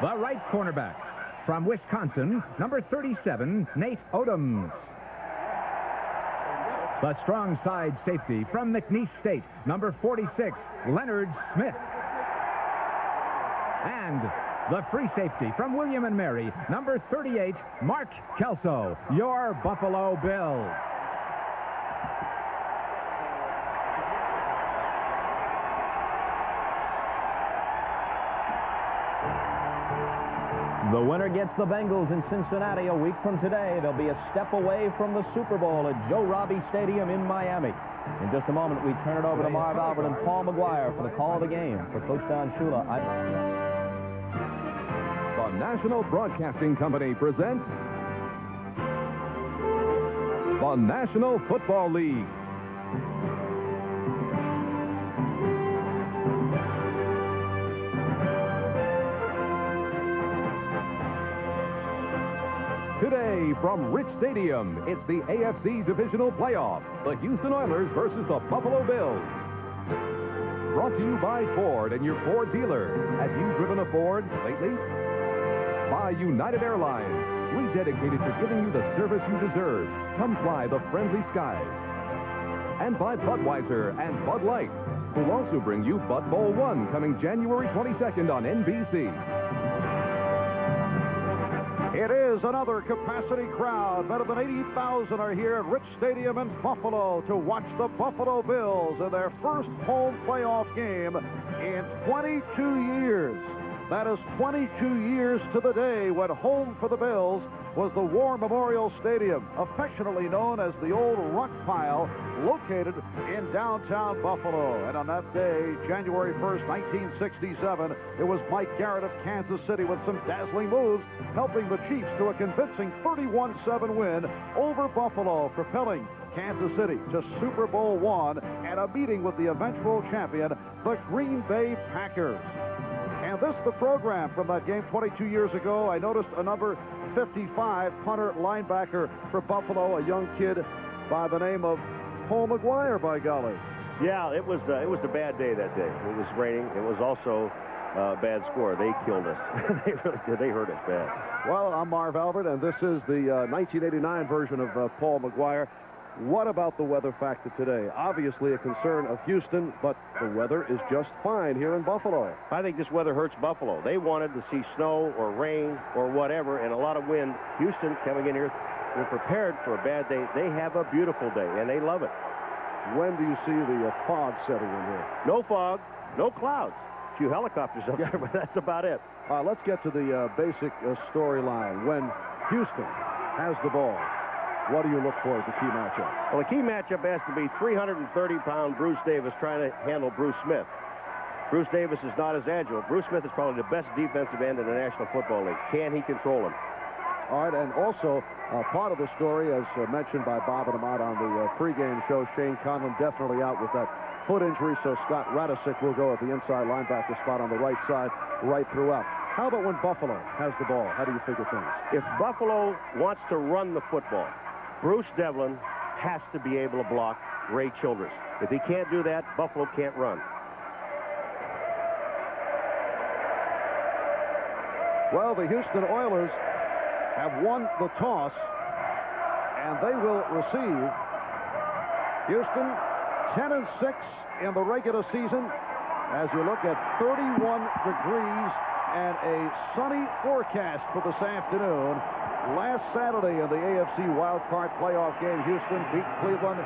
The right cornerback from Wisconsin, number 37, Nate Odoms. The strong side safety from McNeese State, number 46, Leonard Smith. And the free safety from William & Mary, number 38, Mark Kelso, your Buffalo Bills. The winner gets the Bengals in Cincinnati a week from today. They'll be a step away from the Super Bowl at Joe Robbie Stadium in Miami. In just a moment, we turn it over to Marv Albert and Paul McGuire for the call of the game. For Coach Don Shula, The National Broadcasting Company presents the National Football League. Today from Rich Stadium, it's the AFC Divisional Playoff, the Houston Oilers versus the Buffalo Bills. Brought to you by Ford and your Ford dealer. Have you driven a Ford lately? By United Airlines, rededicated to giving you the service you deserve. Come fly the friendly skies. And by Budweiser and Bud Light, who'll also bring you Bud Bowl 1 coming January 22nd on NBC. It is another capacity crowd. Better than 80,000 are here at Rich Stadium in Buffalo to watch the Buffalo Bills in their first home playoff game in 22 years. That is 22 years to the day when home for the Bills was the War Memorial Stadium, affectionately known as the Old Rock Pile, located in downtown Buffalo. And on that day, January 1st, 1967, it was Mike Garrett of Kansas City with some dazzling moves, helping the Chiefs to a convincing 31-7 win over Buffalo, propelling Kansas City to Super Bowl I and a meeting with the eventual champion, the Green Bay Packers. And this is the program from that game 22 years ago. I noticed a number 55 punter linebacker for Buffalo, a young kid by the name of Paul McGuire, by golly. Yeah, it was a bad day that day. It was raining. It was also a bad score. They killed us. They really did. They hurt us bad. Well, I'm Marv Albert, and this is the 1989 version of Paul McGuire. What about the weather factor today? Obviously a concern of Houston, but the weather is just fine here in Buffalo. I think this weather hurts Buffalo. They wanted to see snow or rain or whatever and a lot of wind. Houston coming in here, they're prepared for a bad day. They have a beautiful day, and they love it. When do you see the fog setting in here? No fog, no clouds. A few helicopters up there, but that's about it. Let's get to the basic storyline. When Houston has the ball, what do you look for as the key matchup? Well, the key matchup has to be 330-pound Bruce Davis trying to handle Bruce Smith. Bruce Davis is not as agile. Bruce Smith is probably the best defensive end in the National Football League. Can he control him? All right, and also part of the story, as mentioned by Bob and Ahmad on the pregame show, Shane Conlon definitely out with that foot injury, so Scott Radisick will go at the inside linebacker spot on the right side right throughout. How about when Buffalo has the ball? How do you figure things? If Buffalo wants to run the football, Bruce Devlin has to be able to block Ray Childress. If he can't do that, Buffalo can't run. Well, the Houston Oilers have won the toss, and they will receive. Houston 10-6 in the regular season as you look at 31 degrees and a sunny forecast for this afternoon. Last Saturday in the AFC Wild Card playoff game, Houston beat Cleveland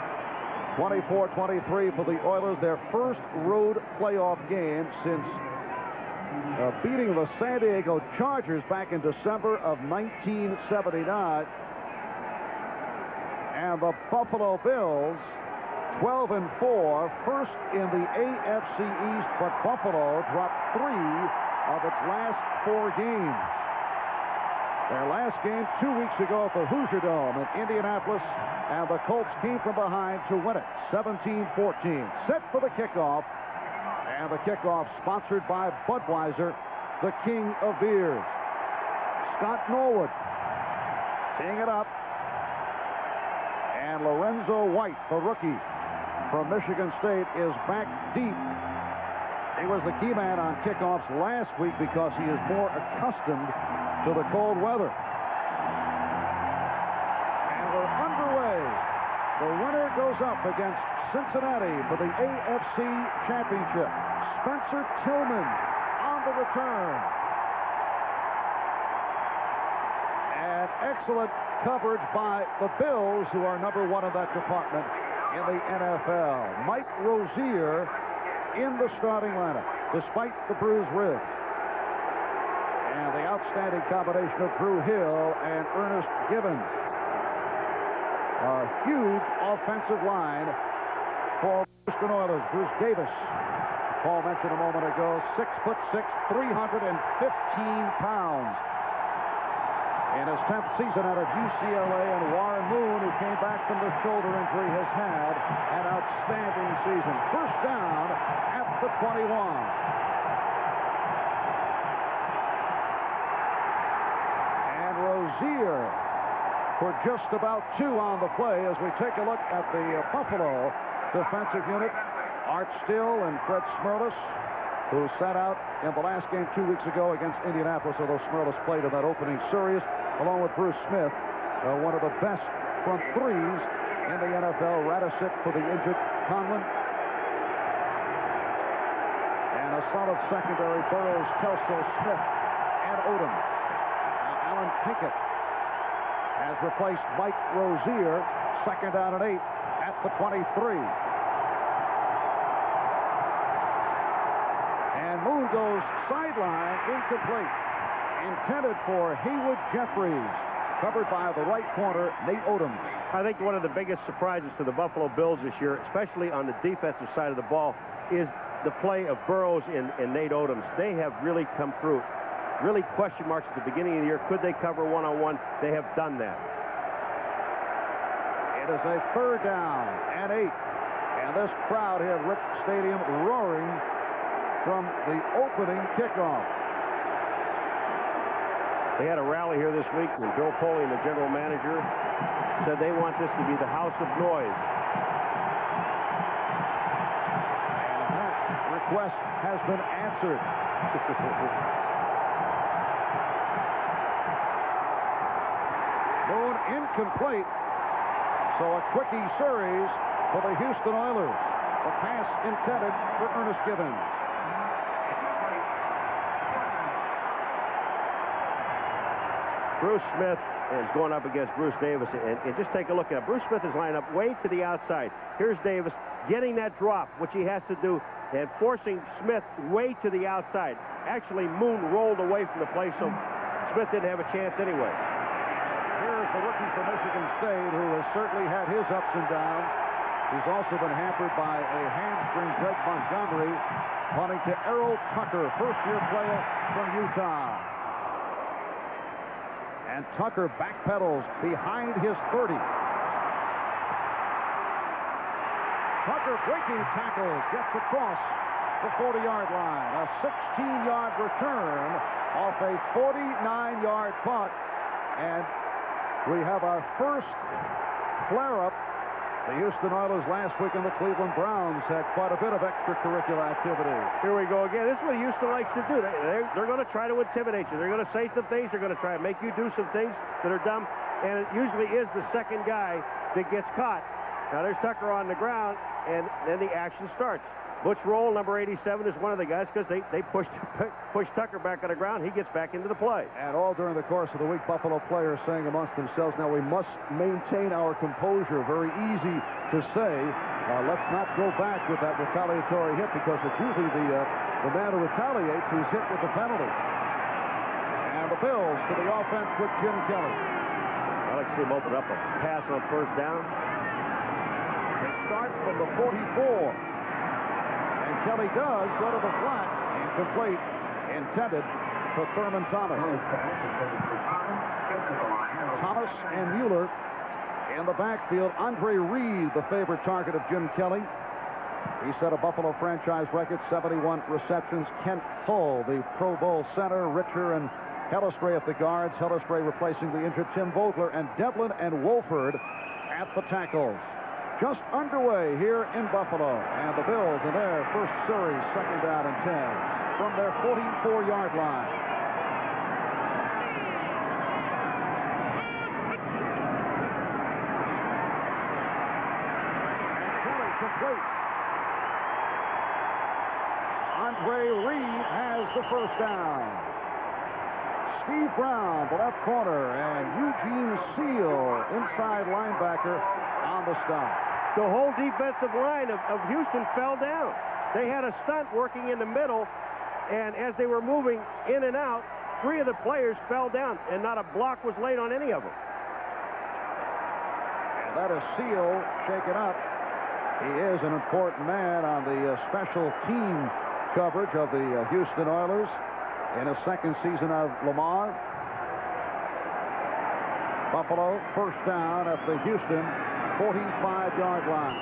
24-23 for the Oilers, their first road playoff game since beating the San Diego Chargers back in December of 1979. And the Buffalo Bills, 12-4, first in the AFC East, but Buffalo dropped 3 of its last 4 games. Their last game 2 weeks ago at the Hoosier Dome in Indianapolis, and the Colts came from behind to win it, 17-14. Set for the kickoff, and the kickoff sponsored by Budweiser, the king of beers. Scott Norwood teeing it up, and Lorenzo White, the rookie from Michigan State, is back deep He was the key man on kickoffs last week because he is more accustomed to the cold weather. And we're underway. The winner goes up against Cincinnati for the AFC Championship. Spencer Tillman on the return. And excellent coverage by the Bills, who are number one in that department in the NFL. Mike Rozier in the starting lineup, despite the bruised ribs. And the outstanding combination of Drew Hill and Ernest Givens. A huge offensive line for Houston Oilers. Bruce Davis, Paul mentioned a moment ago, 6'6", 315 pounds. In his 10th season out of UCLA, and Warren Moon, who came back from the shoulder injury, has had an outstanding season. First down at the 21. And Rozier for just about 2 on the play as we take a look at the Buffalo defensive unit. Art Still and Fred Smerlas, who sat out in the last game 2 weeks ago against Indianapolis, although Smerlas played in that opening series, along with Bruce Smith, one of the best front threes in the NFL. Radisic for the injured Conlon. And a solid secondary, Burrows, Kelso, Smith, and Odom. Now Alan Pinkett has replaced Mike Rozier. Second down and 8 at the 23. And Moon goes sideline, incomplete. Intended for Haywood Jeffries. Covered by the right corner, Nate Odom. I think one of the biggest surprises to the Buffalo Bills this year, especially on the defensive side of the ball, is the play of Burrows and Nate Odom. They have really come through. Really question marks at the beginning of the year. Could they cover one-on-one? They have done that. It is a third down and 8. And this crowd here at Rich Stadium roaring from the opening kickoff. They had a rally here this week when Bill Polian, the general manager, said they want this to be the house of noise. And that request has been answered. Moon incomplete. So a quickie series for the Houston Oilers. A pass intended for Ernest Givens. Bruce Smith is going up against Bruce Davis, and just take a look at it. Bruce Smith is lined up way to the outside. Here's Davis getting that drop, which he has to do, and forcing Smith way to the outside. Actually, Moon rolled away from the play, so Smith didn't have a chance anyway. Here's the rookie from Michigan State, who has certainly had his ups and downs. He's also been hampered by a hamstring. Greg Montgomery punting to Errol Tucker, first-year player from Utah. And Tucker backpedals behind his 30. Tucker breaking tackles, gets across the 40-yard line. A 16-yard return off a 49-yard punt. And we have our first flare-up. The Houston Oilers last week and the Cleveland Browns had quite a bit of extracurricular activity. Here we go again. This is what Houston likes to do. They're going to try to intimidate you. They're going to say some things. They're going to try to make you do some things that are dumb. And it usually is the second guy that gets caught. Now there's Tucker on the ground, and then the action starts. Butch Roll, number 87, is one of the guys because they push Tucker back on the ground. He gets back into the play. And all during the course of the week, Buffalo players saying amongst themselves, now we must maintain our composure. Very easy to say, let's not go back with that retaliatory hit, because it's usually the man who retaliates who's hit with the penalty. And the Bills to the offense with Jim Kelly. I like to see him open up a pass on first down. They start from the 44. And Kelly does go to the flat. Incomplete. Intended for Thurman Thomas. Thomas and Mueller in the backfield. Andre Reed, the favorite target of Jim Kelly. He set a Buffalo franchise record, 71 receptions. Kent Hull, the Pro Bowl center. Richer and Hellestray at the guards. Hellestray replacing the injured Tim Vogler. And Devlin and Wolford at the tackles. just underway here in Buffalo. And the Bills in their first series, 2nd down and 10 from their 44-yard line. And Kelly complete. Andre Reed has the first down. Steve Brown, the left corner, and Eugene Seal, inside linebacker, on the stop. The whole defensive line of Houston fell down. They had a stunt working in the middle, and as they were moving in and out, 3 of the players fell down, and not a block was laid on any of them. And that is Seal shaken up. He is an important man on the special team coverage of the Houston Oilers in his 2nd season of Lamar. Buffalo first down at the Houston 45-yard line.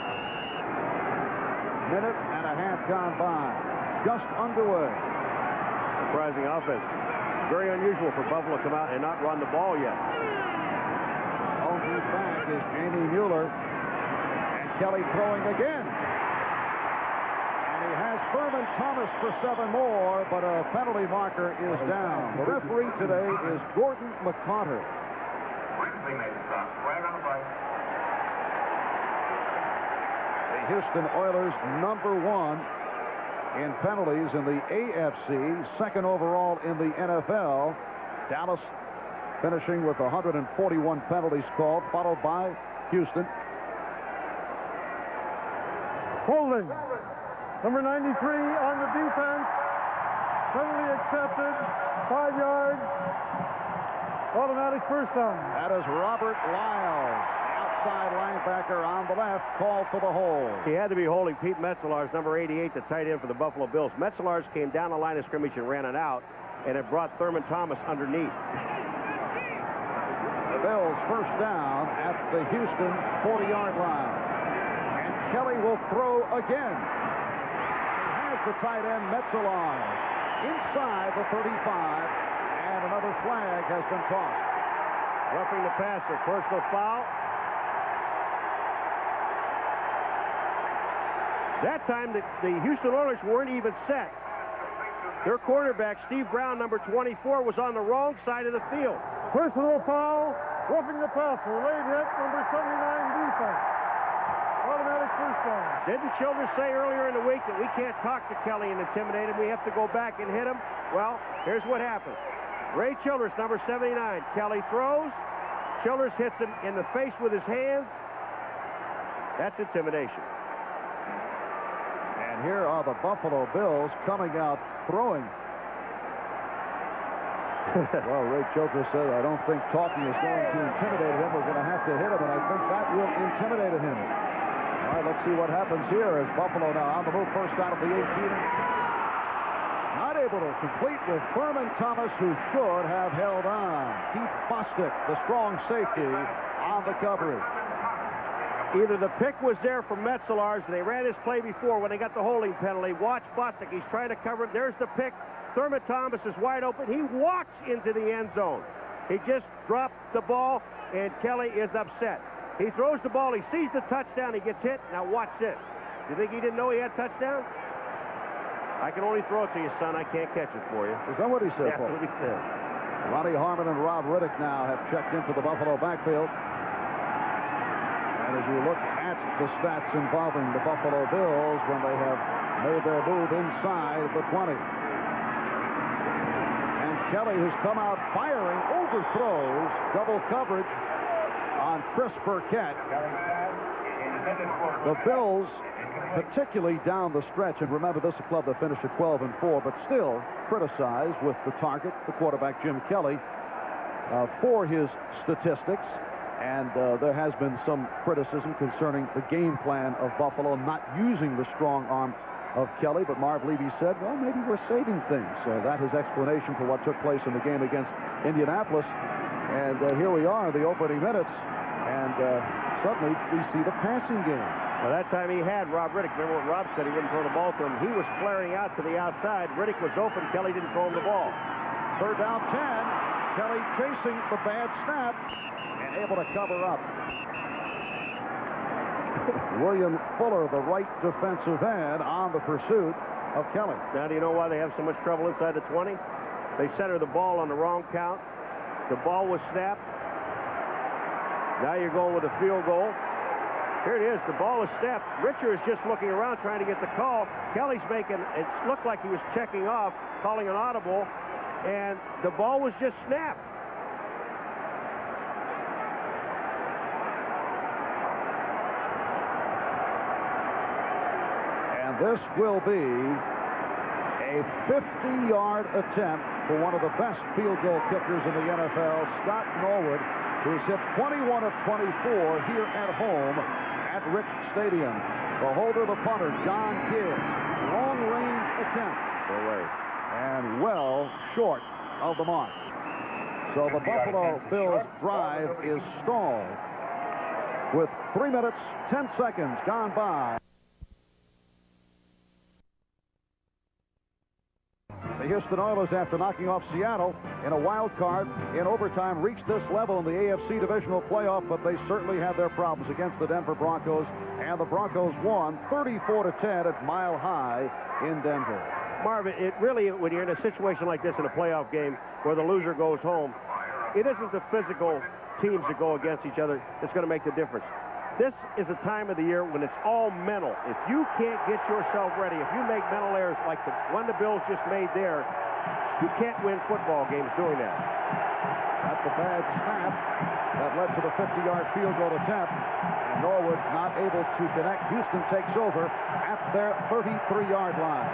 Minute and a half gone by. Just underway. Surprising offense. Very unusual for Buffalo to come out and not run the ball yet. On his back is Jamie Mueller. And Kelly throwing again. He has Thurman Thomas for 7 more, but a penalty marker is down. The referee today is Gordon McCarter. The Houston Oilers #1 in penalties in the AFC, 2nd overall in the NFL. Dallas finishing with 141 penalties called, followed by Houston. Holding. Number 93 on the defense. Penalty accepted. 5 yards. Automatic first down. That is Robert Lyles, outside linebacker on the left, called for the hold. He had to be holding Pete Metzelaars, number 88, the tight end for the Buffalo Bills. Metzelaars came down the line of scrimmage and ran it out, and it brought Thurman Thomas underneath. The Bills first down at the Houston 40-yard line. And Kelly will throw again. The tight end Metzelaars inside the 35, and another flag has been tossed. Roughing the passer, personal foul. That time the Houston Oilers weren't even set. Their cornerback, Steve Brown, number 24, was on the wrong side of the field. Personal foul, roughing the passer, late hit, number 79 defense. Automatic first down. Didn't Childress say earlier in the week that we can't talk to Kelly and intimidate him? We have to go back and hit him? Well, here's what happened. Ray Childress, number 79. Kelly throws. Childress hits him in the face with his hands. That's intimidation. And here are the Buffalo Bills coming out throwing. Well, Ray Childress said, I don't think talking is going to intimidate him. We're going to have to hit him, and I think that will intimidate him. All right, let's see what happens here as Buffalo now on the move, first down at the 18. Not able to complete with Thurman Thomas, who should have held on. Keith Bostic, the strong safety, on the coverage. Either the pick was there for Metzelaars, and they ran his play before when they got the holding penalty. Watch Bostic. He's trying to cover it. There's the pick. Thurman Thomas is wide open. He walks into the end zone. He just dropped the ball, and Kelly is upset. He throws the ball. He sees the touchdown. He gets hit. Now watch this. You think he didn't know he had touchdown? I can only throw it to you, son. I can't catch it for you. Is that what he said, That's Paul? what he said. Ronnie Harmon and Rob Riddick now have checked into the Buffalo backfield. And as you look at the stats involving the Buffalo Bills when they have made their move inside the 20. And Kelly, who's come out firing, overthrows double coverage on Chris Burkett. The Bills, particularly down the stretch, and remember this is a club that finished at 12-4, but still criticized with the target, the quarterback Jim Kelly, for his statistics. And there has been some criticism concerning the game plan of Buffalo not using the strong arm of Kelly, but Marv Levy said, well, maybe we're saving things. That is explanation for what took place in the game against Indianapolis. And here we are, the opening minutes, and suddenly we see the passing game. Well, that time he had Rob Riddick. Remember what Rob said? He wouldn't throw the ball to him. He was flaring out to the outside. Riddick was open. Kelly didn't throw him the ball. Third down 10. Kelly chasing the bad snap and able to cover up. William Fuller, the right defensive end, on the pursuit of Kelly. Now, do you know why they have so much trouble inside the 20? They center the ball on the wrong count. The ball was snapped. Now you're going with a field goal. Here it is. The ball is snapped. Richard is just looking around trying to get the call. Kelly's making, it looked like he was checking off, calling an audible, and the ball was just snapped. And this will be a 50-yard attempt for one of the best field goal kickers in the NFL, Scott Norwood, who's hit 21 of 24 here at home at Rich Stadium. The holder, the punter, John Kidd. Long-range attempt. Away. And well short of the mark. So the Buffalo Bills drive is stalled with 3 minutes, 10 seconds gone by. The Houston Oilers, after knocking off Seattle in a wild card in overtime, reached this level in the AFC divisional playoff, but they certainly had their problems against the Denver Broncos, and the Broncos won 34-10 at Mile High in Denver. Marvin, it really, when you're in a situation like this in a playoff game where the loser goes home, it isn't the physical teams that go against each other that's going to make the difference. This is a time of the year when it's all mental. If you can't get yourself ready, if you make mental errors like the one the Bills just made there, you can't win football games doing that. That's the bad snap that led to the 50-yard field goal attempt. And Norwood not able to connect. Houston takes over at their 33-yard line.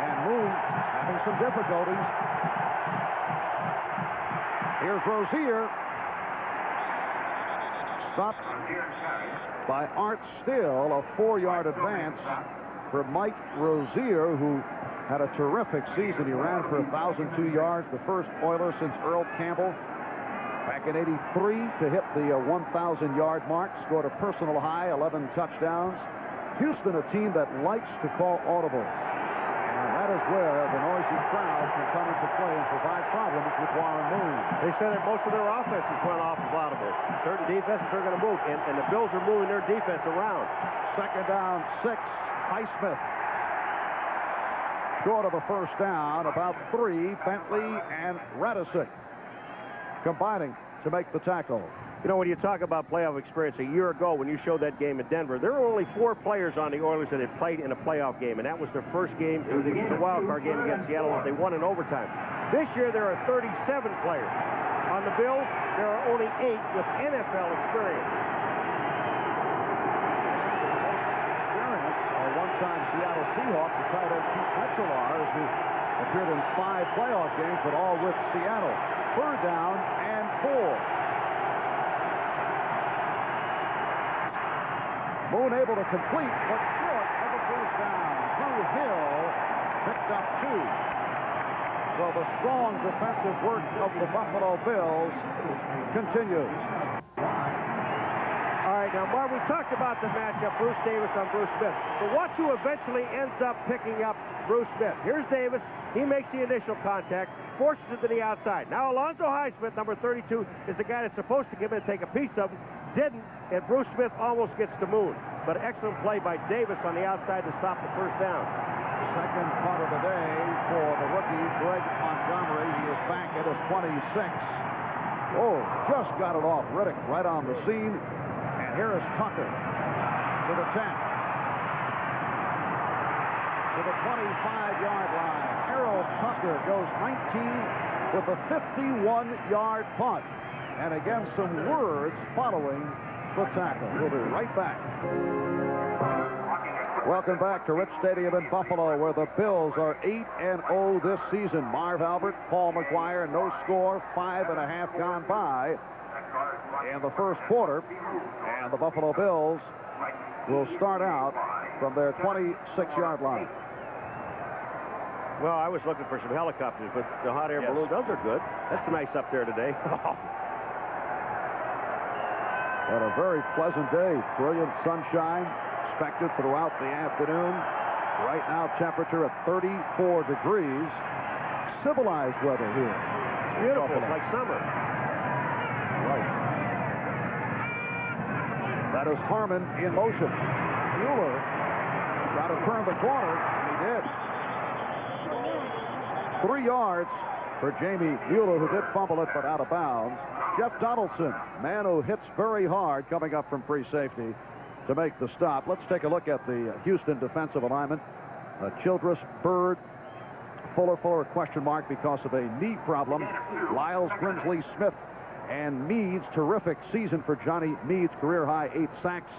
And Moon having some difficulties. Here's Rozier. Stopped by Art Still, a 4-yard advance for Mike Rozier, who had a terrific season. He ran for 1,002 yards, the first Oiler since Earl Campbell back in '83 to hit the 1,000-yard mark, scored a personal high, 11 touchdowns. Houston, a team that likes to call audibles. And that is where the noisy crowd can come into play and provide problems with Warren Moon. They said that most of their offenses went off of audibles. Certain defenses are going to move, and the Bills are moving their defense around. Second down, 6. Highsmith short of a first down, about 3. Bentley and Radisic combining to make the tackle. You know, when you talk about playoff experience, a year ago when you showed that game in Denver, there were only 4 players on the Oilers that had played in a playoff game, and that was their first game. It was the wild card game against Seattle that they won in overtime. This year, there are 37 players. On the Bills, there are only 8 with NFL experience. A one-time Seattle Seahawk, the tight end Pete Metzelaars, who appeared in 5 playoff games, but all with Seattle. Third down and 4. Moon able to complete, but short of a first down. Drew Hill picked up 2. So the strong defensive work of the Buffalo Bills continues. All right, now, Marv, we talked about the matchup, Bruce Davis on Bruce Smith. But watch who eventually ends up picking up Bruce Smith. Here's Davis. He makes the initial contact, forces it to the outside. Now, Alonzo Highsmith, number 32, is the guy that's supposed to come in and take a piece of him. Didn't, and Bruce Smith almost gets to Moon. But excellent play by Davis on the outside to stop the first down. Second punt of the day for the rookie, Greg Montgomery. He is back at his 26. Oh, just got it off. Riddick right on the scene. And here is Tucker to the 10. To the 25-yard line. Harold Tucker goes 19 with a 51-yard punt. And again, some words following the tackle. We'll be right back. Welcome back to Rich Stadium in Buffalo, where the Bills are 8-0 this season. Marv Albert, Paul McGuire, no score, 5.5 gone by in the first quarter. And the Buffalo Bills will start out from their 26-yard line. Well, I was looking for some helicopters, but the hot air balloon, those are good. That's nice up there today. Had a very pleasant day. Brilliant sunshine expected throughout the afternoon. Right now, temperature at 34 degrees. Civilized weather here. It's beautiful. It's like summer. Right. That is Harmon in motion. Mueller got to turn the corner, and he did. 3 yards for Jamie Mueller, who did fumble it, but out of bounds. Jeff Donaldson, man who hits very hard coming up from free safety to make the stop. Let's take a look at the Houston defensive alignment. Childress, Bird, Fuller question mark because of a knee problem. Lyles, Grimsley, Smith, and Meads. Terrific season for Johnny Meads, career high 8 sacks.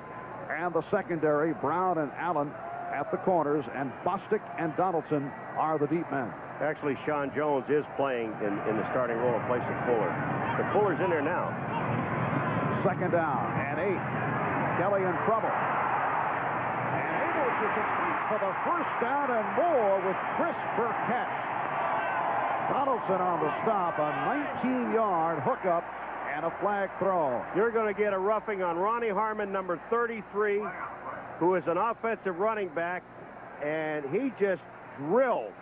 And the secondary, Brown and Allen at the corners, and Bostic and Donaldson are the deep men. Actually, Sean Jones is playing in the starting role in place of Fuller. But Fuller's in there now. 2nd down and 8. Kelly in trouble. And able to compete for the 1st down and more with Chris Burkett. Donaldson on the stop, a 19-yard hookup and a flag throw. You're going to get a roughing on Ronnie Harmon, number 33, who is an offensive running back, and he just drilled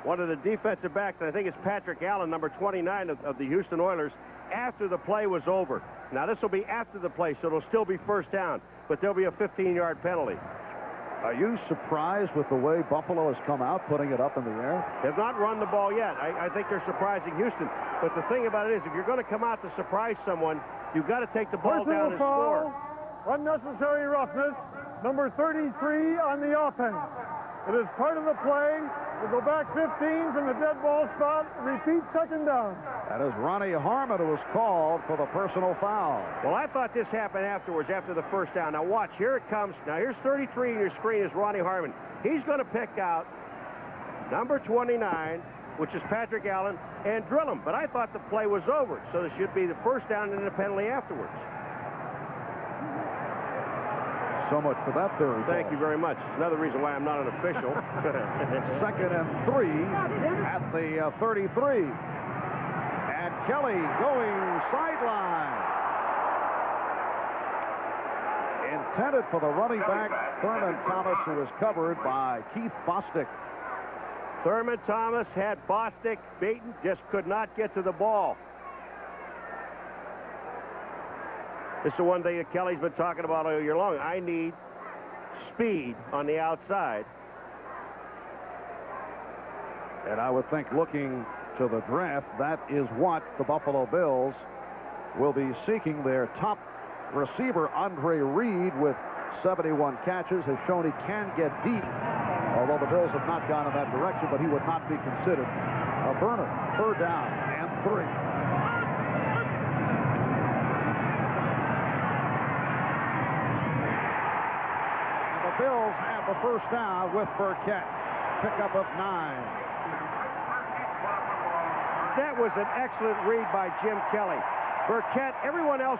one of the defensive backs, and I think it's Patrick Allen, number 29 of the Houston Oilers, after the play was over. Now, this will be after the play, so it'll still be 1st down, but there'll be a 15-yard penalty. Are you surprised with the way Buffalo has come out, putting it up in the air? They've not run the ball yet. I think they're surprising Houston. But the thing about it is, if you're going to come out to surprise someone, you've got to take the ball down and score. Unnecessary roughness. Number 33 on the offense. It is part of the play. We go back 15 from the dead ball spot. Repeat 2nd down. That is Ronnie Harmon, who was called for the personal foul. Well, I thought this happened afterwards, after the 1st down. Now watch, here it comes. Now here's 33 in your screen is Ronnie Harmon. He's going to pick out number 29, which is Patrick Allen, and drill him. But I thought the play was over, so it should be the 1st down and a penalty afterwards. So much for that theory. Thank you very much. Another reason why I'm not an official. 2nd and 3 at the 33. And Kelly going sideline. Intended for the running back, Thurman Thomas, who is covered by Keith Bostic. Thurman Thomas had Bostic beaten, just could not get to the ball. This is the one thing that Kelly's been talking about all year long. I need speed on the outside. And I would think, looking to the draft, that is what the Buffalo Bills will be seeking. Their top receiver, Andre Reed, with 71 catches, has shown he can get deep, although the Bills have not gone in that direction, but he would not be considered a burner. 3rd down and 3. Bills have the 1st down with Burkett. Pickup of 9. That was an excellent read by Jim Kelly. Burkett, everyone else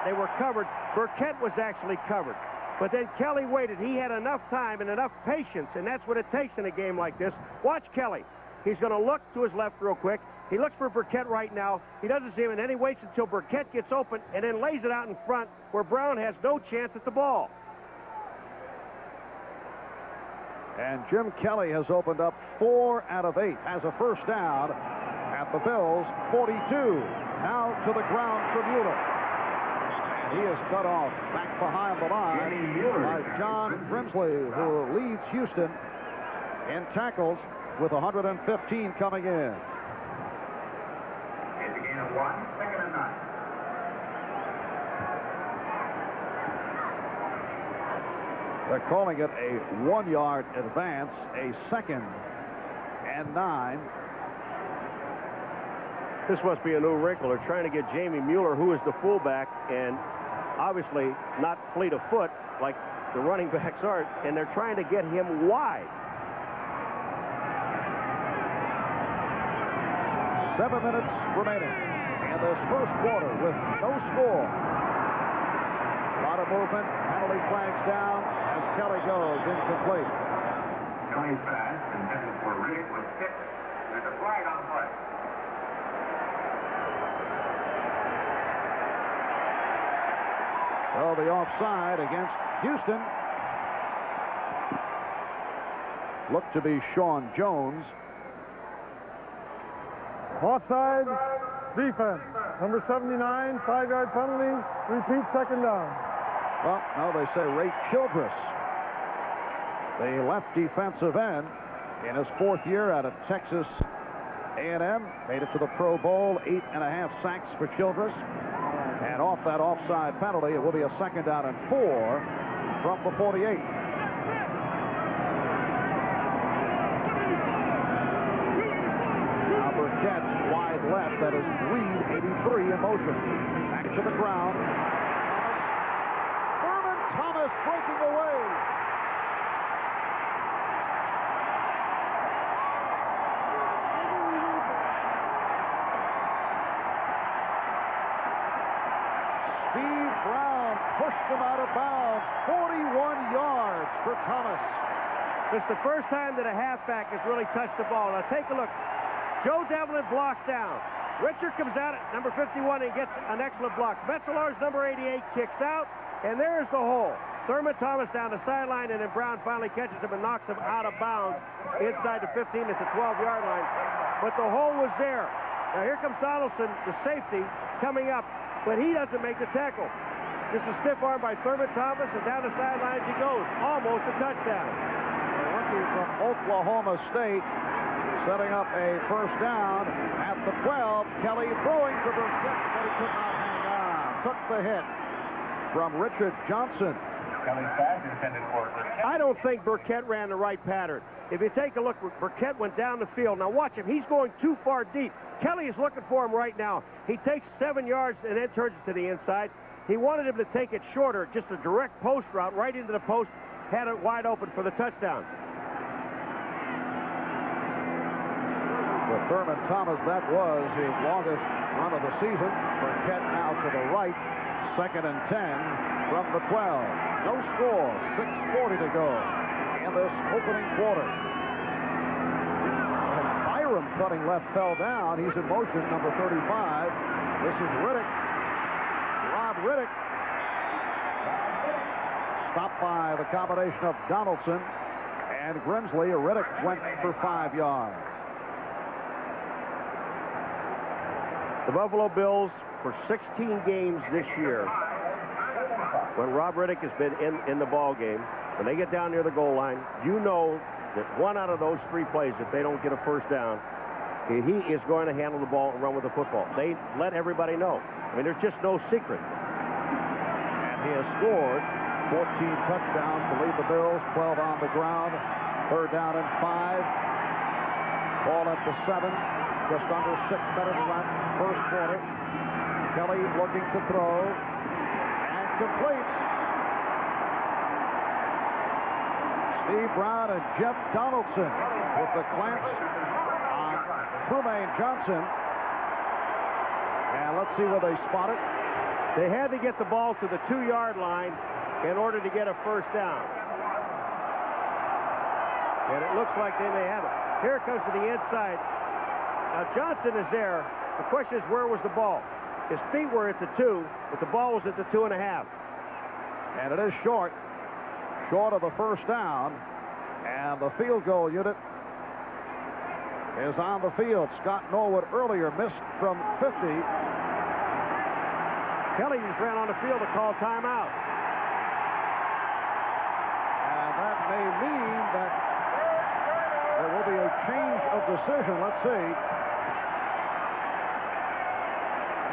they were covered. Burkett was actually covered. But then Kelly waited. He had enough time and enough patience, and that's what it takes in a game like this. Watch Kelly. He's going to look to his left real quick. He looks for Burkett right now. He doesn't see him, and then he waits until Burkett gets open and then lays it out in front where Brown has no chance at the ball. And Jim Kelly has opened up 4 out of 8, has a 1st down at the Bills' 42. Now to the ground for Mueller. And he is cut off back behind the line by John Grimsley, who leads Houston in tackles with 115 coming in. It's a gain of 1, 2nd and 9. They're calling it a 1-yard advance, a 2nd and 9. This must be a new wrinkle. They're trying to get Jamie Mueller, who is the fullback, and obviously not fleet of foot like the running backs are, and they're trying to get him wide. 7 minutes remaining in this 1st quarter with no score. A lot of movement. Penalty flags down as Kelly goes incomplete. Tony pass intended for Rick was hit. There's a flag on play. So the offside against Houston looked to be Sean Jones. Offside defense. Number 79, 5-yard penalty. Repeat 2nd down. Well, no, they say Ray Childress, the left defensive end, in his 4th year out of Texas A&M, made it to the Pro Bowl, 8.5 sacks for Childress. And off that offside penalty, it will be a 2nd down and 4 from the 48. Now Burkett wide left. That is Reed, 83 in motion. Back to the ground. Thomas breaking away. Steve Brown pushed him out of bounds. 41 yards for Thomas. It's the first time that a halfback has really touched the ball. Now take a look. Joe Devlin blocks down. Richard comes out at number 51 and gets an excellent block. Metzelar's number 88 kicks out, and there's the hole. Thurman Thomas down the sideline, and then Brown finally catches him and knocks him out of bounds inside the 15 at the 12-yard line. But the hole was there. Now here comes Donaldson, the safety, coming up, but he doesn't make the tackle. This is stiff arm by Thurman Thomas, and down the sidelines he goes. Almost a touchdown. A rookie from Oklahoma State setting up a first down at the 12. Kelly throwing to Burkett, but he could not hang on. Took the hit from Richard Johnson. Kelly's pass intended for Burkett. I don't think Burkett ran the right pattern. If you take a look, Burkett went down the field. Now watch him. He's going too far deep. Kelly is looking for him right now. He takes 7 yards and then turns it to the inside. He wanted him to take it shorter, just a direct post route right into the post, had it wide open for the touchdown. For Thurman Thomas, that was his longest run of the season. Burkett now to the right, 2nd and 10 from the 12. No score, 6:40 to go in this opening quarter. And Byram cutting left fell down. He's in motion, number 35. This is Riddick. Rob Riddick. Stopped by the combination of Donaldson and Grimsley. Riddick went for 5 yards. The Buffalo Bills, for 16 games this year, when Rob Riddick has been in the ball game, when they get down near the goal line, you know that 1 out of those 3 plays, if they don't get a first down, he is going to handle the ball and run with the football. They let everybody know. I mean, there's just no secret. And he has scored 14 touchdowns to lead the Bills, 12 on the ground, 3rd down and 5. Ball at the 7, just under 6 minutes left, first quarter. Kelly looking to throw, and completes. Steve Brown and Jeff Donaldson with the clamps on Trumaine Johnson. And let's see where they spot it. They had to get the ball to the 2-yard line in order to get a first down. And it looks like they may have it. Here it comes to the inside. Now Johnson is there. The question is, where was the ball? His feet were at the 2, but the ball was at the 2.5. And it is short of the first down. And the field goal unit is on the field. Scott Norwood earlier missed from 50. Kelly just ran on the field to call timeout. And that may mean that there will be a change of decision. Let's see.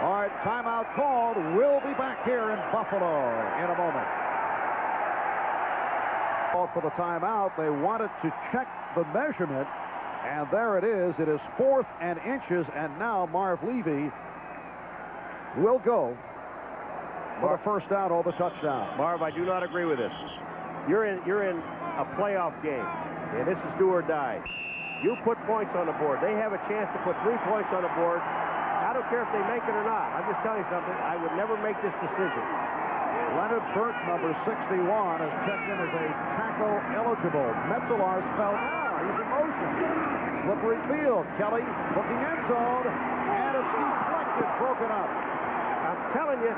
All right, timeout called. We'll be back here in Buffalo in a moment. Called for the timeout. They wanted to check the measurement, and there it is. It is 4th and inches, and now Marv Levy will go for the first down or the touchdown. Marv, I do not agree with this. You're in a playoff game, and this is do or die. You put points on the board. They have a chance to put 3 points on the board. I don't care if they make it or not. I'm just telling you something. I would never make this decision. Leonard Burt, number 61, is checked in as a tackle eligible. Metzelar's fell down. He's in motion. Slippery field. Kelly looking end zone, and it's deflected, broken up. I'm telling you,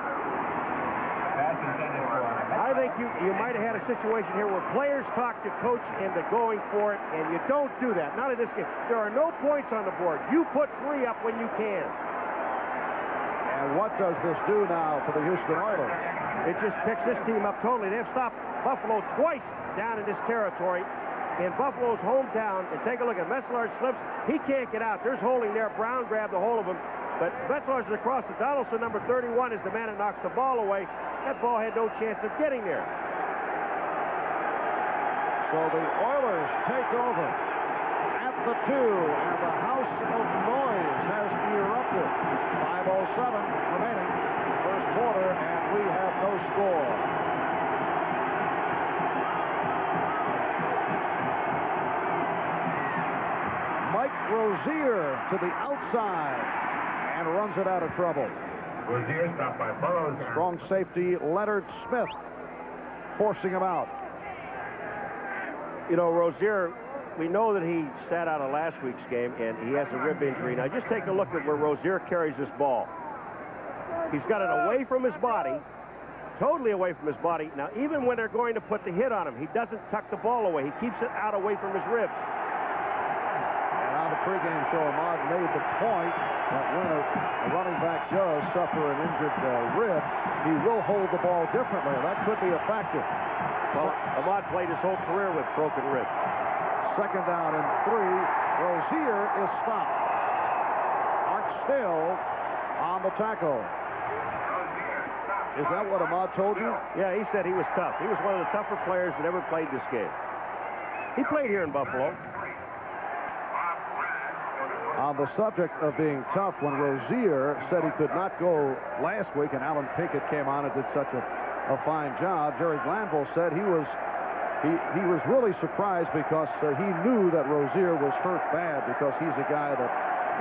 I think you might have had a situation here where players talk to coach into going for it, and you don't do that. Not in this game. There are no points on the board. You put 3 up when you can. And And what does this do now for the Houston Oilers? It just picks this team up totally. They've stopped Buffalo twice down in this territory in Buffalo's hometown. And take a look at Metzelaar slips. He can't get out. There's holding there. Brown grabbed a hold of him. But Metzelaar's across. The Donaldson, number 31, is the man that knocks the ball away. That ball had no chance of getting there. So the Oilers take over at the 2, and the house of noise has erupted. 5:07 remaining, first quarter, and we have no score. Mike Rozier to the outside and runs it out of trouble. Rozier stopped by Burroughs. Strong safety Leonard Smith forcing him out. You know, Rozier, we know that he sat out of last week's game, and he has a rib injury. Now, just take a look at where Rozier carries this ball. He's got it away from his body, totally away from his body. Now, even when they're going to put the hit on him, he doesn't tuck the ball away. He keeps it out away from his ribs. And on the pregame show, Ahmad made the point that when a running back does suffer an injured rib, he will hold the ball differently. That could be a factor. Well, Ahmad played his whole career with broken ribs. Second down and 3. Rozier is stopped. Art Still on the tackle. Is that what Ahmad told you? Yeah, he said he was tough. He was one of the tougher players that ever played this game. He played here in Buffalo. On the subject of being tough, when Rozier said he could not go last week and Alan Pinkett came on and did such a fine job, Jerry Glanville said he was really surprised because he knew that Rozier was hurt bad because he's a guy that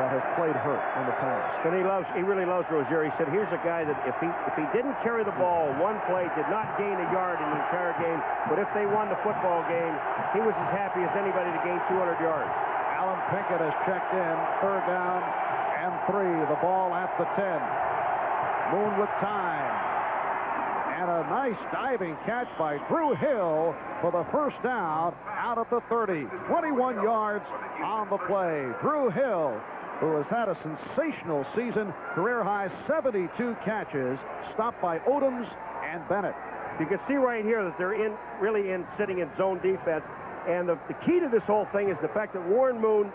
has played hurt in the past. And he really loves Rozier. He said, here's a guy that if he didn't carry the ball one play, did not gain a yard in the entire game, but if they won the football game, he was as happy as anybody to gain 200 yards. Alan Pinkett has checked in. Third down and 3. The ball at the 10. Moon with time. And a nice diving catch by Drew Hill for the first down out of the 30. 21 yards on the play. Drew Hill, who has had a sensational season, career-high 72 catches, stopped by Odoms and Bennett. You can see right here that they're sitting in zone defense. And the key to this whole thing is the fact that Warren Moon,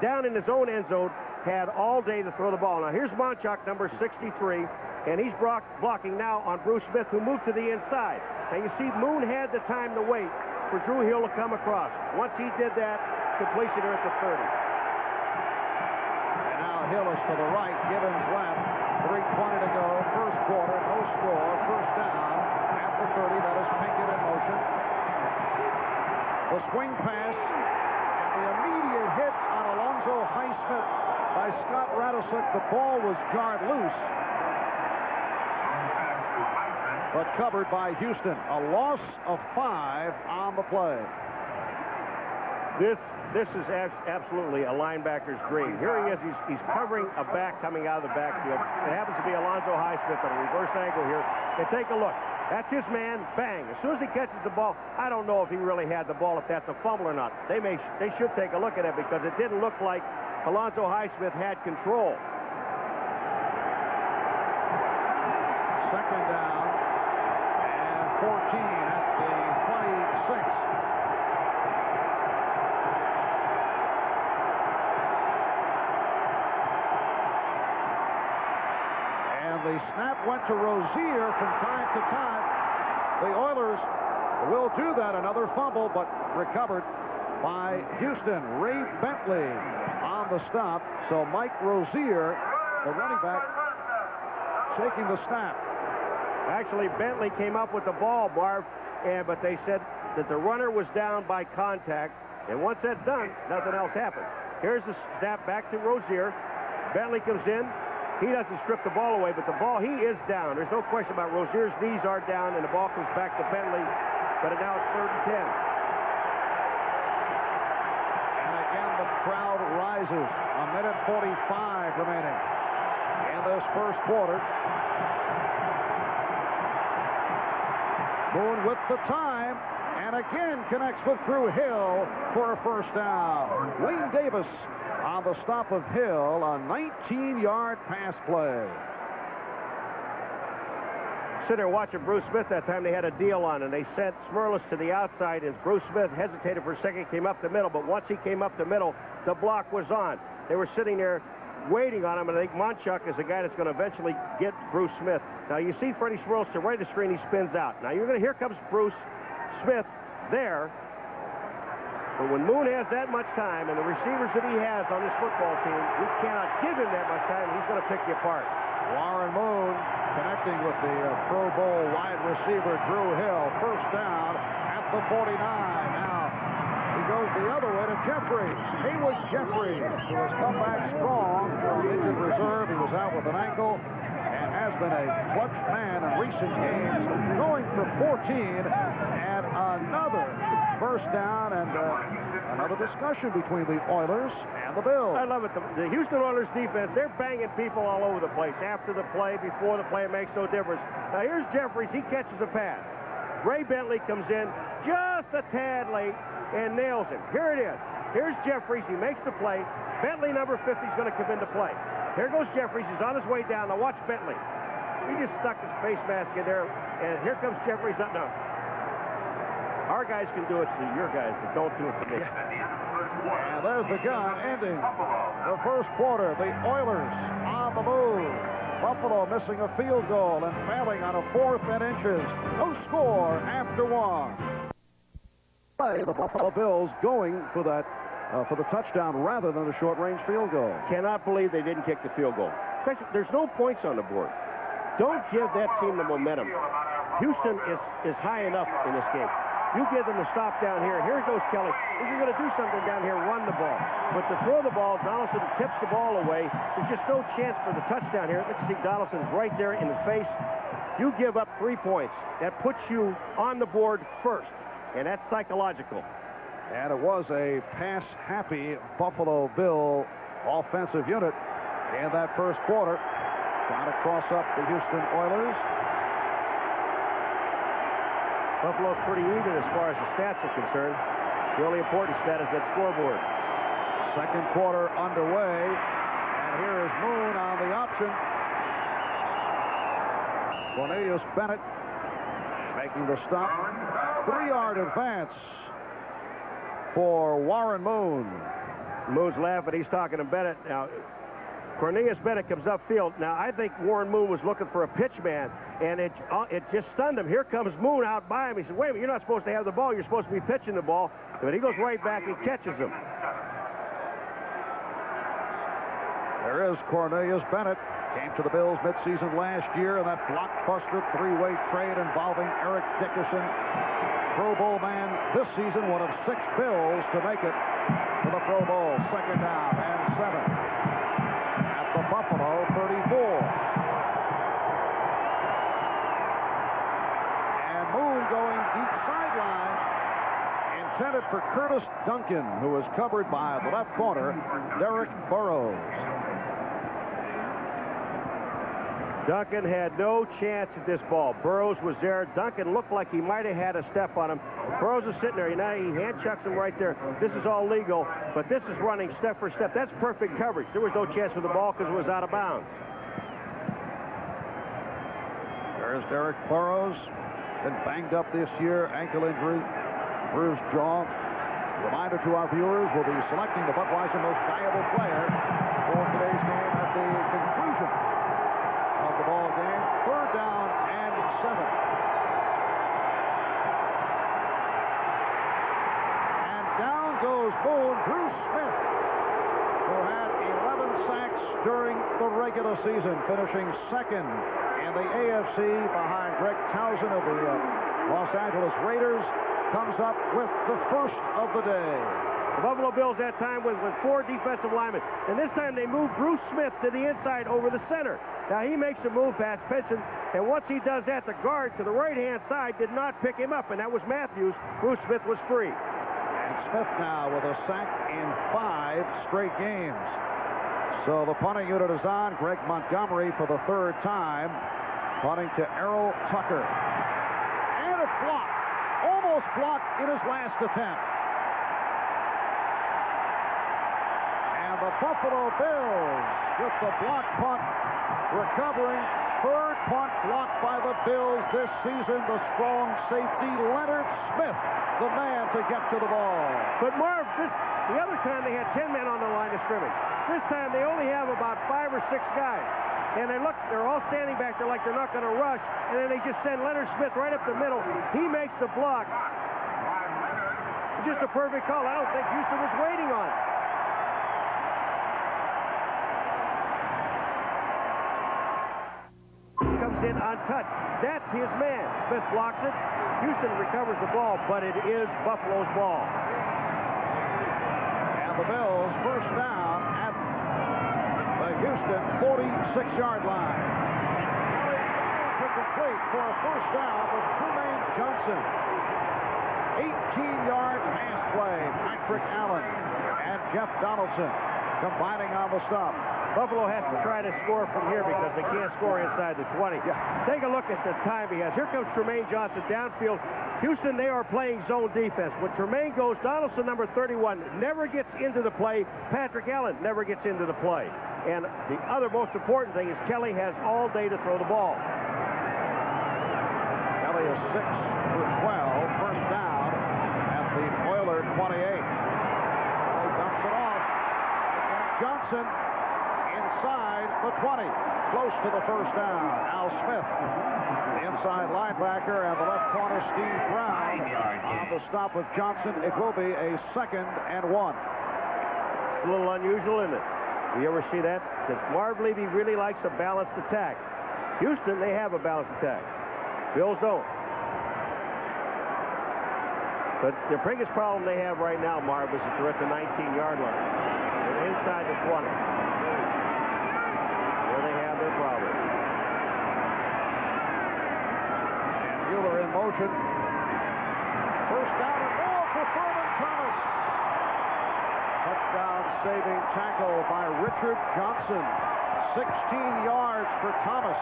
down in his own end zone, had all day to throw the ball. Now, here's Monchok, number 63, and he's blocking now on Bruce Smith, who moved to the inside. Now, you see, Moon had the time to wait for Drew Hill to come across. Once he did that, completion at the 30. And now Hill is to the right, Gibbons left. 3:20 to go, first quarter, no score, first down at the 30. That is Pinkett in motion. The swing pass, and the immediate hit on Alonzo Highsmith by Scott Radisick. The ball was jarred loose, but covered by Houston. A loss of 5 on the play. This is absolutely a linebacker's dream. Here he is. He's covering a back coming out of the backfield. It happens to be Alonzo Highsmith on a reverse angle here. And take a look. That's his man. Bang. As soon as he catches the ball, I don't know if he really had the ball, if that's a fumble or not. They should take a look at it because it didn't look like Alonzo Highsmith had control. Second down and 14 at the 26. The snap went to Rozier from time to time. The Oilers will do that. Another fumble, but recovered by Houston. Ray Bentley on the stop. So Mike Rozier, the running back, taking the snap. Actually, Bentley came up with the ball, Marv, but they said that the runner was down by contact. And once that's done, nothing else happens. Here's the snap back to Rozier. Bentley comes in. He doesn't strip the ball away, but the ball, he is down. There's no question about it. Rozier's knees are down, and the ball comes back to Bentley, but now it's 3rd and 10. And again, the crowd rises. A minute 45 remaining in this first quarter. Moon with the time, and again connects with Drew Hill for a first down. Wayne Davis on the stop of Hill, a 19-yard pass play. sitting there watching Bruce Smith that time. They had a deal on, and they sent Smirlis to the outside, and Bruce Smith hesitated for a second, came up the middle, but once he came up the middle, the block was on. They were sitting there waiting on him, and I think Monchuk is the guy that's going to eventually get Bruce Smith. Now, you see Freddie Smirlis to right of the screen, he spins out. Now, here comes Bruce Smith there. But when Moon has that much time, and the receivers that he has on this football team, you cannot give him that much time, he's going to pick you apart. Warren Moon connecting with the Pro Bowl wide receiver Drew Hill. First down at the 49. Now he goes the other way to Jeffries. Haywood Jeffries, who has come back strong from the injured reserve. He was out with an ankle and has been a clutch man in recent games, going for 14 and another first down, and another discussion between the Oilers and the Bills. I love it. The Houston Oilers defense, they're banging people all over the place. After the play, before the play, it makes no difference. Now, here's Jeffries. He catches a pass. Ray Bentley comes in just a tad late and nails him. Here it is. Here's Jeffries. He makes the play. Bentley, number 50, is going to come into play. Here goes Jeffries. He's on his way down. Now, watch Bentley. He just stuck his face mask in there, and here comes Jeffries up now. Our guys can do it to your guys, but don't do it to me. And there's the gun ending the first quarter. The Oilers on the move. Buffalo missing a field goal and failing on a 4th and inches. No score after 1. The Buffalo Bills going for that for the touchdown rather than the short-range field goal. Cannot believe they didn't kick the field goal. There's no points on the board. Don't give that team the momentum. Houston is high enough in this game. You give them a stop down here. Here goes Kelly. If you're going to do something down here, run the ball. But to throw the ball, Donaldson tips the ball away. There's just no chance for the touchdown here. Let's see, Donaldson's right there in the face. You give up 3 points. That puts you on the board first, and that's psychological. And it was a pass-happy Buffalo Bill offensive unit in that first quarter. Trying to cross up the Houston Oilers. Buffalo's pretty even as far as the stats are concerned. The only important stat is that scoreboard. Second quarter underway, and here is Moon on the option. Cornelius Bennett making the stop. 3-yard advance for Warren Moon. Moon's laughing. He's talking to Bennett. Now, Cornelius Bennett comes upfield. Now, I think Warren Moon was looking for a pitch man, and it just stunned him. Here comes Moon out by him. He said, wait a minute, you're not supposed to have the ball. You're supposed to be pitching the ball. But he goes right back and catches him. There is Cornelius Bennett. Came to the Bills midseason last year in that blockbuster 3-way trade involving Eric Dickerson. Pro Bowl man this season, one of 6 Bills to make it to the Pro Bowl. Second down and 7 at the Buffalo 34. And Moon going deep sideline, intended for Curtis Duncan, who was covered by the left corner, Derek Burrows. Duncan had no chance at this ball. Burrows was there. Duncan looked like he might have had a step on him. Burrows is sitting there. He hand chucks him right there. This is all legal, but this is running step for step. That's perfect coverage. There was no chance for the ball because it was out of bounds. There's Derek Burrows. Been banged up this year. Ankle injury. Bruised jaw. Reminder to our viewers, we'll be selecting the Budweiser most valuable player for today's game at the conclusion of the ball game. Third down and 7. And down goes Moon. Bruce Smith, who had 11 sacks during the regular season, finishing second in the AFC behind Greg Towson of the Los Angeles Raiders, comes up with the first of the day. The Buffalo Bills that time with 4 defensive linemen. And this time they move Bruce Smith to the inside over the center. Now he makes a move past Pinson, and once he does that, the guard to the right-hand side did not pick him up, and that was Matthews. Bruce Smith was free. And Smith now with a sack in 5 straight games. So the punting unit is on. Greg Montgomery for the 3rd time. Punting to Errol Tucker. And it's blocked. Almost blocked in his last attempt. And the Buffalo Bills with the block punt recovering third punt blocked by the Bills this season. The strong safety, Leonard Smith, the man to get to the ball. But Marv, the other time they had 10 men on the line of scrimmage. This time they only have about 5 or 6 guys. And they're all standing back there like they're not going to rush. And then they just send Leonard Smith right up the middle. He makes the block. Just a perfect call. I don't think Houston was waiting on it. Comes in untouched. That's his man. Smith blocks it. Houston recovers the ball, but it is Buffalo's ball. And the Bills first down at the Houston 46-yard line. Kelly to complete for a first down with Tremaine Johnson. 18-yard pass play. Patrick Allen and Jeff Donaldson combining on the stop. Buffalo has to try to score from here because they can't score inside the 20. Take a look at the time he has. Here comes Tremaine Johnson downfield. Houston, they are playing zone defense. When Tremaine goes, Donaldson, number 31, never gets into the play. Patrick Allen never gets into the play. And the other most important thing is Kelly has all day to throw the ball. Kelly is 6 for 12. First down at the Oiler 28. Kelly dumps it off. Johnson inside the 20. Close to the first down. Al Smith, the inside linebacker, and the left corner, Steve Brown, on the stop with Johnson. It will be a 2nd and 1. It's a little unusual, isn't it? You ever see that? Because Marv Levy really likes a balanced attack. Houston, they have a balanced attack. Bills don't. But the biggest problem they have right now, Marv, is that they're at the 19-yard line. They're inside the 20. Where they have their problems. And Mueller in motion. First down and more for Thurman Thomas. Touchdown saving tackle by Richard Johnson. 16 yards for Thomas,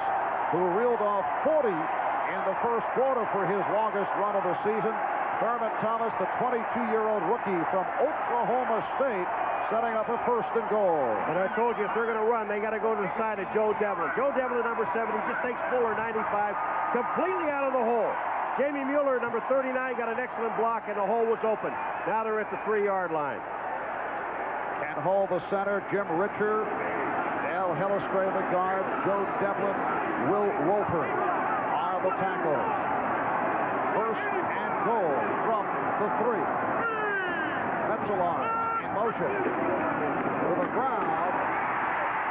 who reeled off 40 in the first quarter for his longest run of the season. Thurman Thomas, the 22-year-old rookie from Oklahoma State, setting up a 1st and goal. And I told you, if they're going to run, they got to go to the side of Joe Devlin. Joe Devlin, number 70, just takes Fuller, 95, completely out of the hole. Jamie Mueller, number 39, got an excellent block, and the hole was open. Now they're at the 3-yard line. Can't hold the center. Jim Richer, Al Hillestray, the guard, Joe Devlin, Will Wolford are the tackles. 1st and goal from the 3. Metzelar in motion to the ground,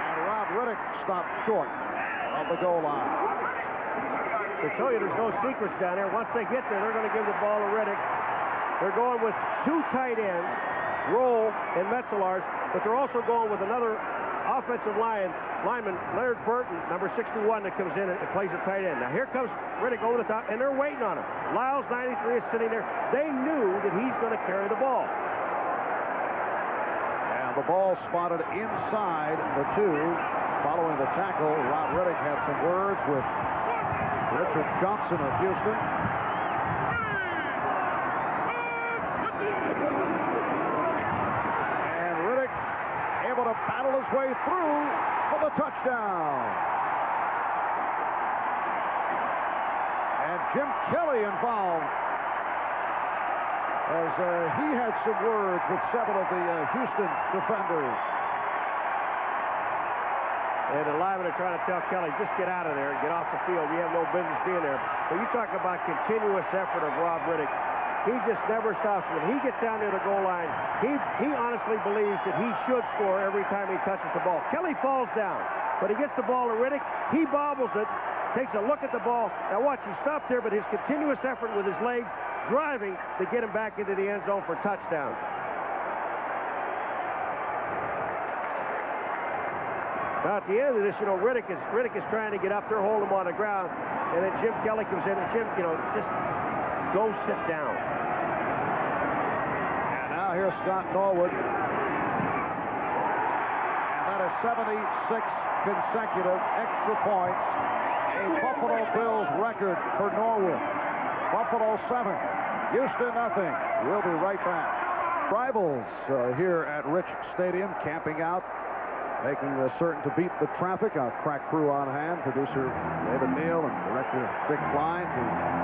and Rob Riddick stopped short of the goal line. They tell you there's no secrets down there. Once they get there, they're going to give the ball to Riddick. They're going with 2 tight ends, Roll and Metzelars, but they're also going with another offensive lineman, Laird Burton, number 61, that comes in and plays a tight end. Now here comes Riddick over the top, and they're waiting on him. Lyles, 93, is sitting there. They knew that he's going to carry the ball. And the ball spotted inside the 2. Following the tackle, Rob Riddick had some words with Richard Johnson of Houston. And Riddick able to battle his way through for the touchdown. And Jim Kelly involved as he had some words with several of the Houston defenders. And the linemen are trying to tell Kelly, just get out of there and get off the field. You have no business being there. But you talk about continuous effort of Rob Riddick. He just never stops. When he gets down near the goal line, he honestly believes that he should score every time he touches the ball. Kelly falls down, but he gets the ball to Riddick. He bobbles it, takes a look at the ball. Now watch, he stopped there, but his continuous effort with his legs driving to get him back into the end zone for touchdown. Now at the end of this, Riddick is trying to get up there, hold him on the ground, and then Jim Kelly comes in, and Jim, just go sit down. And now here's Scott Norwood. And that is 76 consecutive extra points. A Buffalo Bills record for Norwood. Buffalo 7, Houston nothing. We'll be right back. Rivals here at Rich Stadium camping out making certain to beat the traffic. Our crack crew on hand, producer David Neal and director Dick Klein to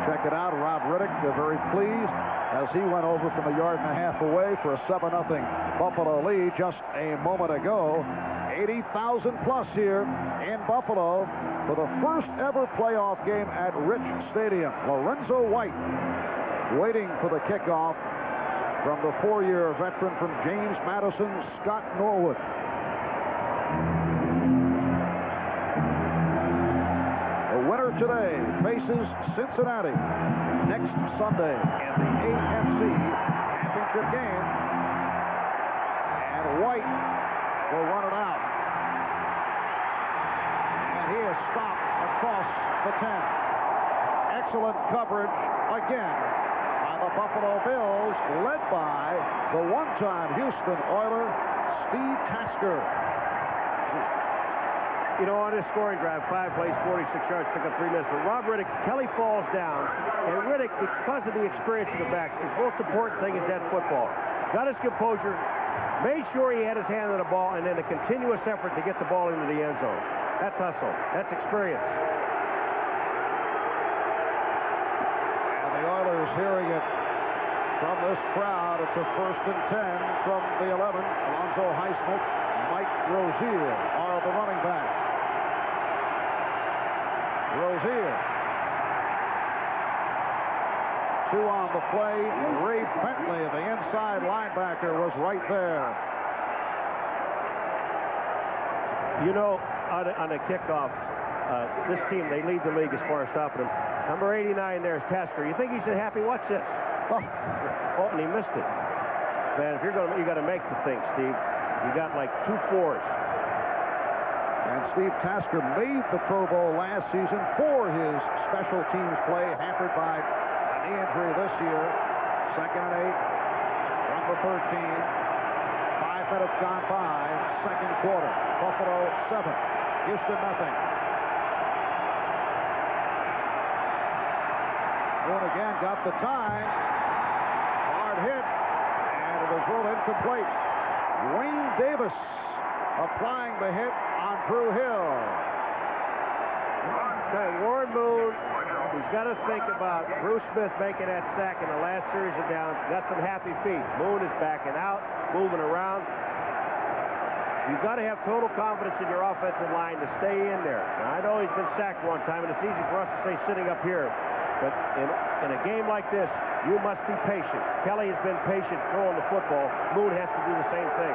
check it out. Rob Riddick very pleased as he went over from 1.5 yards away for a 7-0 Buffalo lead just a moment ago. 80,000 plus here in Buffalo for the first ever playoff game at Rich Stadium. Lorenzo White waiting for the kickoff from the 4-year veteran from James Madison, Scott Norwood. The winner today faces Cincinnati next Sunday in the AFC championship game. And White will run it out. And he is stopped across the 10. Excellent coverage again by the Buffalo Bills, led by the one-time Houston Oiler, Steve Tasker. You know, on his scoring drive, 5 plays, 46 yards, took up 3 minutes. But Rob Riddick, Kelly falls down, and Riddick, because of the experience in the back, his most important thing is that football. Got his composure, made sure he had his hand on the ball, and then a continuous effort to get the ball into the end zone. That's hustle. That's experience. And the Oilers hearing it from this crowd. It's a 1st and 10 from the 11. Alonzo Highsmith, Mike Rozier are the running backs. Rozier. 2 on the play. Ray Bentley, the inside linebacker, was right there. You know, on a kickoff, this team, they lead the league as far as stopping them. Number 89 there is Tasker. You think he's happy? Watch this. Oh, and he missed it. Man, if you're going to, you got to make the thing, Steve. You got like 2 4s. And Steve Tasker made the Pro Bowl last season for his special teams play, hampered by a knee injury this year. 2nd and 8 from the 13. 5 minutes gone by. 2nd quarter. Buffalo 7. Houston nothing. Boone again got the time. Hard hit. And it is ruled incomplete. Wayne Davis applying the hit on Drew Hill. Okay, Warren Moon, he's got to think about Bruce Smith making that sack in the last series of downs. Got some happy feet. Moon is backing out, moving around. You've got to have total confidence in your offensive line to stay in there. Now, I know he's been sacked one time, and it's easy for us to say sitting up here. But in a game like this, you must be patient. Kelly has been patient throwing the football. Moon has to do the same thing.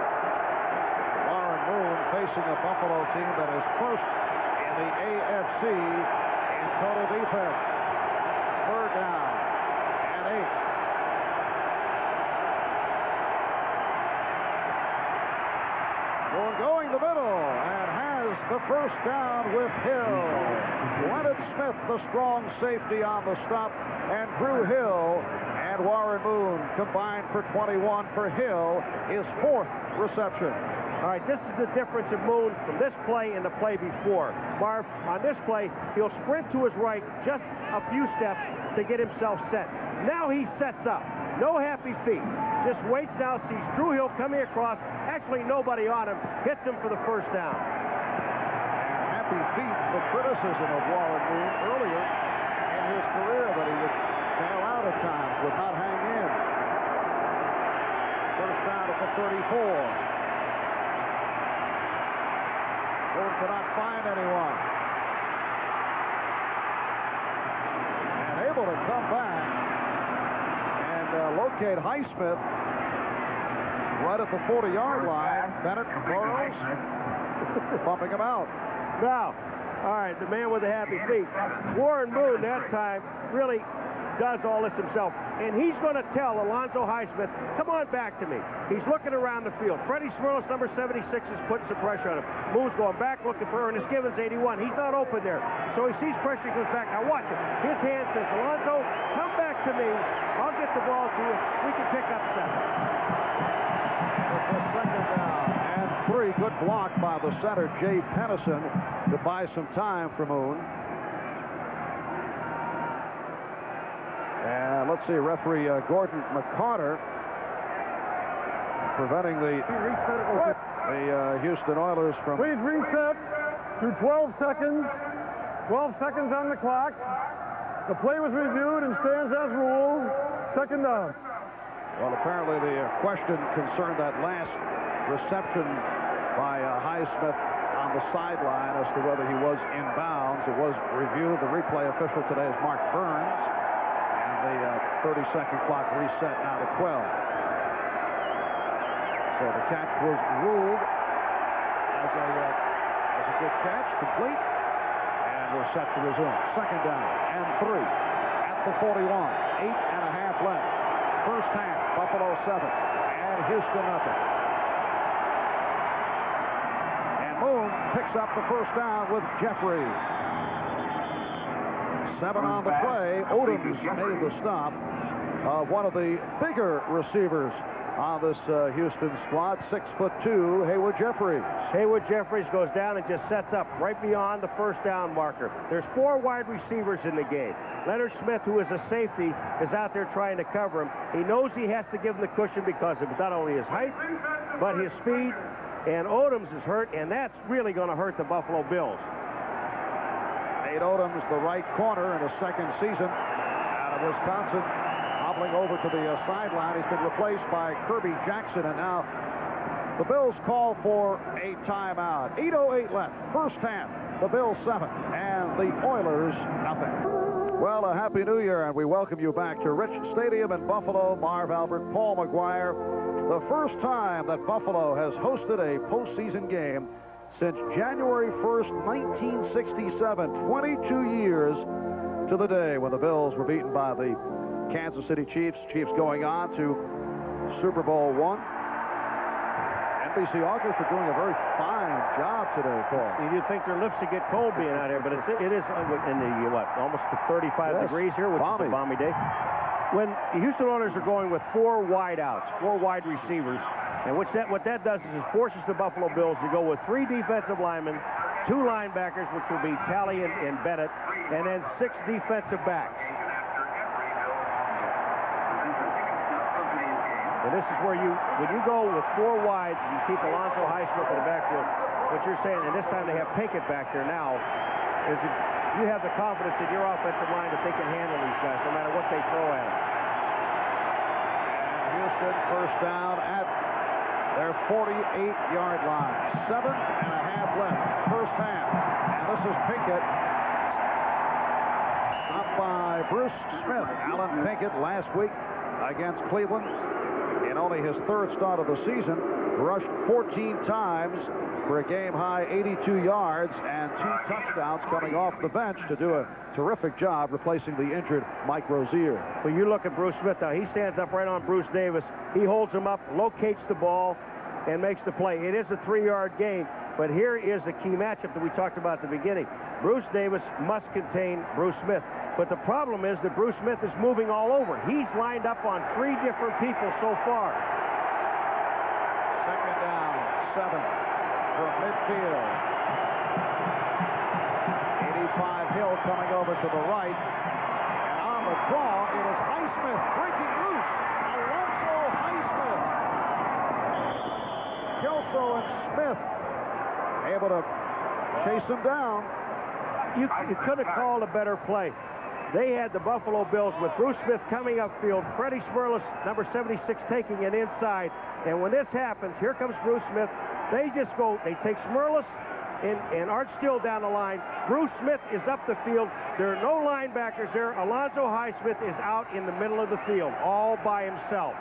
Warren Moon facing a Buffalo team that is first in the AFC in total defense. 3rd down and 8. Moon going the middle and has the 1st down with Hill. Leonard Smith, the strong safety on the stop, and Drew Hill and Warren Moon combined for 21 for Hill, his 4th reception. All right, this is the difference of Moon from this play and the play before. Marv, on this play, he'll sprint to his right just a few steps to get himself set. Now he sets up. No happy feet. Just waits now, sees Drew Hill coming across. Actually, nobody on him. Hits him for the 1st down. Happy feet, the criticism of Warren Moon earlier in his career that he would bail out at times, would not hang in. 1st down at the 34. Moon cannot find anyone. And able to come back and locate Highsmith right at the 40-yard line. Bennett Burrows bumping him out. Now, all right, the man with the happy feet. Warren Moon that time really does all this himself. And he's going to tell Alonzo Highsmith, come on back to me. He's looking around the field. Freddie Smirlos, number 76, is putting some pressure on him. Moon's going back looking for Ernest Givens, 81. He's not open there. So he sees pressure, he goes back. Now watch it. His hand says, Alonzo, come back to me. I'll get the ball to you. We can pick up 7. It's a 2nd down and 3. Good block by the center, Jay Pennison, to buy some time for Moon. And let's see, referee Gordon McCarter preventing the... The Houston Oilers from... Please reset to 12 seconds. 12 seconds on the clock. The play was reviewed and stands as ruled. Second down. Well, apparently the question concerned that last reception by Highsmith on the sideline as to whether he was in bounds. It was reviewed. The replay official today is Mark Burns. And the 30-second clock reset now to 12. So the catch was ruled as a good catch, complete. And we're set to resume. Second down and 3 at the 41. 8.5 left. First half, Buffalo 7 and Houston nothing. And Moon picks up the first down with Jeffries. 7 on the play. Odoms made the stop. One of the bigger receivers on this Houston squad, 6'2", Haywood Jeffries. Haywood Jeffries goes down and just sets up right beyond the first down marker. There's 4 wide receivers in the game. Leonard Smith, who is a safety, is out there trying to cover him. He knows he has to give him the cushion because of not only his height, but his speed. And Odoms is hurt, and that's really going to hurt the Buffalo Bills. Nate Odoms, the right corner in his second season out of Wisconsin, hobbling over to the sideline. He's been replaced by Kirby Jackson, and now the Bills call for a timeout. 8:08 left, first half. The Bills 7 and the Oilers nothing. Well, a Happy New Year, and we welcome you back to Rich Stadium in Buffalo. Marv Albert, Paul McGuire. The first time that Buffalo has hosted a postseason game since January 1st, 1967. 22 years to the day when the Bills were beaten by the Kansas City Chiefs. Chiefs going on to Super Bowl I. NBC August are doing a very fine job today, Paul. You'd think their lips would get cold being out here, but it is in the, almost 35 degrees here, which is a balmy day. When the Houston Oilers are going with 4 wideouts, 4 wide receivers, and what that does is it forces the Buffalo Bills to go with 3 defensive linemen, 2 linebackers, which will be Talley and Bennett, and then 6 defensive backs. And this is where when you go with 4 wides, you keep Alonzo Highsmith in the backfield. What you're saying, and this time they have Pinkett back there now, is that you have the confidence in your offensive line that they can handle these guys no matter what they throw at them. Houston first down at their 48-yard line. 7.5 left, first half. And this is Pinkett. Stopped by Bruce Smith. Alan Pinkett last week against Cleveland. In only his 3rd start of the season, rushed 14 times for a game-high 82 yards and 2 touchdowns coming off the bench to do a terrific job replacing the injured Mike Rozier. Well, you look at Bruce Smith now. He stands up right on Bruce Davis. He holds him up, locates the ball, and makes the play. It is a 3-yard gain, but here is a key matchup that we talked about at the beginning. Bruce Davis must contain Bruce Smith. But the problem is that Bruce Smith is moving all over. He's lined up on 3 different people so far. Second down, 7 from midfield. 85 Hill coming over to the right. And on the draw, it is Highsmith breaking loose. Alonzo Highsmith. Kelso and Smith able to chase him down. You could have called a better play. They had the Buffalo Bills with Bruce Smith coming upfield, Freddie Smerlas, number 76, taking it inside. And when this happens, here comes Bruce Smith. They just go, they take Smerlas and Art Still down the line. Bruce Smith is up the field. There are no linebackers there. Alonzo Highsmith is out in the middle of the field, all by himself.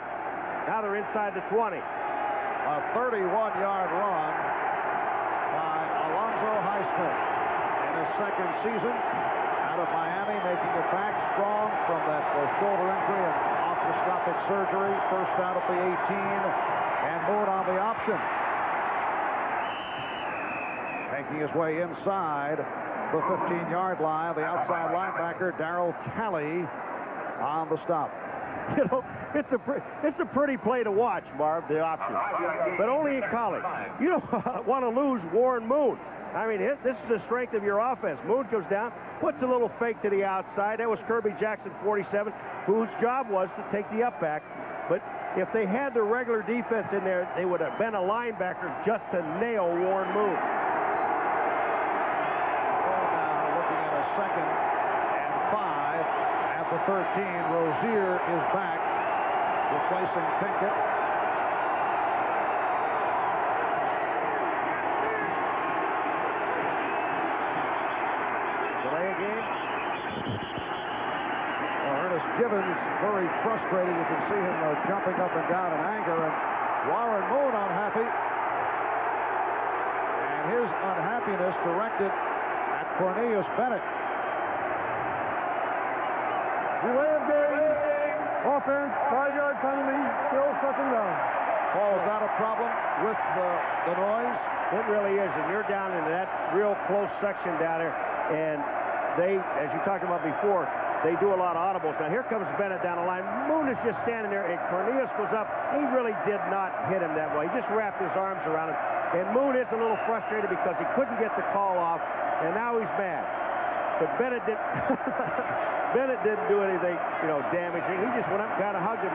Now they're inside the 20. A 31-yard run by Alonzo Highsmith in his second season out of Miami, making it back strong from that shoulder injury and arthroscopic surgery. First out at the 18, and Moon on the option. Making his way inside the 15-yard line, the outside linebacker, Darryl Talley, on the stop. You know, it's a pretty play to watch, Marv, the option. But only in college. You don't want to lose Warren Moon. I mean, this is the strength of your offense. Moon goes down, puts a little fake to the outside. That was Kirby Jackson, 47, whose job was to take the up back. But if they had the regular defense in there, they would have been a linebacker just to nail Warren Moon. Now looking at a 2nd and 5 at the 13. Rozier is back, replacing Pinkett. Delay a game. Ernest Gibbons very frustrated. You can see him jumping up and down in anger, and Warren Moon unhappy. And his unhappiness directed at Cornelius Bennett. Delay of game. Offense, 5-yard penalty, still 2nd down. Paul, is that a problem with the noise? It really is, and you're down into that real close section down there, and they, as you talked about before, they do a lot of audibles. Now here comes Bennett down the line. Moon is just standing there, and Cornelius goes up. He really did not hit him that way. He just wrapped his arms around him, and Moon is a little frustrated because he couldn't get the call off, and now he's mad. But Bennett did. Bennett didn't do anything, damaging. He just went up and kind of hugged him.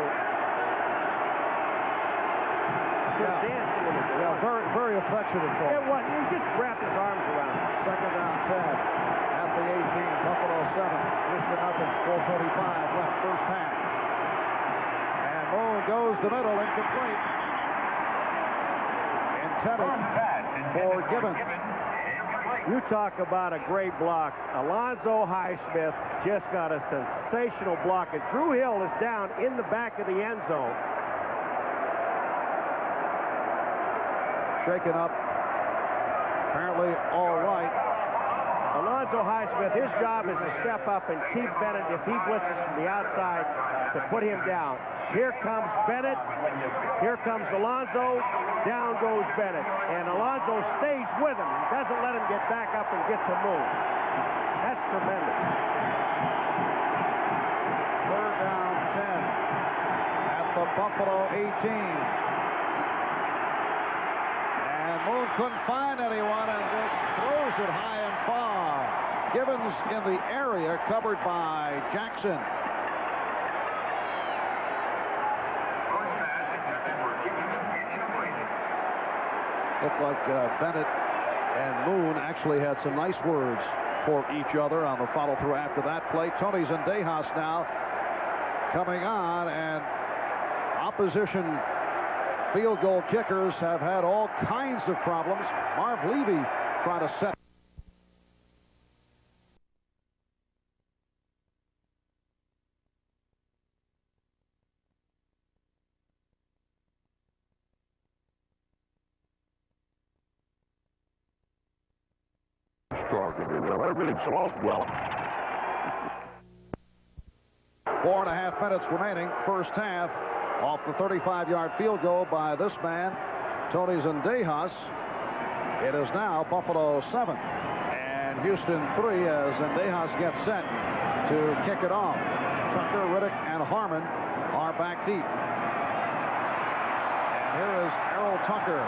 Yeah, very, very affectionate call. It was. He just wrapped his arms around him. 2nd down 10 at the 18. Buffalo 7. Houston nothing. 4:45 left, first half. And Moon goes the middle, incomplete. Intended for Gibbons. You talk about a great block. Alonzo Highsmith just got a sensational block, and Drew Hill is down in the back of the end zone. Shaken up. Apparently all right. Alonzo Highsmith, his job is to step up and keep Bennett, if he blitzes from the outside, to put him down. Here comes Bennett. Here comes Alonzo. Down goes Bennett. And Alonzo stays with him. He doesn't let him get back up and get to move. That's tremendous. 3rd down 10 at the Buffalo 18. And Moon couldn't find anyone and just throws it high and far. Gibbons in the area, covered by Jackson. Looked like Bennett and Moon actually had some nice words for each other on the follow-through after that play. Tony Zendejas now coming on, and opposition field goal kickers have had all kinds of problems. Marv Levy trying to set. Well. 4.5 minutes remaining, first half. Off the 35-yard field goal by this man, Tony Zendejas. It is now Buffalo 7 and Houston 3 as Zendejas gets set to kick it off. Tucker, Riddick, and Harmon are back deep. And here is Errol Tucker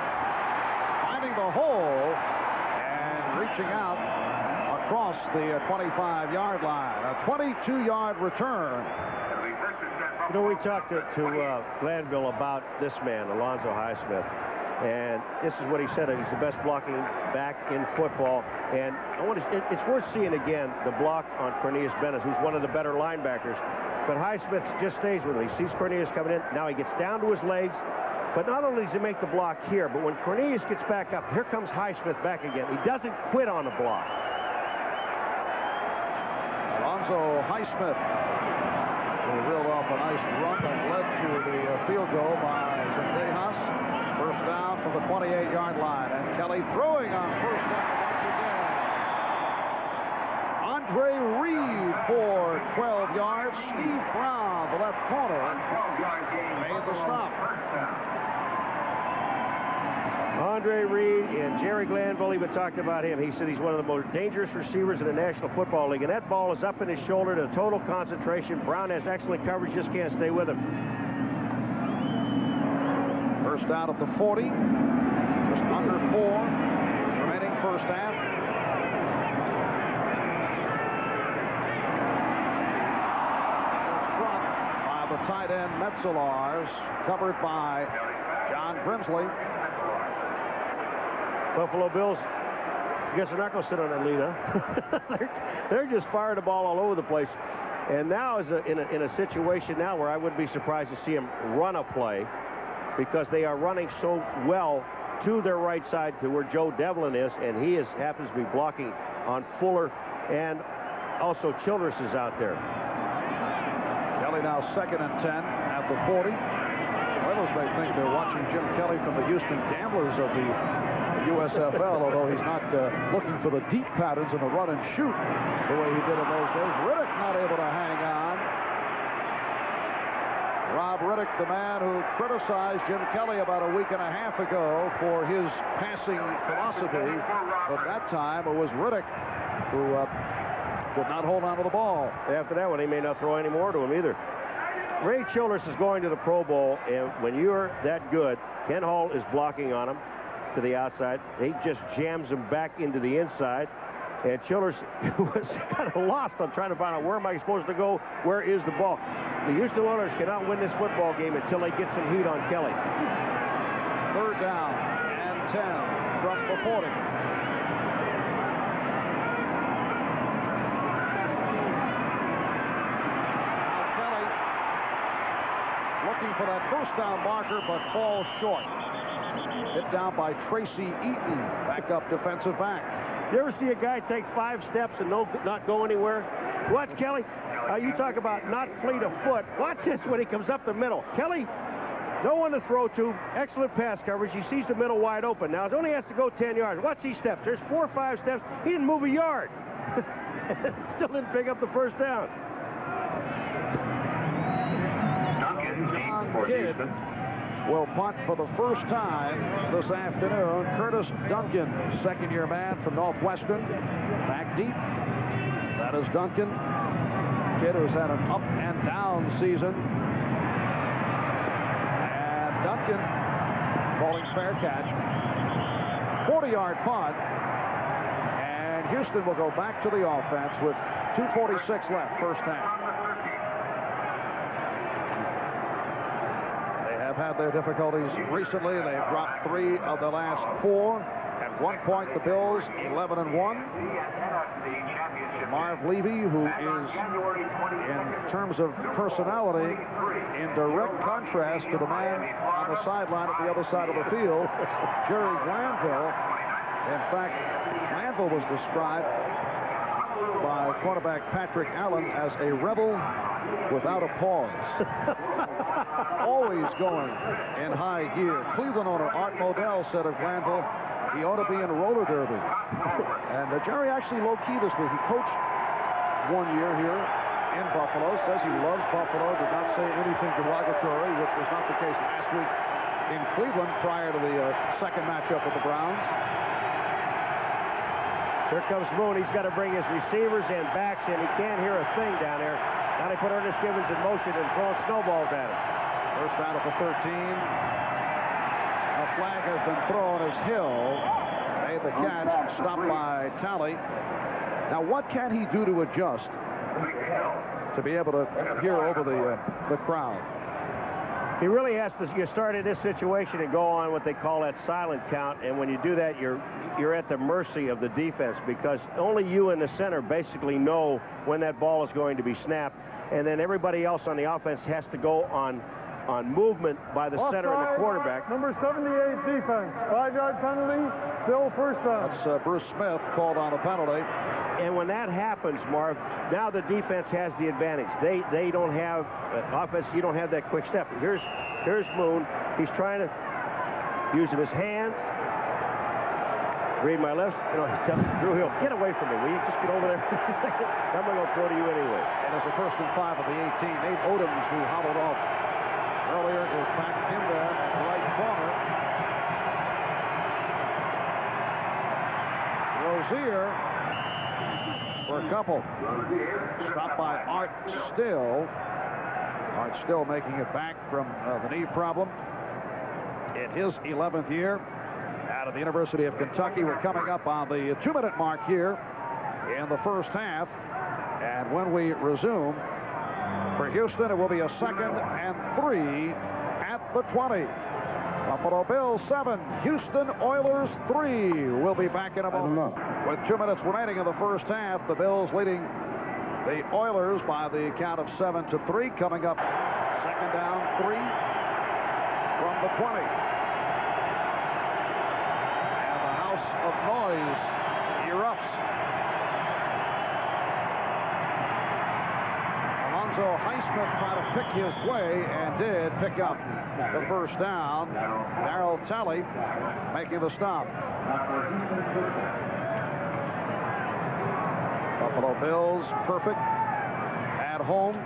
finding the hole and reaching out across the 25-yard line. A 22-yard return. We talked to Glanville about this man, Alonzo Highsmith, and this is what he said. He's the best blocking back in football, and it's worth seeing again the block on Cornelius Bennett, who's one of the better linebackers. But Highsmith just stays with him. He sees Cornelius coming in. Now he gets down to his legs. But not only does he make the block here, but when Cornelius gets back up, here comes Highsmith back again. He doesn't quit on the block. Alonzo Highsmith reeled off a nice run that led to the field goal by Zendejas. First down from the 28-yard line. And Kelly throwing on first down once again. Andre Reed for 12 yards. Steve Brown, the left corner, made the stop. Andre Reed and Jerry Glanville, even talked about him. He said he's one of the most dangerous receivers in the National Football League. And that ball is up in his shoulder to total concentration. Brown has excellent coverage, just can't stay with him. First down at the 40. Just under 4 remaining first half. It's brought by the tight end Metzelars, covered by John Grimsley. Buffalo Bills, I guess they're not going to sit on that lead, huh? they're just firing the ball all over the place. And now is in a situation now where I wouldn't be surprised to see him run a play, because they are running so well to their right side to where Joe Devlin is, and he happens to be blocking on Fuller, and also Childress is out there. Kelly now 2nd and 10 at the 40. Others may think they're watching Jim Kelly from the Houston Gamblers of the USFL, although he's not looking for the deep patterns in the run and shoot the way he did in those days. Riddick not able to hang on. Rob Riddick, the man who criticized Jim Kelly about a week and a half ago for his passing philosophy, but that time it was Riddick who did not hold on to the ball. After that one, he may not throw any more to him either. Ray Childress is going to the Pro Bowl, and when you're that good, Ken Hall is blocking on him to the outside. He just jams him back into the inside, and Childress was kind of lost on trying to find out, where am I supposed to go? Where is the ball? The Houston Oilers cannot win this football game until they get some heat on Kelly. 3rd down and 10 from the 40. Looking for that first down marker, but falls short. Hit down by Tracy Eaton, backup defensive back. You ever see a guy take 5 steps and not go anywhere? Watch Kelly. You talk about not fleet of foot. Watch this when he comes up the middle. Kelly, no one to throw to. Excellent pass coverage. He sees the middle wide open. Now, it only has to go 10 yards. Watch these steps. There's 4 or 5 steps. He didn't move a yard. Still didn't pick up the first down. John Kidd will punt for the first time this afternoon. Curtis Duncan, 2nd-year man from Northwestern, back deep. That is Duncan. Kidd who's had an up and down season. And Duncan calling fair catch. 40-yard punt. And Houston will go back to the offense with 2:46 left, first half. Had their difficulties recently. They've dropped 3 of the last 4. At one point, the Bills 11-1. Marv Levy, who is, in terms of personality, in direct contrast to the man on the sideline at the other side of the field, Jerry Glanville. In fact, Glanville was described by quarterback Patrick Allen as a rebel without a pause. Always going in high gear. Cleveland owner Art Modell said of Glanville, he ought to be in a roller derby. And Jerry actually low-key this week. He coached 1 year here in Buffalo, says he loves Buffalo, did not say anything derogatory, which was not the case last week in Cleveland prior to the second matchup with the Browns. Here comes Moon. He's got to bring his receivers and backs in. He can't hear a thing down there. Now they put Ernest Gibbons in motion and throwing snowballs at him. First down at the 13. A flag has been thrown as Hill made the catch, stopped by Talley. Now, what can he do to adjust to be able to hear over the crowd? He really has to start in this situation and go on what they call that silent count. And when you do that, you're at the mercy of the defense, because only you in the center basically know when that ball is going to be snapped. And then everybody else on the offense has to go on movement by the center and the quarterback. Number 78 defense. 5-yard penalty, still first down. That's Bruce Smith called on a penalty. And when that happens, Marv, now the defense has the advantage. They don't have offense. You don't have that quick step. Here's Moon. He's trying to using his hands. Read my lips. He's telling Drew Hill, get away from me. Will you just get over there? I'm going to throw to you anyway. And it's a 1st and 5 at the 18. Nate Odoms, who hobbled off earlier, goes back in there at the right corner. Rozier for a couple. Stopped by Art Still. Art Still making it back from the knee problem in his 11th year out of the University of Kentucky. We're coming up on the 2-minute mark here in the first half. And when we resume, For Houston, it will be a 2nd and 3 at the 20. Buffalo Bills 7, Houston Oilers 3. We'll be back in a moment. With 2 minutes remaining in the first half, the Bills leading the Oilers by the count of 7-3. Coming up, 2nd down, 3 from the 20. And the house of noise erupts. Alonzo Highsmith tried to pick his way and did pick up the first down. Darryl Talley making the stop. Buffalo Bills perfect at home,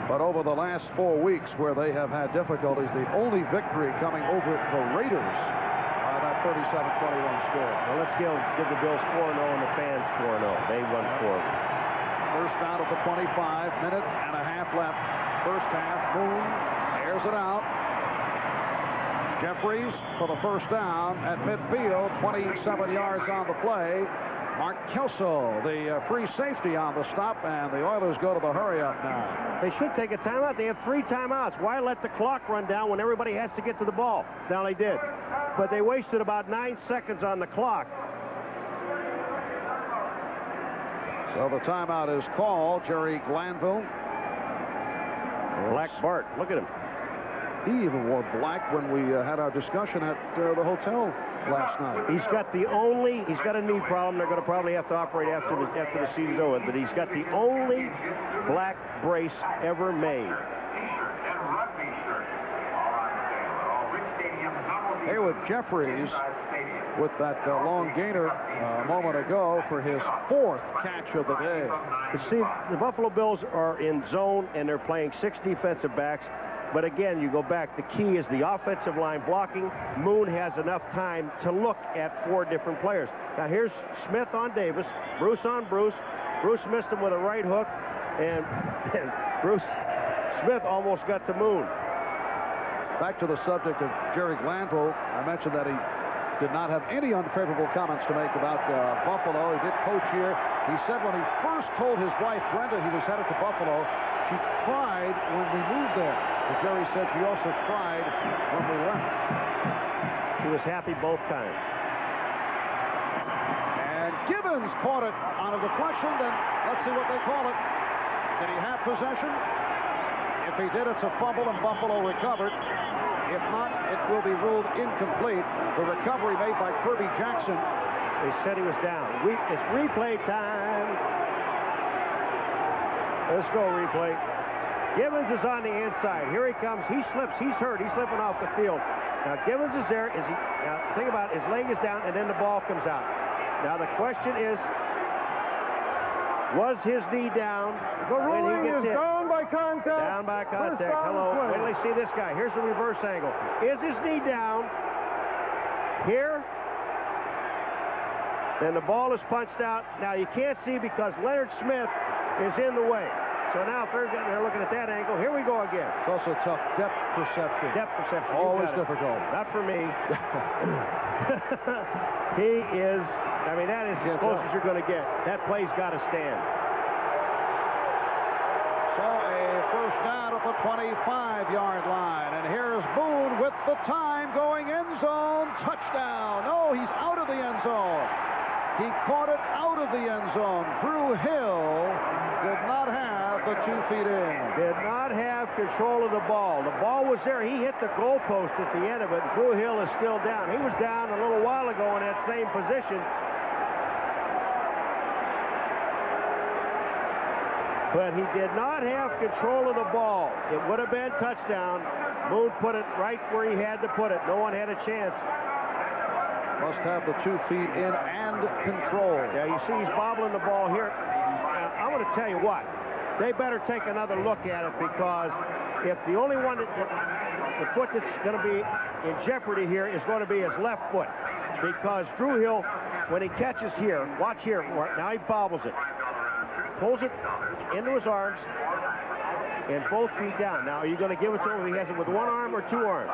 but over the last 4 weeks where they have had difficulties, the only victory coming over the Raiders by that 37-21 score. Well, let's give the Bills 4-0 and the fans 4-0. They won 4. First down at the 25, minute and a half left. First half, Moon airs it out. Jeffries for the first down at midfield, 27 yards on the play. Mark Kelso, the free safety on the stop, and the Oilers go to the hurry-up now. They should take a timeout. They have 3 timeouts. Why let the clock run down when everybody has to get to the ball? Now they did. But they wasted about 9 seconds on the clock. So the timeout is called. Jerry Glanville. Black Bart, look at him. He even wore black when we had our discussion at the hotel last night. He's got a knee problem. They're going to probably have to operate after the season's over, but he's got the only black brace ever made. Haywood Jeffries with that long gainer a moment ago for his 4th catch of the day. You see, the Buffalo Bills are in zone, and they're playing 6 defensive backs. But again, you go back, the key is the offensive line blocking. Moon has enough time to look at 4 different players. Now here's Smith on Davis, Bruce on Bruce. Bruce missed him with a right hook, and Bruce Smith almost got to Moon. Back to the subject of Jerry Glanville, I mentioned that he did not have any unfavorable comments to make about Buffalo. He did coach here. He said when he first told his wife, Brenda, he was headed to Buffalo, she cried when we moved there. But Jerry said she also cried when we left. She was happy both times. And Gibbons caught it on a deflection. Then let's see what they call it. Did he have possession? If he did, it's a fumble, and Buffalo recovered. If not, it will be ruled incomplete. The recovery made by Kirby Jackson. They said he was down. It's replay time. Let's go, replay. Gibbons is on the inside. Here he comes. He slips. He's hurt. He's slipping off the field. Now, Gibbons is there. Now, think about it. His leg is down, and then the ball comes out. Now, the question is, was his knee down when he gets hit? Down by contact. Down by contact. Hello. Wait till they see this guy. Here's the reverse angle. Is his knee down here? Then the ball is punched out. Now, you can't see because Leonard Smith is in the way. So now if they're looking at that angle, here we go again. It's also tough depth perception. Depth perception. Always difficult. Not for me. He is, I mean, that is as close as you're going to get. That play's got to stand. So a first down at the 25-yard line. And here's Boone with the time going end zone. Touchdown. No, he's out of the end zone. He caught it out of the end zone. Drew Hill did not have the 2 feet in. Did not have control of the ball. The ball was there. He hit the goalpost at the end of it. Drew Hill is still down. He was down a little while ago in that same position. But he did not have control of the ball. It would have been touchdown. Moon put it right where he had to put it. No one had a chance. Must have the 2 feet in and control. Yeah, you see he's bobbling the ball here. I'm going to tell you what. They better take another look at it, because if the only one the foot that's going to be in jeopardy here is going to be his left foot. Because Drew Hill, when he catches here, watch here, now he bobbles it. Pulls it into his arms and both feet down. Now, are you going to give it to him if he has it with one arm or 2 arms?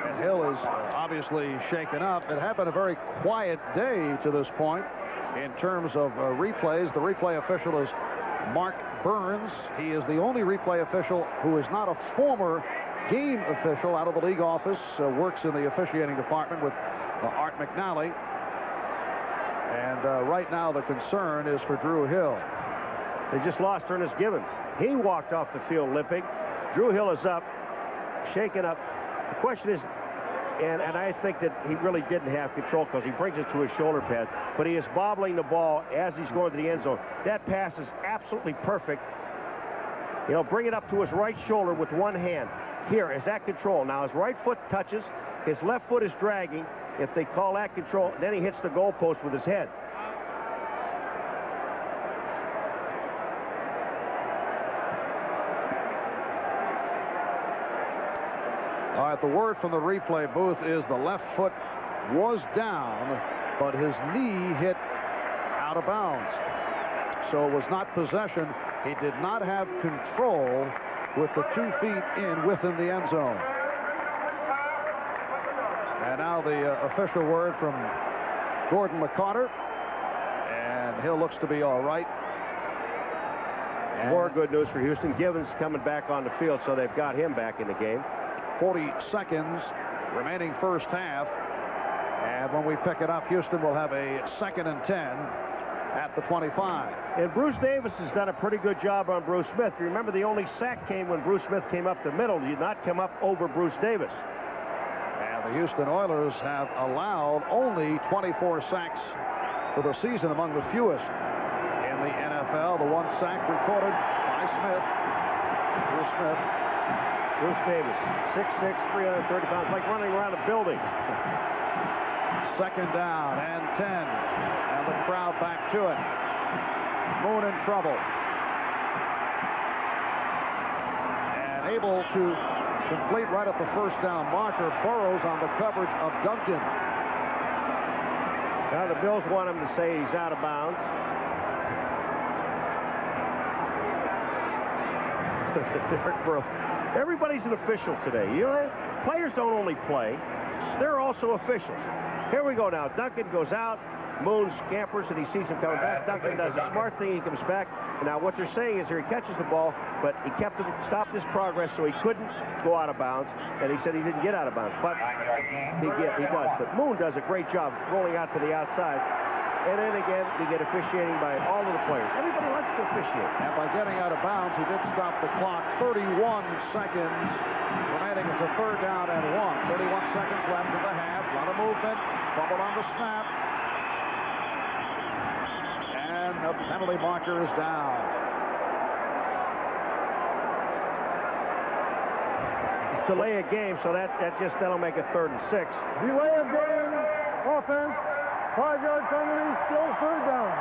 And Hill is obviously shaken up. It had been a very quiet day to this point in terms of replays. The replay official has Mark Burns. He is the only replay official who is not a former game official out of the league office, works in the officiating department with Art McNally. And right now the concern is for Drew Hill. They just lost Ernest Gibbons. He walked off the field limping. Drew Hill is up, shaken up. The question is, and I think that he really didn't have control because he brings it to his shoulder pad, but he is bobbling the ball as he's going to the end zone. That pass is absolutely perfect. You know, bring it up to his right shoulder with one hand. Here is that control. Now his right foot touches, his left foot is dragging. If they call that control, then he hits the goalpost with his head. All right, the word from the replay booth is the left foot was down, but his knee hit out of bounds. So it was not possession. He did not have control with the 2 feet in within the end zone. And now the official word from Gordon McCarter. And Hill looks to be all right. And more good news for Houston. Gibbons coming back on the field, so they've got him back in the game. 40 seconds remaining first half. And when we pick it up, Houston will have a 2nd and 10 at the 25. And Bruce Davis has done a pretty good job on Bruce Smith. You remember the only sack came when Bruce Smith came up the middle. He did not come up over Bruce Davis. And the Houston Oilers have allowed only 24 sacks for the season, among the fewest in the NFL. The 1 sack recorded by Smith. Bruce Smith. Bruce Davis, 6'6", 330 pounds, like running around a building. 2nd down and 10. And the crowd back to it. Moon in trouble. And able to complete right at the 1st down marker. Burrows on the coverage of Duncan. Now the Bills want him to say he's out of bounds. Derek Burrow. Everybody's an official today. You know, players don't only play, they're also officials. Here we go now. Duncan goes out. Moon scampers and he sees him coming back. Duncan does a smart thing. He comes back. And now what they're saying is here he catches the ball, but he stopped his progress so he couldn't go out of bounds. And he said he didn't get out of bounds, but he does. But Moon does a great job rolling out to the outside. And then again, we get officiating by all of the players. Everybody likes to officiate. And by getting out of bounds, he did stop the clock. 31 seconds remaining. It's a 3rd down and 1. 31 seconds left in the half. A lot of movement. Fumbled on the snap. And the penalty marker is down. It's delay a game, so that'll make it 3rd and 6. Delay of game, offense, 5-yard penalty, still 3rd down.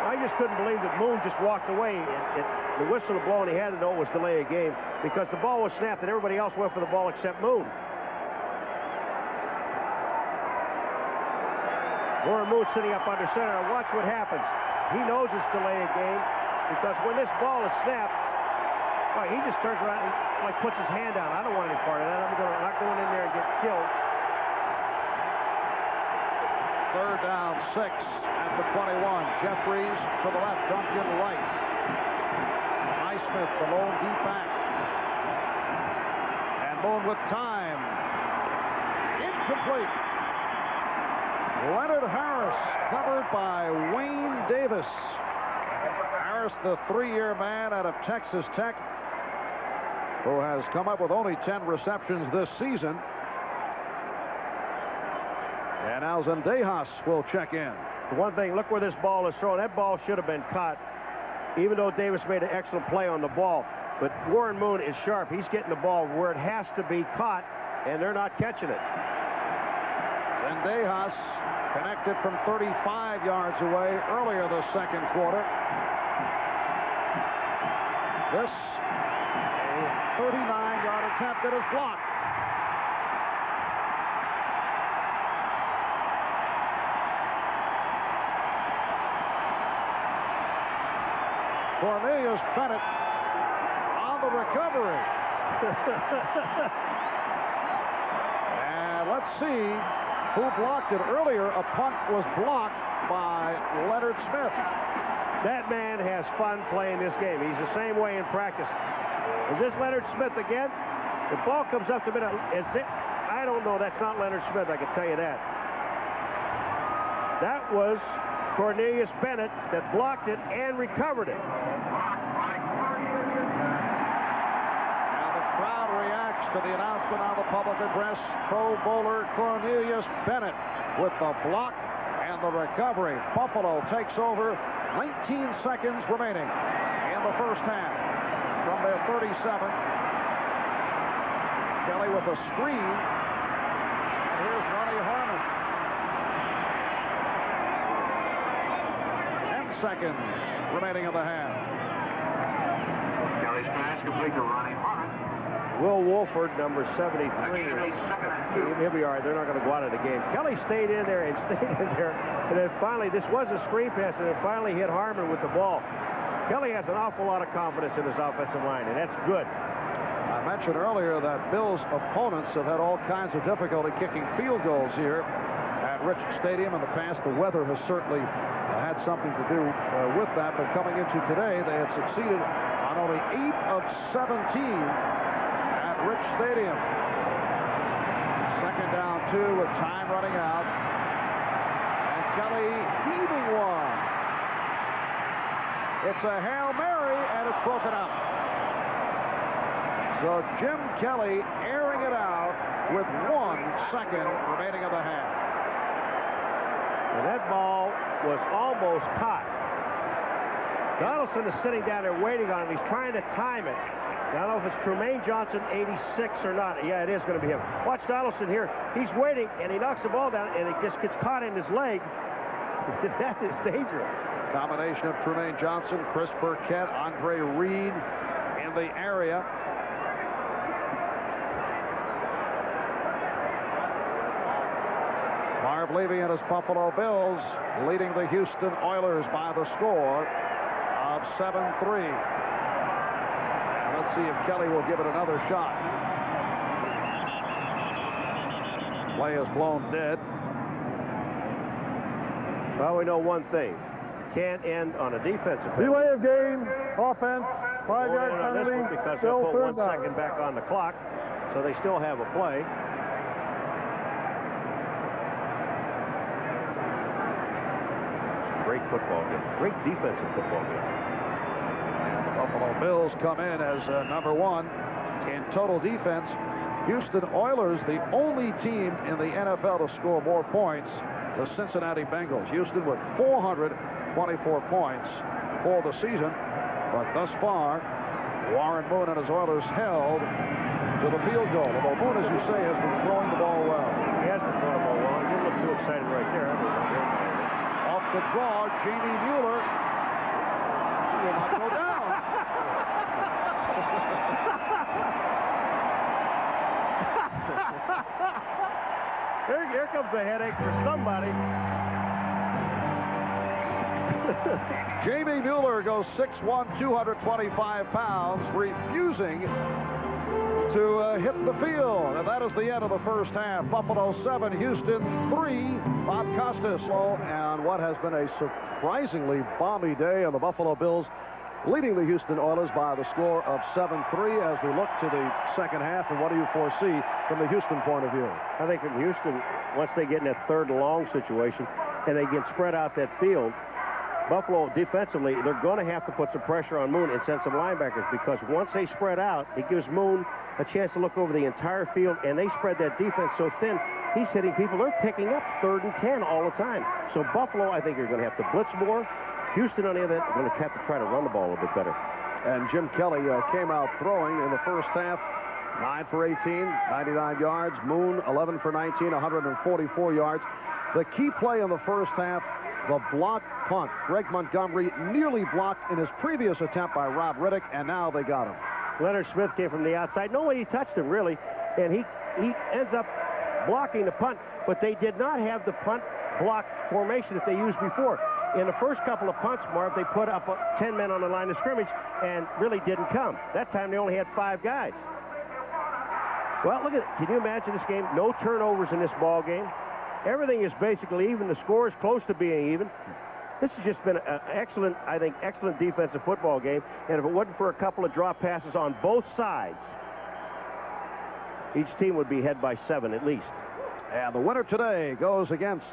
I just couldn't believe that Moon just walked away. The whistle to blow, and he had to know it was delay a game because the ball was snapped and everybody else went for the ball except Moon. Warren Moon sitting up under center. Now watch what happens. He knows it's delay a game because when this ball is snapped, well, he just turns around and puts his hand down. I don't want any part of that. I'm not going in there and get killed. 3rd down, 6 at the 21. Jeffries to the left, Duncan right. Highsmith, the lone deep back. And Moon with time. Incomplete. Leonard Harris covered by Wayne Davis. Harris, the 3-year man out of Texas Tech, who has come up with only 10 receptions this season. And now Zendejas will check in. One thing, look where this ball is thrown. That ball should have been caught, even though Davis made an excellent play on the ball. But Warren Moon is sharp. He's getting the ball where it has to be caught, and they're not catching it. Zendejas connected from 35 yards away earlier the 2nd quarter. This, a 39-yard attempt that is blocked. Cornelius Bennett on the recovery. And let's see who blocked it. Earlier, a punt was blocked by Leonard Smith. That man has fun playing this game. He's the same way in practice. Is this Leonard Smith again? The ball comes up to mid. I don't know. That's not Leonard Smith. I can tell you that. That was Cornelius Bennett that blocked it and recovered it. Now the crowd reacts to the announcement on the public address. Pro Bowler Cornelius Bennett with the block and the recovery. Buffalo takes over. 19 seconds remaining in the first half from their 37. Kelly with a screen. And here's Ronnie Harmon. 10 seconds remaining in the half. Kelly's pass complete to Ronnie Harmon. Will Wolford, number 73. He'll be all right. They're not going to go out of the game. Kelly stayed in there and stayed in there. And then finally, this was a screen pass, and it finally hit Harmon with the ball. Kelly has an awful lot of confidence in his offensive line, and that's good. I mentioned earlier that Bill's opponents have had all kinds of difficulty kicking field goals here at Rich Stadium in the past. The weather has certainly had something to do with that, but coming into today, they have succeeded on only 8 of 17 at Rich Stadium. Second down 2 with time running out. And Kelly heaving one. It's a Hail Mary, and it's broken up. So Jim Kelly airing it out with 1 second remaining in the half. And that ball was almost caught. Donaldson is sitting down there waiting on him. He's trying to time it. I don't know if it's Trumaine Johnson, 86 or not. Yeah, it is going to be him. Watch Donaldson here. He's waiting, and he knocks the ball down, and it just gets caught in his leg. That is dangerous. Combination of Trumaine Johnson, Chris Burkett, Andre Reed in the area. Marv Levy and his Buffalo Bills leading the Houston Oilers by the score of 7-3. Let's see if Kelly will give it another shot. Play is blown dead. Well, we know one thing. Can't end on a defensive penalty. Delay of game, offense, 5-yard penalty, because still they'll put 1 third down. second back on the clock, so they still have a play. Great football game. Great defensive football game. The Buffalo Bills come in as number 1 in total defense. Houston Oilers, the only team in the NFL to score more points, the Cincinnati Bengals. Houston with 424 points for the season. But thus far, Warren Moon and his Oilers held to the field goal. Although Moon, as you say, has been throwing the ball well. He has been throwing the ball well. He didn't look too excited right there. Off the draw, Jamie Mueller. He will not go down. Here comes a headache for somebody. Jamie Mueller goes 6'1", 225 pounds, refusing to hit the field. And that is the end of the first half. Buffalo 7, Houston 3. Bob Costas. And what has been a surprisingly balmy day, and the Buffalo Bills leading the Houston Oilers by the score of 7-3 as we look to the second half. And what do you foresee from the Houston point of view? I think from Houston, once they get in that third and long situation and they get spread out that field, Buffalo defensively, they're going to have to put some pressure on Moon and send some linebackers, because once they spread out, it gives Moon a chance to look over the entire field, and they spread that defense so thin, he's hitting people. They're picking up 3rd and 10 all the time. So Buffalo, I think, are going to have to blitz more. Houston, on the other hand, are going to have to try to run the ball a little bit better. And Jim Kelly came out throwing in the first half. 9 for 18, 99 yards. Moon, 11 for 19, 144 yards. The key play in the first half, the block punt. Greg Montgomery nearly blocked in his previous attempt by Rob Riddick, and now they got him. Leonard Smith came from the outside. Nobody touched him, really. And he ends up blocking the punt, but they did not have the punt block formation that they used before. In the first couple of punts, Marv, they put up 10 men on the line of scrimmage and really didn't come. That time they only had 5 guys. Well, look at it. Can you imagine this game? No turnovers in this ball game. Everything is basically even. The score is close to being even. This has just been an excellent, I think, excellent defensive football game. And if it wasn't for a couple of drop passes on both sides, each team would be ahead by 7 at least. And the winner today goes against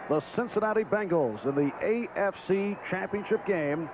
the Cincinnati Bengals in the AFC Championship game.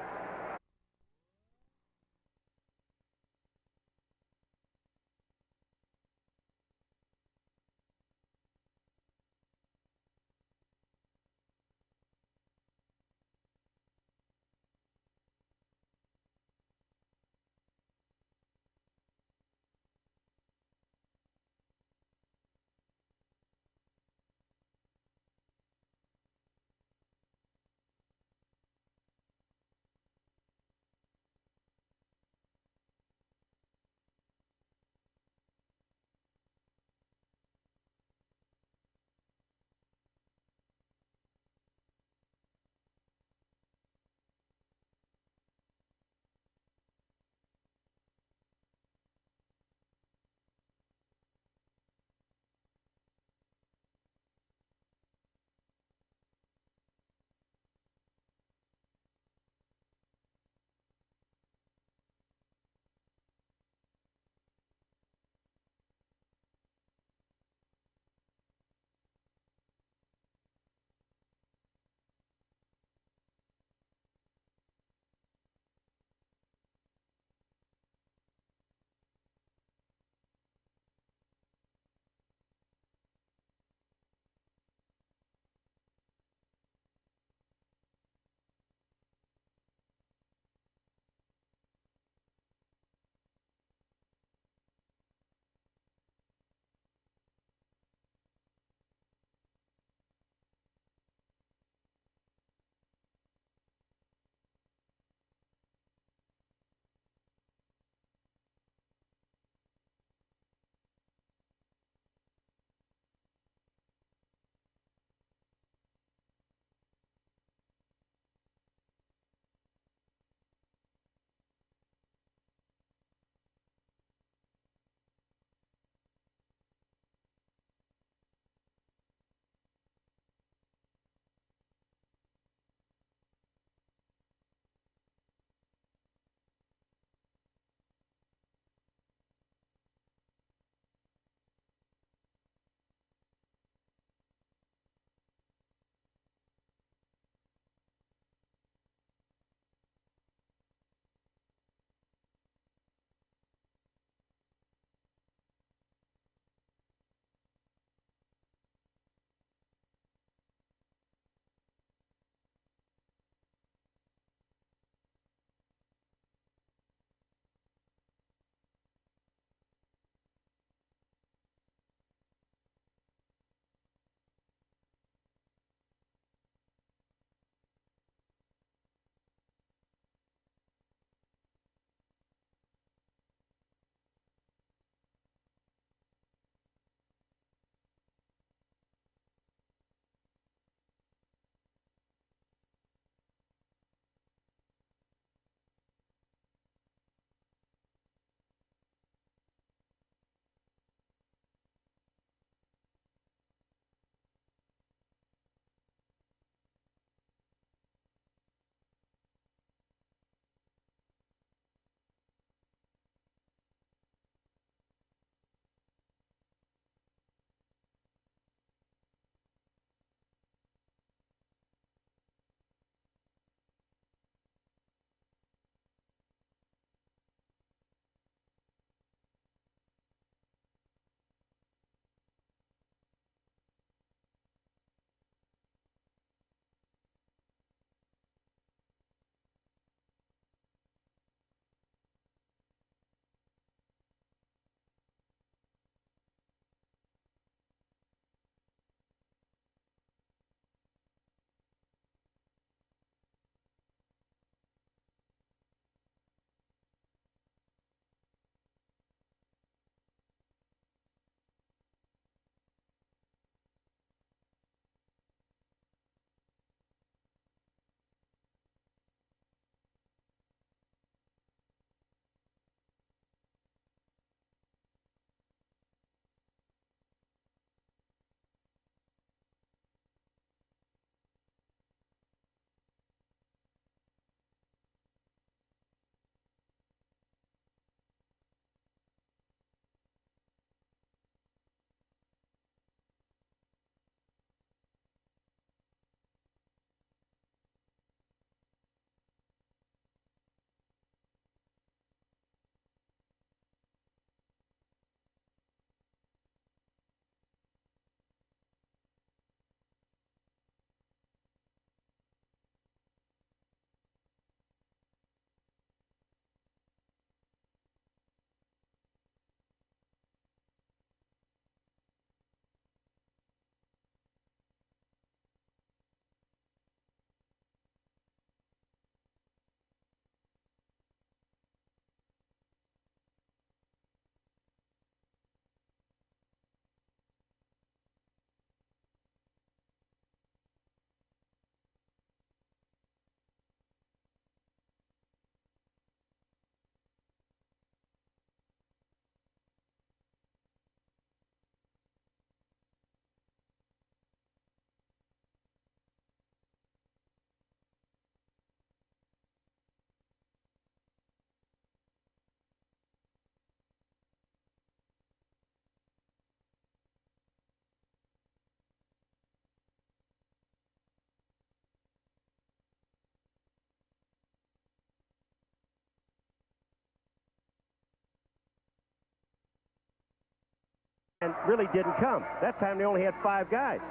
and really didn't come. That time they only had 5 guys.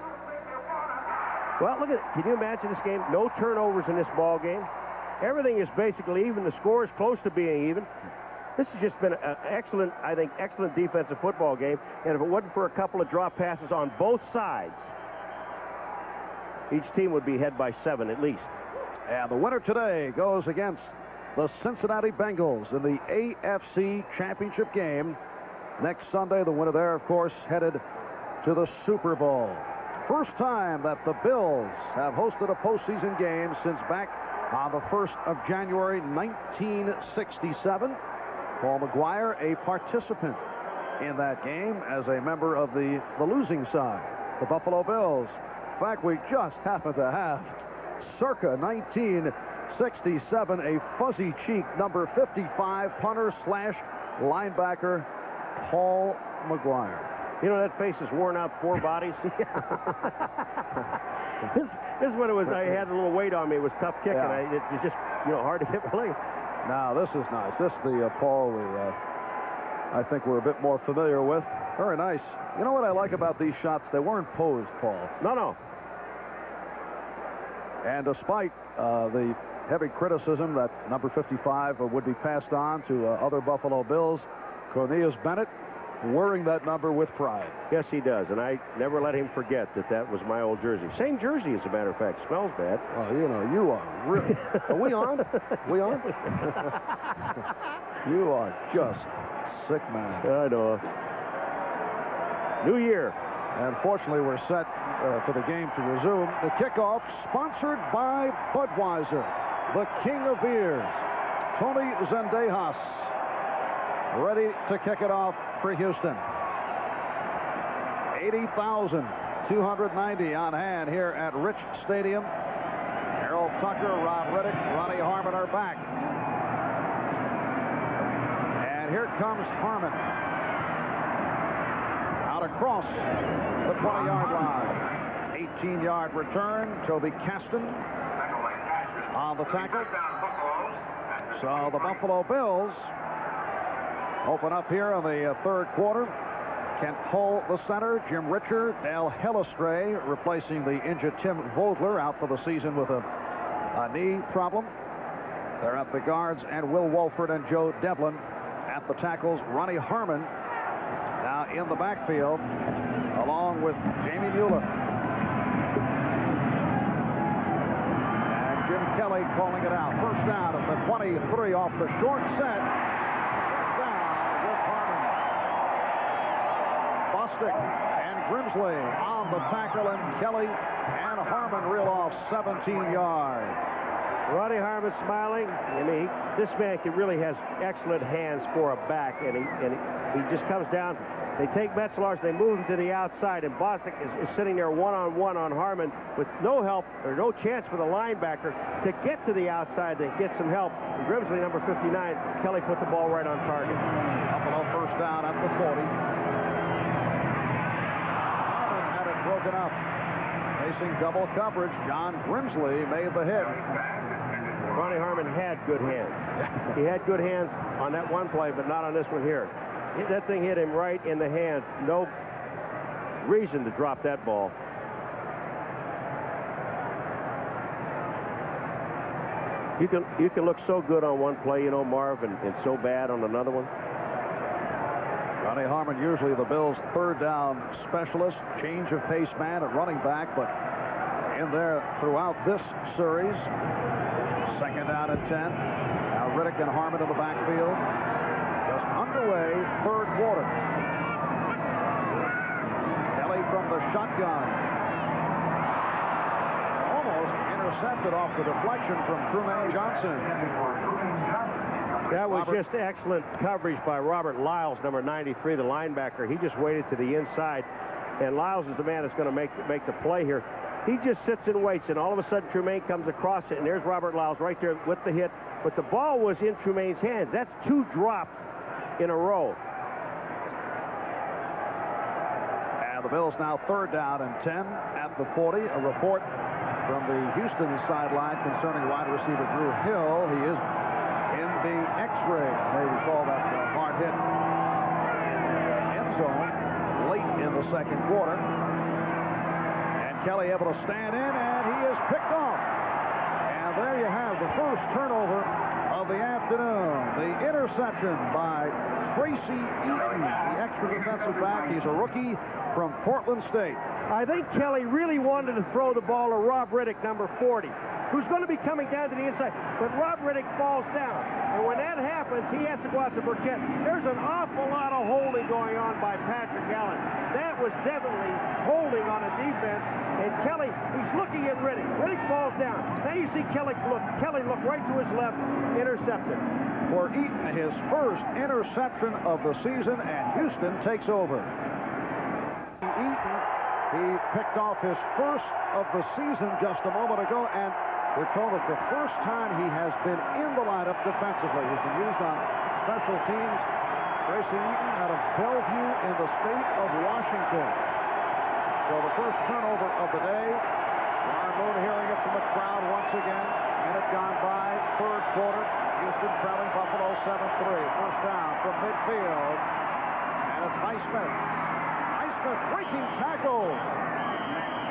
Well, look at it. Can you imagine this game? No turnovers in this ball game. Everything is basically even. The score is close to being even. This has just been an excellent, I think, excellent defensive football game. And if it wasn't for a couple of drop passes on both sides, each team would be ahead by 7 at least. And the winner today goes against the Cincinnati Bengals in the AFC Championship game. Next Sunday, the winner there, of course, headed to the Super Bowl. First time that the Bills have hosted a postseason game since back on the 1st of January, 1967. Paul McGuire, a participant in that game as a member of the losing side, the Buffalo Bills. In fact, we just happen to have, circa 1967, a fuzzy-cheeked number 55 punter slash linebacker, Paul McGuire. You know, that face is worn out 4 bodies. This is when it was, I had a little weight on me. It was tough kicking. Yeah. It was just, hard to hit my leg. Now, this is nice. This is the Paul I think we're a bit more familiar with. Very nice. You know what I like about these shots? They weren't posed, Paul. No. And despite the heavy criticism that number 55 would be passed on to other Buffalo Bills, Cornelius Bennett wearing that number with pride. Yes, he does, and I never let him forget that was my old jersey. Same jersey, as a matter of fact. Smells bad. Well, you are really... Are we on? We on? You are just sick, man. I know. New year. And fortunately, we're set for the game to resume. The kickoff sponsored by Budweiser, the king of beers. Tony Zendejas ready to kick it off for Houston. 80,290 on hand here at Rich Stadium. Harold Tucker, Ron Riddick, Ronnie Harmon are back. And here comes Harmon. Out across the 20-yard line. 18-yard return. Toby Caston on the tackle. So the Buffalo Bills open up here in the third quarter. Kent Hull, the center. Jim Richer, Dale Hellestray replacing the injured Tim Vogler, out for the season with a knee problem. They're at the guards, and Will Wolford and Joe Devlin at the tackles. Ronnie Harmon now in the backfield, along with Jamie Mueller. And Jim Kelly calling it out. First down at the 23 off the short set. Bostic and Grimsley on the tackle, and Kelly and Harmon reel off 17 yards. Ronnie Harmon smiling. I mean, this man really has excellent hands for a back, and he just comes down. They take Metzelaars, they move him to the outside, and Bostic is sitting there one-on-one on Harmon with no help or no chance for the linebacker to get to the outside to get some help. And Grimsley, number 59, Kelly put the ball right on target. Buffalo first down at the 40. Broken up. Facing double coverage, John Grimsley made the hit. Ronnie Harmon had good hands. He had good hands on that one play, but not on this one here. That thing hit him right in the hands. No reason to drop that ball. You can look so good on one play, Marv, and so bad on another one. Ronnie Harmon, usually the Bills' third down specialist, change of pace man at running back, but in there throughout this series. Second down at 10. Now Riddick and Harmon in the backfield. Just underway, third quarter. Kelly from the shotgun. Almost intercepted off the deflection from Trumaine Johnson. That was just excellent coverage by Robert Lyles, number 93, the linebacker. He just waited to the inside, and Lyles is the man that's going to make the play here. He just sits and waits, and all of a sudden Trumaine comes across it, and there's Robert Lyles right there with the hit. But the ball was in Trumaine's hands. That's 2 drops in a row. And the Bills now third down and 10 at the 40. A report from the Houston sideline concerning wide receiver Drew Hill. He is in the X-ray. They call that hard hit in the end zone. late in the second quarter. And Kelly able to stand in, and he is picked off. And there you have the first turnover of the afternoon. The interception by Tracy Eaton, the extra defensive back. He's a rookie from Portland State. I think Kelly really wanted to throw the ball to Rob Riddick, number 40, who's going to be coming down to the inside. But Rob Riddick falls down. And when that happens, he has to go out to Burkett. There's an awful lot of holding going on by Patrick Allen. That was definitely holding on a defense. And Kelly, he's looking at Riddick. Riddick falls down. Now you see Kelly look right to his left, intercepted. For Eaton, his first interception of the season, and Houston takes over. Eaton, he picked off his first of the season just a moment ago, and we're told it's the first time he has been in the lineup defensively. He's been used on special teams. Tracy Eaton out of Bellevue in the state of Washington. So the first turnover of the day. Ron Moon hearing it from the crowd once again. Minute gone by, third quarter. Houston trailing Buffalo 7-3. First down from midfield. And it's Highsmith. Highsmith breaking tackles.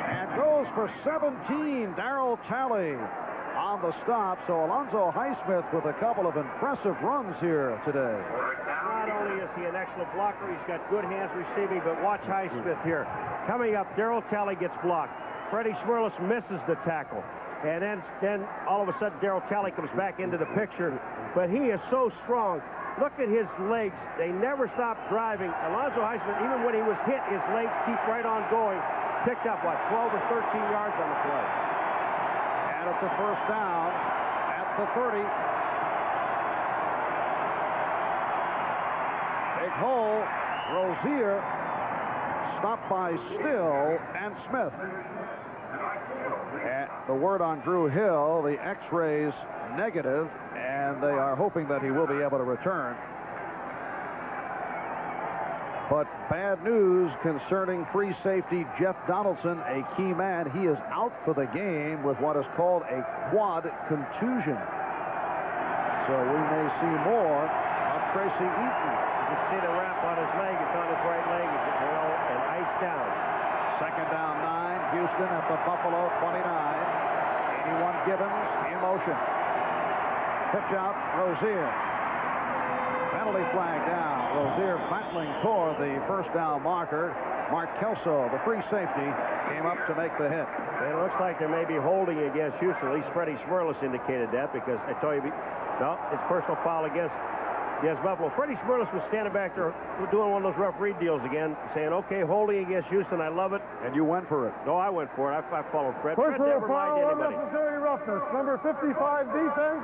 And goes for 17. Darryl Talley on the stop. So Alonzo Highsmith with a couple of impressive runs here today. Not only is he an excellent blocker, he's got good hands receiving, but watch Highsmith here. Coming up, Darryl Talley gets blocked. Freddie Smirlis misses the tackle. And then all of a sudden, Darryl Talley comes back into the picture. But he is so strong. Look at his legs. They never stop driving. Alonzo Highsmith, even when he was hit, his legs keep right on going. Picked up, 12 or 13 yards on the play. And it's a first down at the 30. Big hole. Rozier stopped by Still and Smith. And the word on Drew Hill, the x-rays negative, and they are hoping that he will be able to return. But bad news concerning free safety Jeff Donaldson, a key man. He is out for the game with what is called a quad contusion. So we may see more of Tracy Eaton. You can see the wrap on his leg. It's on his right leg. It's and iced down. Second down 9. Houston at the Buffalo 29. 81 Gibbons in motion. Pitch out, Rozier. Penalty flag down. Rozier battling toward the first down marker. Mark Kelso, the free safety, came up to make the hit. It looks like there may be holding against Houston. At least Freddie Smirlis indicated that, because I told you, no, it's personal foul against Buffalo. Freddie Smirlis was standing back there doing one of those referee deals again, saying, okay, holding against Houston, I love it. And you went for it. No, I went for it. I followed Fred. Personal Fred never foul, lied to anybody. unnecessary roughness. Number 55 defense.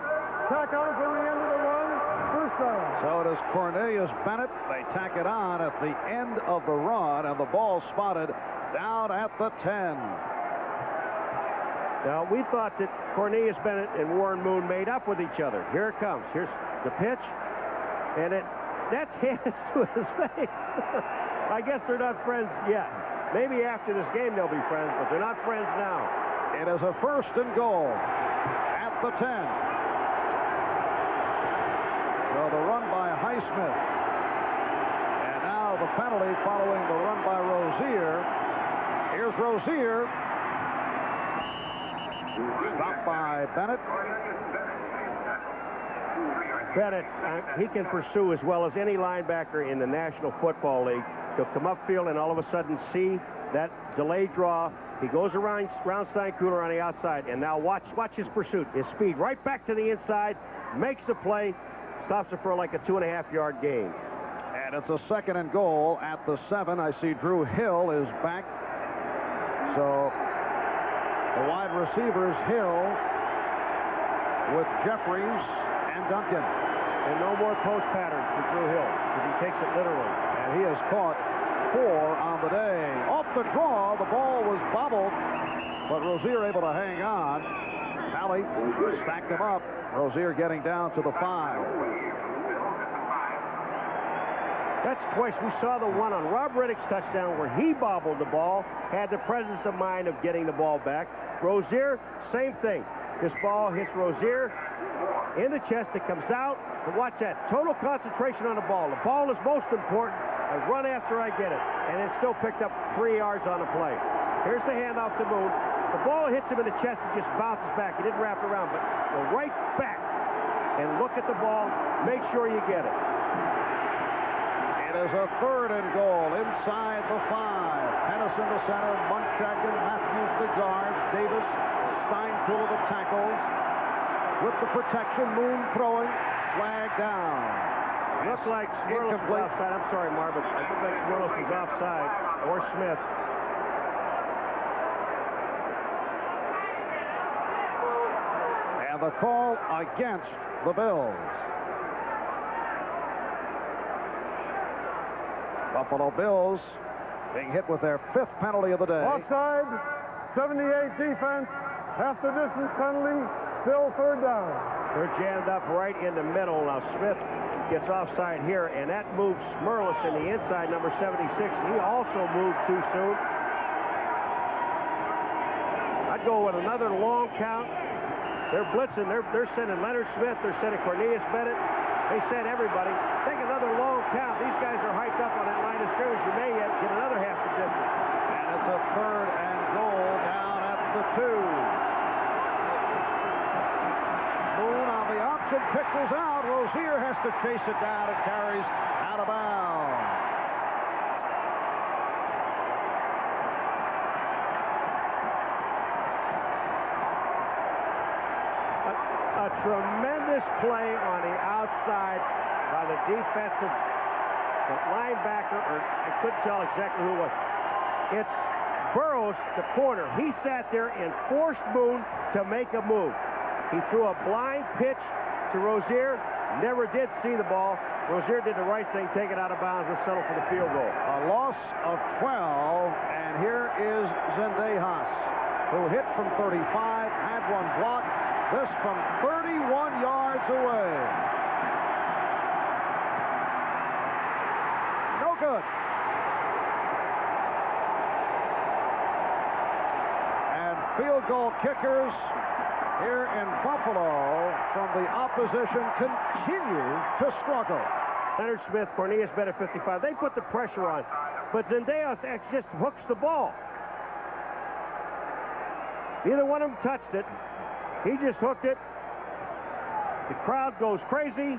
Tack on from the end of the run. First down. So it is Cornelius Bennett. They tack it on at the end of the run, and the ball spotted down at the 10. Now, we thought that Cornelius Bennett and Warren Moon made up with each other. Here it comes. Here's the pitch. And that's hands to his face. I guess they're not friends yet. Maybe after this game they'll be friends, but they're not friends now. It is a first and goal at the 10. So the run by Highsmith. And now the penalty following the run by Rozier. Here's Rozier. Stopped by Bennett. Bennett, he can pursue as well as any linebacker in the National Football League. He'll come upfield and all of a sudden see that delayed draw. He goes around Steinkuhler on the outside, and now watch his pursuit. His speed right back to the inside, makes the play, stops it for like a 2.5-yard gain. And it's a second and goal at the 7. I see Drew Hill is back. So the wide receivers, Hill with Jeffries and Duncan. And no more post patterns for Drew Hill, because he takes it literally. And he has caught 4 on the day. Off the draw, the ball was bobbled, but Rozier able to hang on. Talley stacked him up. Rozier getting down to the 5. That's twice. We saw the one on Rob Riddick's touchdown where he bobbled the ball, had the presence of mind of getting the ball back. Rozier, same thing. This ball hits Rozier in the chest. It comes out. And watch that. Total concentration on the ball. The ball is most important. I run after I get it. And it still picked up 3 yards on the play. Here's the handoff to Moon. The ball hits him in the chest and just bounces back. He didn't wrap around, but go right back and look at the ball. Make sure you get it. It is a 3rd and goal inside the 5. Henderson to center, Munchak and Matthews the guards, Davis, Steinkuhl the tackles. With the protection, Moon throwing, flag down. Looks like Smirlis was offside. I'm sorry, Marv, but it looks like Smirlis was offside, or Smith. And the call against the Bills. Buffalo Bills being hit with their 5th penalty of the day. Offside, 78 defense, half the distance penalty, still 3rd down. They're jammed up right in the middle. Now Smith gets offside here, and that moves Smirlis in the inside, number 76. He also moved too soon. I'd go with another long count. They're blitzing. They're sending Leonard Smith. They're sending Cornelius Bennett. They send everybody. Take another long count. These guys are hyped up on that line of scrimmage. You may yet get another half the distance. And it's a 3rd and goal down at the 2. Moon on the option, pixels out. Rozier has to chase it down and carries out of bounds. A tremendous play on the outside by the defensive linebacker, or I couldn't tell exactly who it was. It's Burroughs, the corner. He sat there and forced Moon to make a move. He threw a blind pitch to Rozier, never did see the ball. Rozier did the right thing, take it out of bounds and settle for the field goal. A loss of 12, and here is Zendejas, who hit from 35, had one block. This from 31 yards away. No good. And field goal kickers here in Buffalo from the opposition continue to struggle. Leonard Smith, Cornelius Bennett, 55. They put the pressure on, but Zendejas just hooks the ball. Neither one of them touched it. He just hooked it. The crowd goes crazy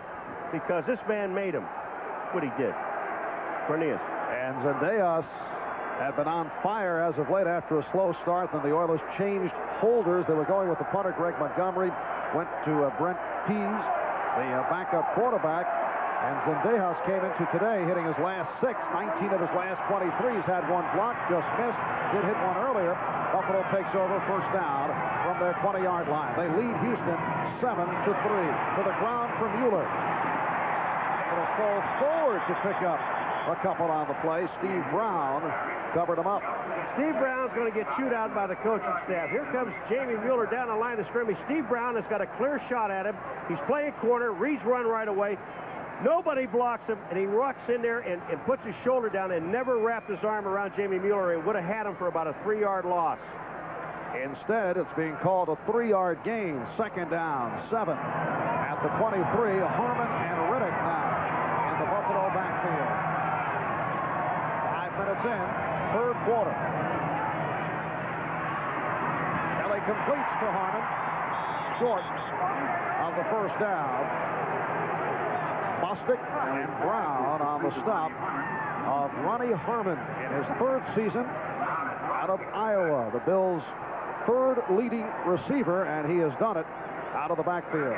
because this man made him. That's what he did. Cornelius. And Zendejas had been on fire as of late after a slow start. Then the Oilers changed holders. They were going with the punter, Greg Montgomery. Went to Brent Pease, the backup quarterback. And Zendejas came into today hitting his last 6. 19 of his last 23. He's had one block, just missed. Did hit one earlier. Buffalo takes over, 1st down from their 20-yard line. They lead Houston 7-3. To the ground for Mueller. It'll fall forward to pick up a couple on the play. Steve Brown covered him up. Steve Brown's going to get chewed out by the coaching staff. Here comes Jamie Mueller down the line of scrimmage. Steve Brown has got a clear shot at him. He's playing corner. Reed's run right away. Nobody blocks him, and he rocks in there and puts his shoulder down and never wrapped his arm around Jamie Mueller and would have had him for about a 3-yard loss. Instead, it's being called a 3-yard gain. 2nd down, 7. At the 23, Harmon and Riddick now in the Buffalo backfield. 5 minutes in, 3rd quarter. Kelly completes to Harmon. Short of the 1st down. Bostic and Brown on the stop of Ronnie Harmon in his 3rd season out of Iowa. The Bills' 3rd leading receiver, and he has done it out of the backfield.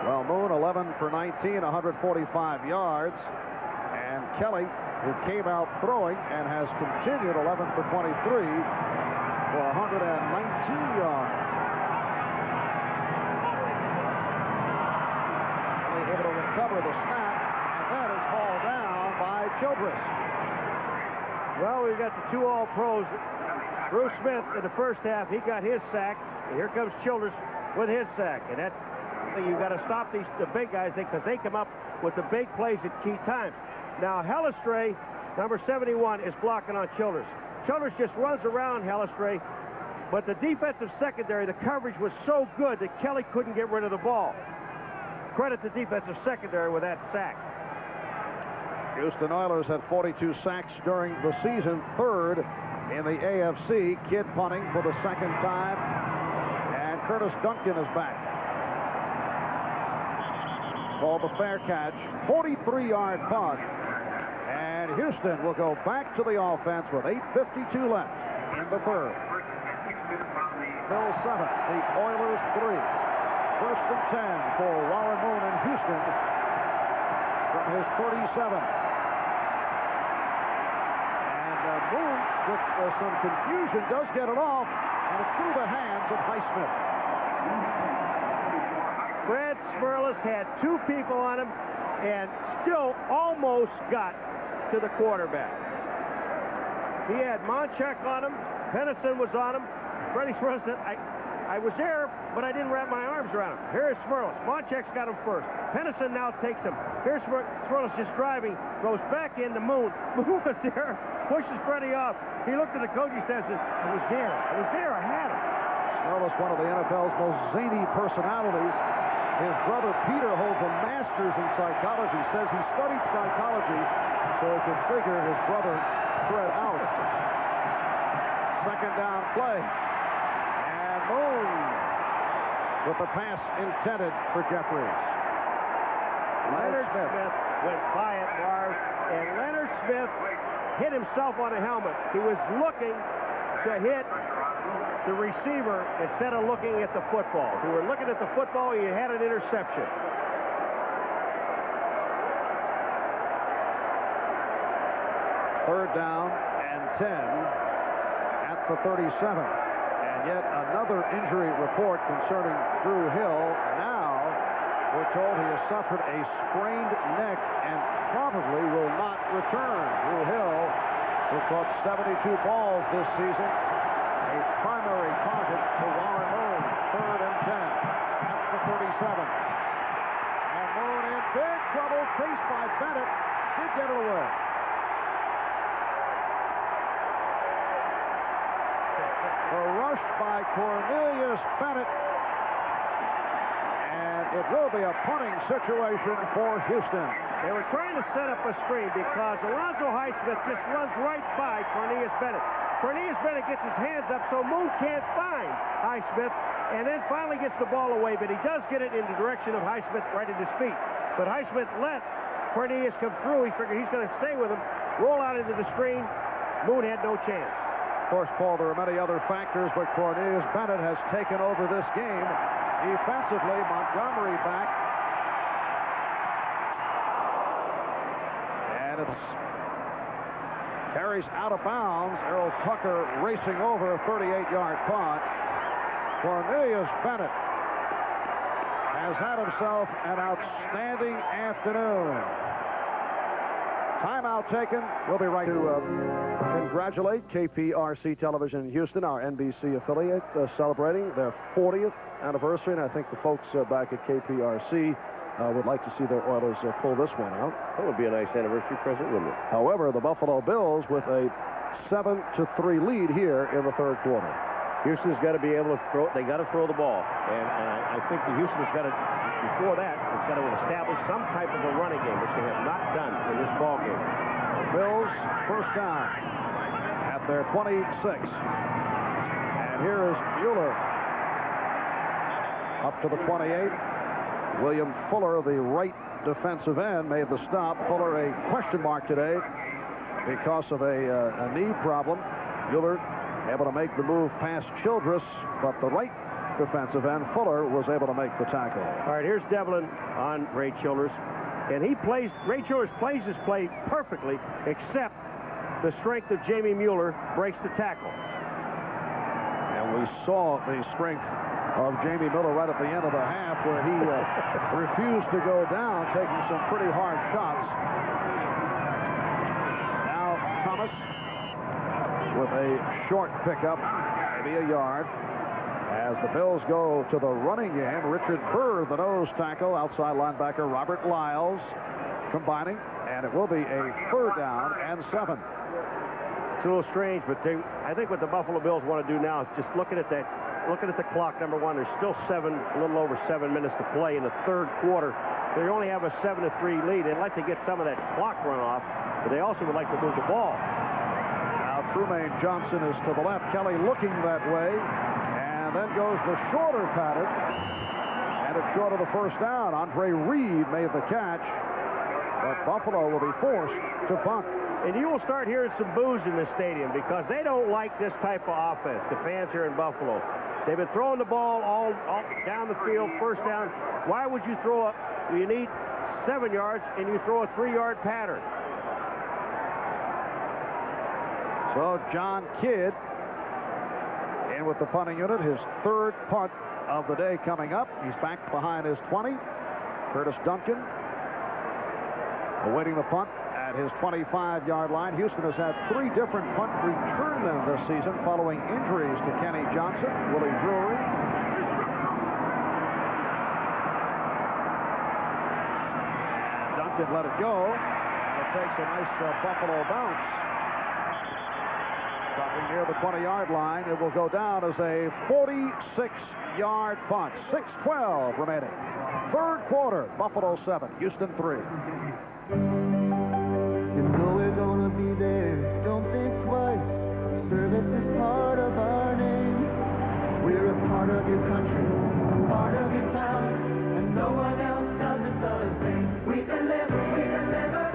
Well, Moon 11 for 19, 145 yards. And Kelly, who came out throwing and has continued 11 for 23 for 119 yards. Able to recover the snap, and that is hauled down by Childress. Well, we've got the 2 All-Pros. Bruce Smith in the 1st half, he got his sack, and here comes Childress with his sack. And that's the thing, you've got to stop the big guys because they come up with the big plays at key times. Now, Hellestrae, number 71, is blocking on Childress. Childress just runs around Hellestrae, but the defensive secondary, the coverage was so good that Kelly couldn't get rid of the ball. credit the defensive secondary with that sack. Houston Oilers had 42 sacks during the season, third in the AFC. Kidd punting for the second time, and Curtis Duncan is back. Called the fair catch, 43-yard punt, and Houston will go back to the offense with 8:52 left in the third. Bills 7, the Oilers 3. First and 10 for Warren Moon in Houston from his 37. Moon, with some confusion, does get it off, and it's through the hands of Highsmith. Fred Smirlis had two people on him and still almost got to the quarterback. He had Monchek on him. Pennison was on him. Freddie Smirlis said, I was there, but I didn't wrap my arms around him. Here's Smirlis. Monchek's got him first. Pennison now takes him. Here's Smirlis just driving, goes back into Moon. Moon was there, pushes Freddie off. He looked at the coach, he says, I was there, I had him. Smirlis, one of the NFL's most zany personalities. His brother Peter holds a master's in psychology, says he studied psychology so he could figure his brother Fred out. Second down play. And Moon with the pass intended for Jeffries. Leonard Smith went by it, Marv, and Leonard Smith hit himself on the helmet. He was looking to hit the receiver instead of looking at the football. If you were looking at the football, you had an interception. Third down and 10 at the 37. And yet another injury report concerning Drew Hill. Now we're told he has suffered a sprained neck and probably will not return. Drew Hill, who caught 72 balls this season, a primary target for Warren Moon. Third and 10 at the 37. And Moon in big trouble, chased by Bennett. Did get it away. The rush by Cornelius Bennett. And it will be a punting situation for Houston. They were trying to set up a screen because Alonzo Highsmith just runs right by Cornelius Bennett. Cornelius Bennett gets his hands up so Moon can't find Highsmith, and then finally gets the ball away, but he does get it in the direction of Highsmith right at his feet. But Highsmith let Cornelius come through. He figured he's going to stay with him, roll out into the screen. Moon had no chance. Of course, Paul, there are many other factors, but Cornelius Bennett has taken over this game. Defensively, Montgomery back. And it's carries out of bounds. Errol Tucker racing over a 38-yard punt. Cornelius Bennett has had himself an outstanding afternoon. Timeout taken. We'll be right to congratulate KPRC Television in Houston, our NBC affiliate, celebrating their 40th anniversary, and I think the folks back at KPRC would like to see their Oilers pull this one out. That would be a nice anniversary present, wouldn't it? However, the Buffalo Bills with a 7-3 lead here in the third quarter. Houston's got to be able to throw. They got to throw the ball, and I think the Houston's got to. Before that, it's got to establish some type of a running game, which they have not done in this ball game. Bills first down at their 26. And here is Mueller up to the 28. William Fuller, the right defensive end, made the stop. Fuller a question mark today because of a knee problem. Mueller able to make the move past Childress, but the right defensive end, Fuller, was able to make the tackle. All right, here's Devlin on Ray Childress, and Ray Childress plays his play perfectly, except the strength of Jamie Mueller breaks the tackle. And we saw the strength of Jamie Miller right at the end of the half, where he refused to go down, taking some pretty hard shots. Now Thomas with a short pickup, maybe a yard. As the Bills go to the running game, Richard Burr, the nose tackle, outside linebacker Robert Lyles combining, and it will be a third down and 7. It's a little strange, but I think what the Buffalo Bills want to do now is just looking at that looking at the clock, number one, there's still a little over 7 minutes to play in the third quarter. They only have a 7-3 lead. They'd like to get some of that clock run off, but they also would like to move the ball. Now Trumaine Johnson is to the left. Kelly looking that way. And then goes the shorter pattern. And it's short of the first down. Andre Reed made the catch. But Buffalo will be forced to punt. And you will start hearing some boos in this stadium because they don't like this type of offense, the fans here in Buffalo. They've been throwing the ball all down the field, first down. Why would you throw up? You need 7 yards, and you throw a 3-yard pattern. So John Kidd in with the punting unit, his third punt of the day coming up. He's back behind his 20. Curtis Duncan awaiting the punt at his 25-yard line. Houston has had 3 different punt return men this season following injuries to Kenny Johnson, Willie Drury. Duncan let it go. It takes a nice Buffalo bounce. Stopping near the 20-yard line. It will go down as a 46-yard punt. 6:12 remaining. Third quarter, Buffalo 7, Houston 3. You know we're gonna be there, don't think twice. Service is part of our name. We're a part of your country, a part of your town, and no one else does it the same. We deliver, we deliver.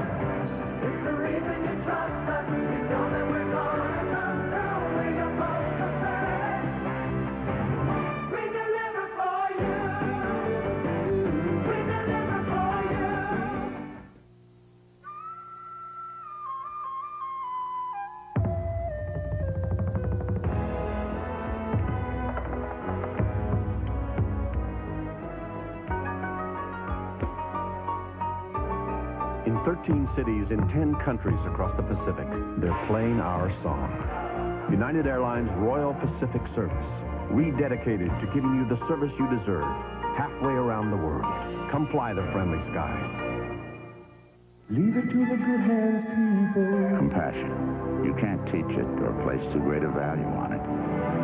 It's the reason you trust us. You know that we're gonna come through. We're your postal service. We deliver for you. We deliver for you. In 13 cities in 10 countries across the Pacific, they're playing our song. United Airlines Royal Pacific Service, rededicated to giving you the service you deserve, halfway around the world. Come fly the friendly skies. Leave it to the good hands, people. Compassion. You can't teach it or place too great a value on it.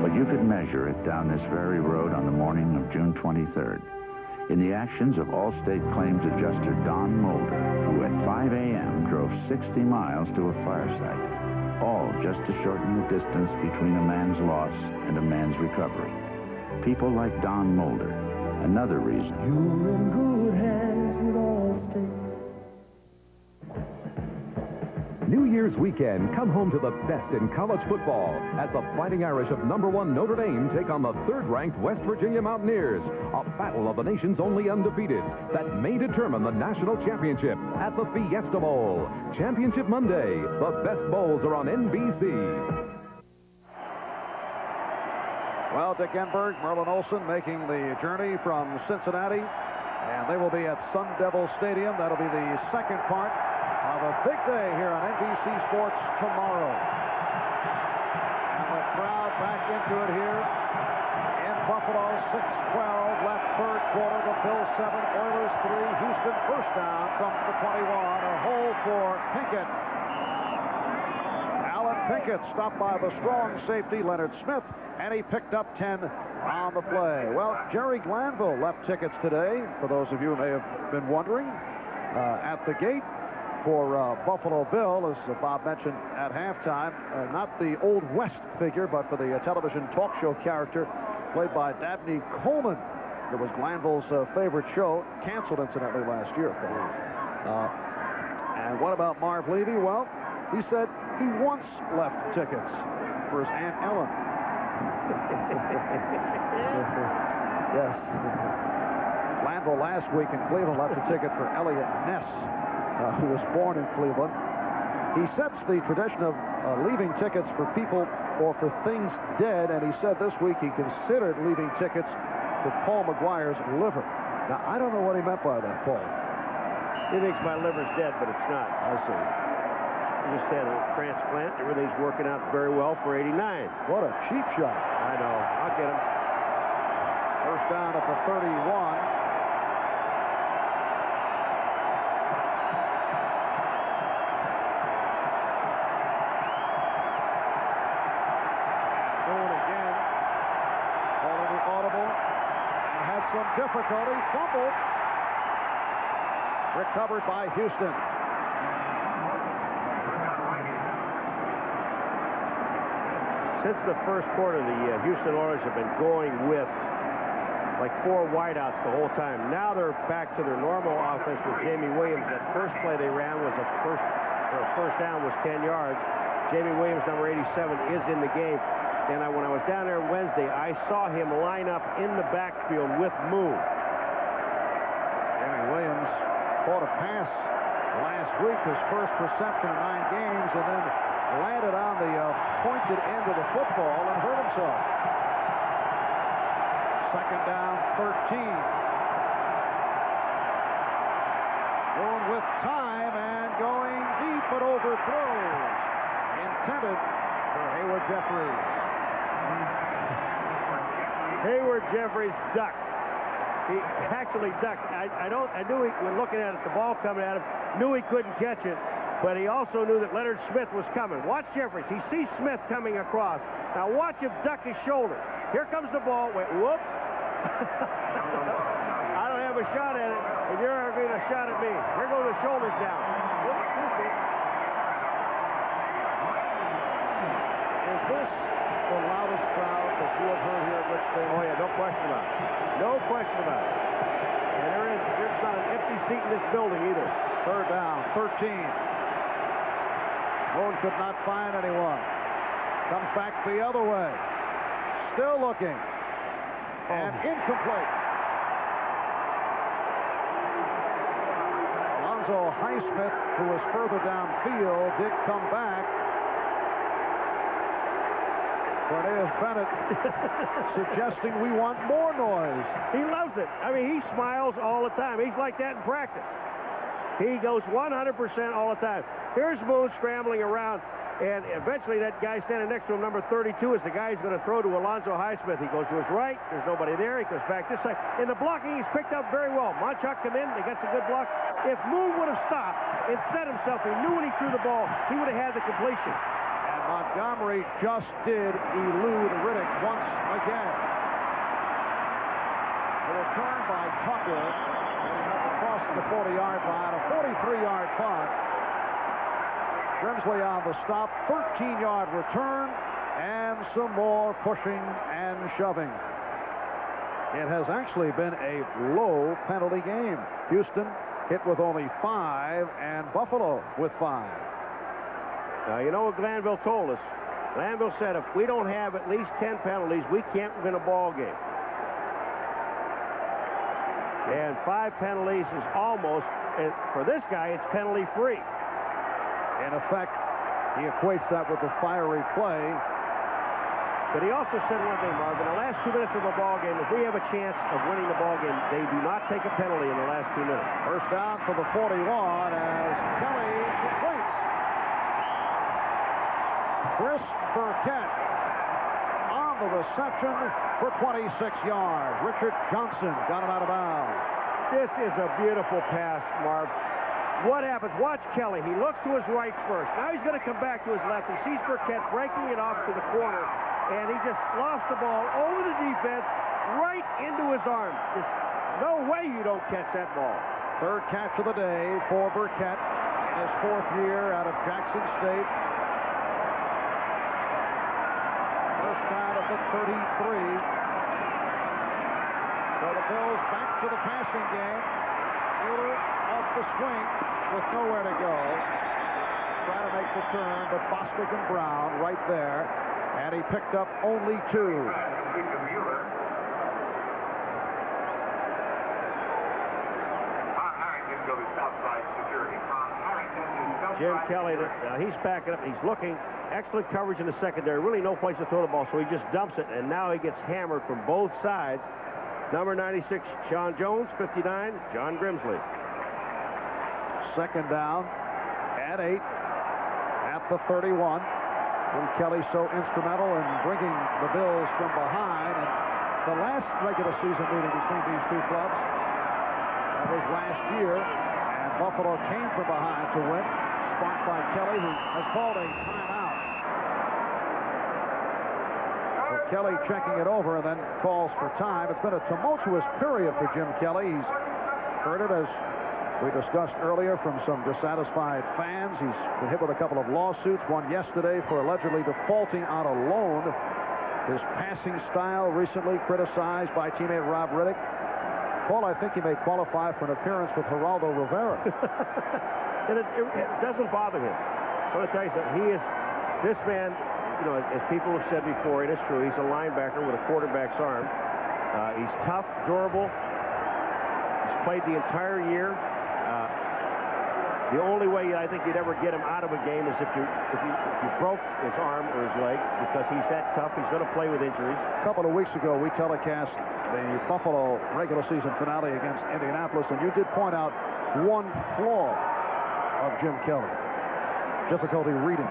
But you could measure it down this very road on the morning of June 23rd. In the actions of Allstate Claims Adjuster Don Mulder, who at 5 a.m. drove 60 miles to a fire site, all just to shorten the distance between a man's loss and a man's recovery. People like Don Mulder, another reason. You're in good hands with Allstate. New Year's weekend, come home to the best in college football as the Fighting Irish of #1 Notre Dame take on the third-ranked West Virginia Mountaineers. A battle of the nation's only undefeateds that may determine the national championship at the Fiesta Bowl. Championship Monday. The best bowls are on NBC. Well, Dick Enberg, Merlin Olsen making the journey from Cincinnati, and they will be at Sun Devil Stadium. That'll be the second part of a big day here on NBC Sports tomorrow. And the crowd back into it here in Buffalo. 6:12 left third quarter. The Bills 7, Oilers 3. Houston first down from the 21. A hole for Pinkett. Alan Pinkett stopped by the strong safety Leonard Smith, and he picked up 10 on the play. Well, Jerry Glanville left tickets today, for those of you who may have been wondering, at the gate for Buffalo Bill, as Bob mentioned at halftime. Not the Old West figure, but for the television talk show character played by Dabney Coleman. It was Glanville's favorite show, canceled incidentally last year. And what about Marv Levy? Well, he said he once left tickets for his Aunt Ellen. Yes. Glanville last week in Cleveland left a ticket for Elliot Ness, who was born in Cleveland. He sets the tradition of leaving tickets for people or for things dead, and he said this week he considered leaving tickets for Paul McGuire's liver. Now, I don't know what he meant by that, Paul. He thinks my liver's dead, but it's not. I see. He just had a transplant. Everything's working out very well for 89. What a cheap shot. I know. I'll get him. First down at the 31. audible and had some difficulty. Fumbled. Recovered by Houston. Since the first quarter, the Houston Oilers have been going with like 4 wideouts the whole time. Now they're back to their normal offense with Jamie Williams. That first play they ran was first down was 10 yards. Jamie Williams, number 87, is in the game. And when I was down there Wednesday, I saw him line up in the backfield with Moon. Jamie Williams caught a pass last week, his first reception in 9 games, and then landed on the pointed end of the football and hurt himself. Second down, 13. Going with time and going deep, but overthrows. Intended for Hayward Jeffries. Hayward Jeffries ducked. He actually ducked. I knew when looking at it, the ball coming at him, knew he couldn't catch it, but he also knew that Leonard Smith was coming. Watch Jeffries. He sees Smith coming across. Now watch him duck his shoulder. Here comes the ball. Wait, whoops. I don't have a shot at it, and you're having a shot at me. Here go the shoulders down. Is this the loudest crowd that you have heard here at Rich Stadium? Oh, yeah, no question about it. No question about it. And there's not an empty seat in this building either. Third down, 13. Moon could not find anyone. Comes back the other way. Still looking. And incomplete. Alonzo Highsmith, who was further downfield, did come back. Cornelius Bennett suggesting we want more noise. He loves it. I mean, he smiles all the time. He's like that in practice. He goes 100% all the time. Here's Moon scrambling around, and eventually that guy standing next to him, number 32, is the guy who's going to throw to Alonzo Highsmith. He goes to his right. There's nobody there. He goes back this side. In the blocking, he's picked up very well. Monchuk come in. They got some good block. If Moon would have stopped and set himself, he knew when he threw the ball, he would have had the completion. Montgomery just did elude Riddick once again. A return by Tucker, getting up across the 40-yard line, a 43-yard punt. Grimsley on the stop, 13-yard return, and some more pushing and shoving. It has actually been a low penalty game. Houston hit with only 5, and Buffalo with 5. Now, you know what Glanville told us? Glanville said if we don't have at least 10 penalties, we can't win a ball game. And 5 penalties is almost, for this guy, it's penalty-free. In effect, he equates that with the fiery play. But he also said one thing, Marv. In the last 2 minutes of a ball game, if we have a chance of winning the ball game, they do not take a penalty in the last 2 minutes. First down for the 41 as Kelly completes. Chris Burkett on the reception for 26 yards. Richard Johnson got it out of bounds. This is a beautiful pass, Marv. What happens? Watch Kelly. He looks to his right first. Now he's going to come back to his left. He sees Burkett breaking it off to the corner, and he just lost the ball over the defense right into his arms. There's no way you don't catch that ball. Third catch of the day for Burkett in his 4th year out of Jackson State. First down at the 33. So the Bills back to the passing game. Mueller off the swing with nowhere to go. Trying to make the turn, but Bostic and Brown right there. And he picked up only 2. Jim Kelly, he's backing up. He's looking. Excellent coverage in the secondary. Really no place to throw the ball, so he just dumps it, and now he gets hammered from both sides. Number 96, Sean Jones. 59, John Grimsley. Second down at 8 at the 31. Jim Kelly so instrumental in bringing the Bills from behind. And the last regular season meeting between these two clubs, that was last year, and Buffalo came from behind to win, sparked by Kelly, who has called a timeout. Kelly checking it over and then calls for time. It's been a tumultuous period for Jim Kelly. He's heard it, as we discussed earlier, from some dissatisfied fans. He's been hit with a couple of lawsuits, one yesterday for allegedly defaulting on a loan. His passing style recently criticized by teammate Rob Riddick. Paul, I think he may qualify for an appearance with Geraldo Rivera. And it doesn't bother him. I want to tell you something. This man, you know, as people have said before, and it's true, he's a linebacker with a quarterback's arm. He's tough, durable. He's played the entire year. The only way I think you'd ever get him out of a game is if you broke his arm or his leg, because he's that tough. He's going to play with injuries. A couple of weeks ago, we telecast the Buffalo regular season finale against Indianapolis, and you did point out one flaw of Jim Kelly: difficulty reading.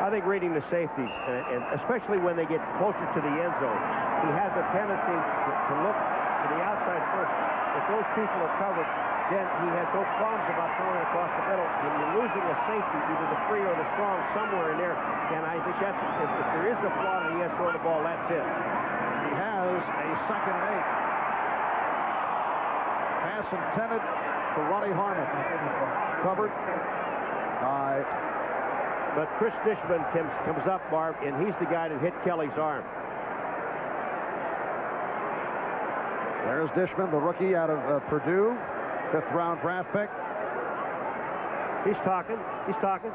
I think reading the safeties, and especially when they get closer to the end zone, he has a tendency to look to the outside first. If those people are covered, then he has no qualms about throwing across the middle. When you're losing a safety, either the free or the strong, somewhere in there, and I think that's, if there is a flaw and he has thrown the ball, that's it. He has a 2nd and 8. Pass intended for Ronnie Harmon. Covered by... But Chris Dishman comes up, Marv, and he's the guy that hit Kelly's arm. There's Dishman, the rookie out of Purdue. 5th-round draft pick. He's talking. He's talking.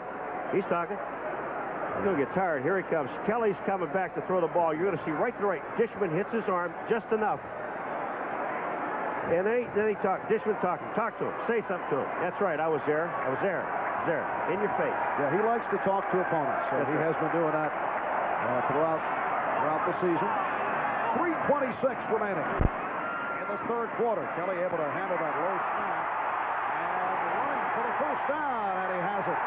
He's talking. He's going to get tired. Here he comes. Kelly's coming back to throw the ball. You're going to see right to right. Dishman hits his arm just enough. And then he talks. Dishman talking. Talk to him. Say something to him. That's right. I was there. I was there. I was there. In your face. Yeah, he likes to talk to opponents. So he has been doing that throughout the season. 3:26 remaining. In this 3rd quarter, Kelly able to handle that low snap and running for the first down, and he has it.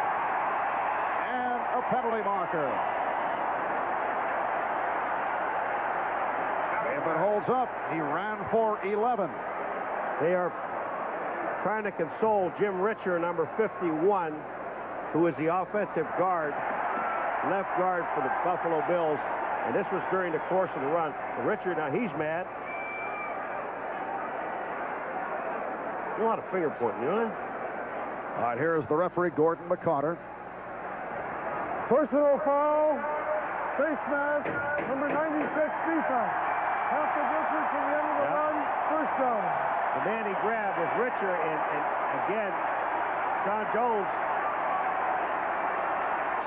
And a penalty marker. If it holds up, he ran for 11. They are trying to console Jim Richer, number 51, who is the offensive guard, left guard for the Buffalo Bills, and this was during the course of the run. Richer, now he's mad. A lot of finger pointing, you know? All right, here is the referee, Gordon McCarter. Personal foul, face mask, number 96, defense. Half the distance from the end of the run, first down. The man he grabbed was Richer, and again, Sean Jones.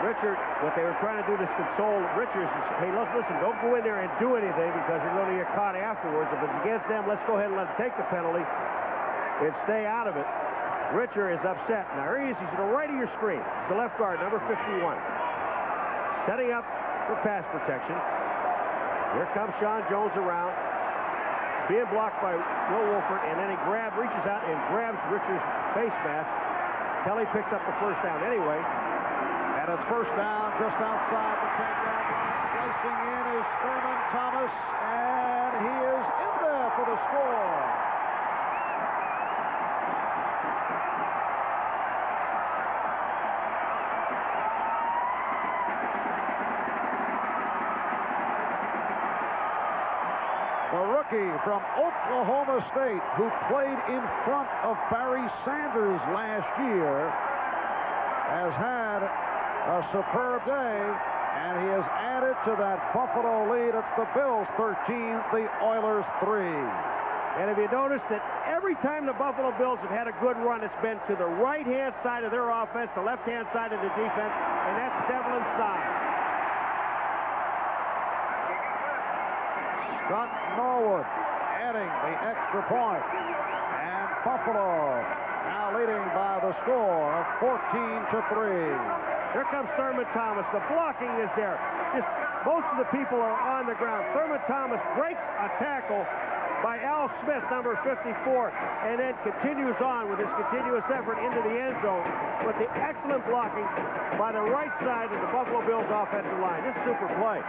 Richard, what they were trying to do to console Richards is, hey, listen, don't go in there and do anything because you're going to get caught afterwards. If it's against them, let's go ahead and let them take the penalty and stay out of it. Richard is upset. Now, here he is. He's to the right of your screen. He's the left guard, number 51. Setting up for pass protection. Here comes Sean Jones around. Being blocked by Will Wolford, and then he reaches out and grabs Richard's face mask. Kelly picks up the first down anyway. And it's first down just outside the 10-yard line. Slicing in is Thurman Thomas, and he is in there for the score. The rookie from Oklahoma State, who played in front of Barry Sanders last year, has had a superb day, and he has added to that Buffalo lead. It's the Bills 13, the Oilers 3. And if you notice that every time the Buffalo Bills have had a good run, it's been to the right-hand side of their offense, the left-hand side of the defense, and that's Devlin's side. Scott Norwood adding the extra point. And Buffalo now leading by the score of 14-3. Here comes Thurman Thomas. The blocking is there. Just most of the people are on the ground. Thurman Thomas breaks a tackle by Al Smith, number 54, and then continues on with his continuous effort into the end zone with the excellent blocking by the right side of the Buffalo Bills offensive line. This is super play.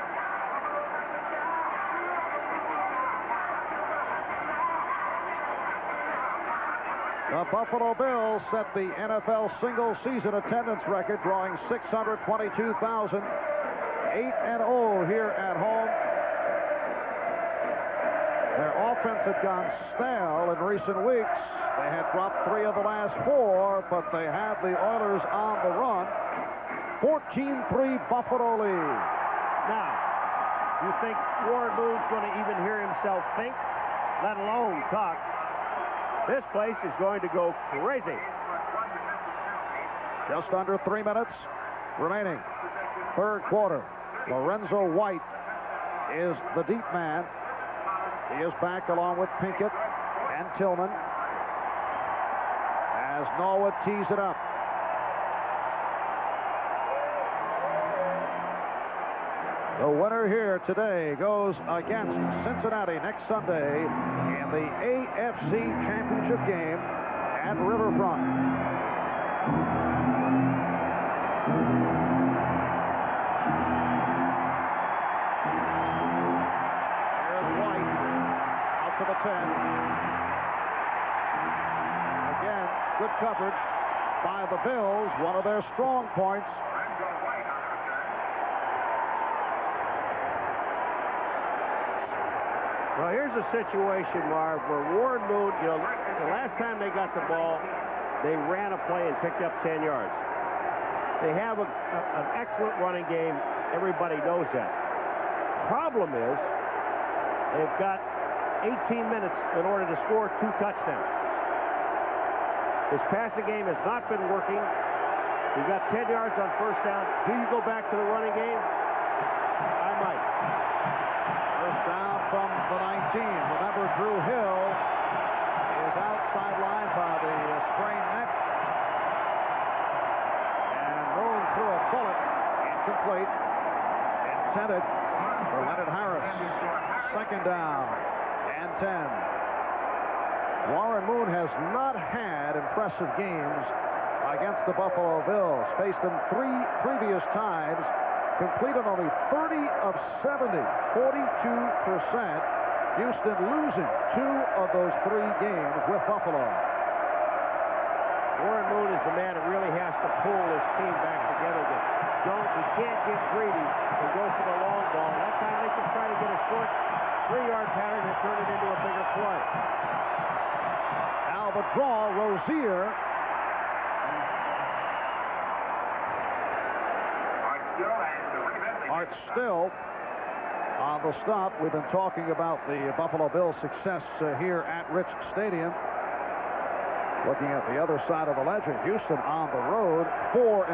The Buffalo Bills set the NFL single-season attendance record, drawing 622,000. 8-0 here at home. offense had gone stale in recent weeks. They had dropped 3 of the last 4, but they had the Oilers on the run. 14-3 Buffalo lead. Now, you think Warren Moon's going to even hear himself think, let alone talk? This place is going to go crazy. Just under 3 minutes remaining. Third quarter. Lorenzo White is the deep man. He is back along with Pinkett and Tillman as Norwood tees it up. The winner here today goes against Cincinnati next Sunday in the AFC Championship game at Riverfront. Here's White out to the 10. Again, good coverage by the Bills, one of their strong points. Well, here's a situation, Marv, where Warren Moon, the last time they got the ball, they ran a play and picked up 10 yards. They have an excellent running game. Everybody knows that. Problem is, they've got 18 minutes in order to score 2 touchdowns. This passing game has not been working. You've got 10 yards on first down. Do you go back to the running game? I might. First down from the 19. Remember, Drew Hill is out sidelined by the sprained neck. And Moon threw a bullet, incomplete, intended for Leonard Harris. Second down and 10. Warren Moon has not had impressive games against the Buffalo Bills. Faced them 3 previous times. Completed only 30 of 70, 42%. Houston losing 2 of those 3 games with Buffalo. Warren Moon is the man that really has to pull this team back together. We can't get greedy and go for the long ball. That time they just try to get a short 3-yard pattern and turn it into a bigger play. Now the draw, Rozier. Art Still on the stop. We've been talking about the Buffalo Bills' success here at Rich Stadium. Looking at the other side of the ledger, Houston on the road, 4-5,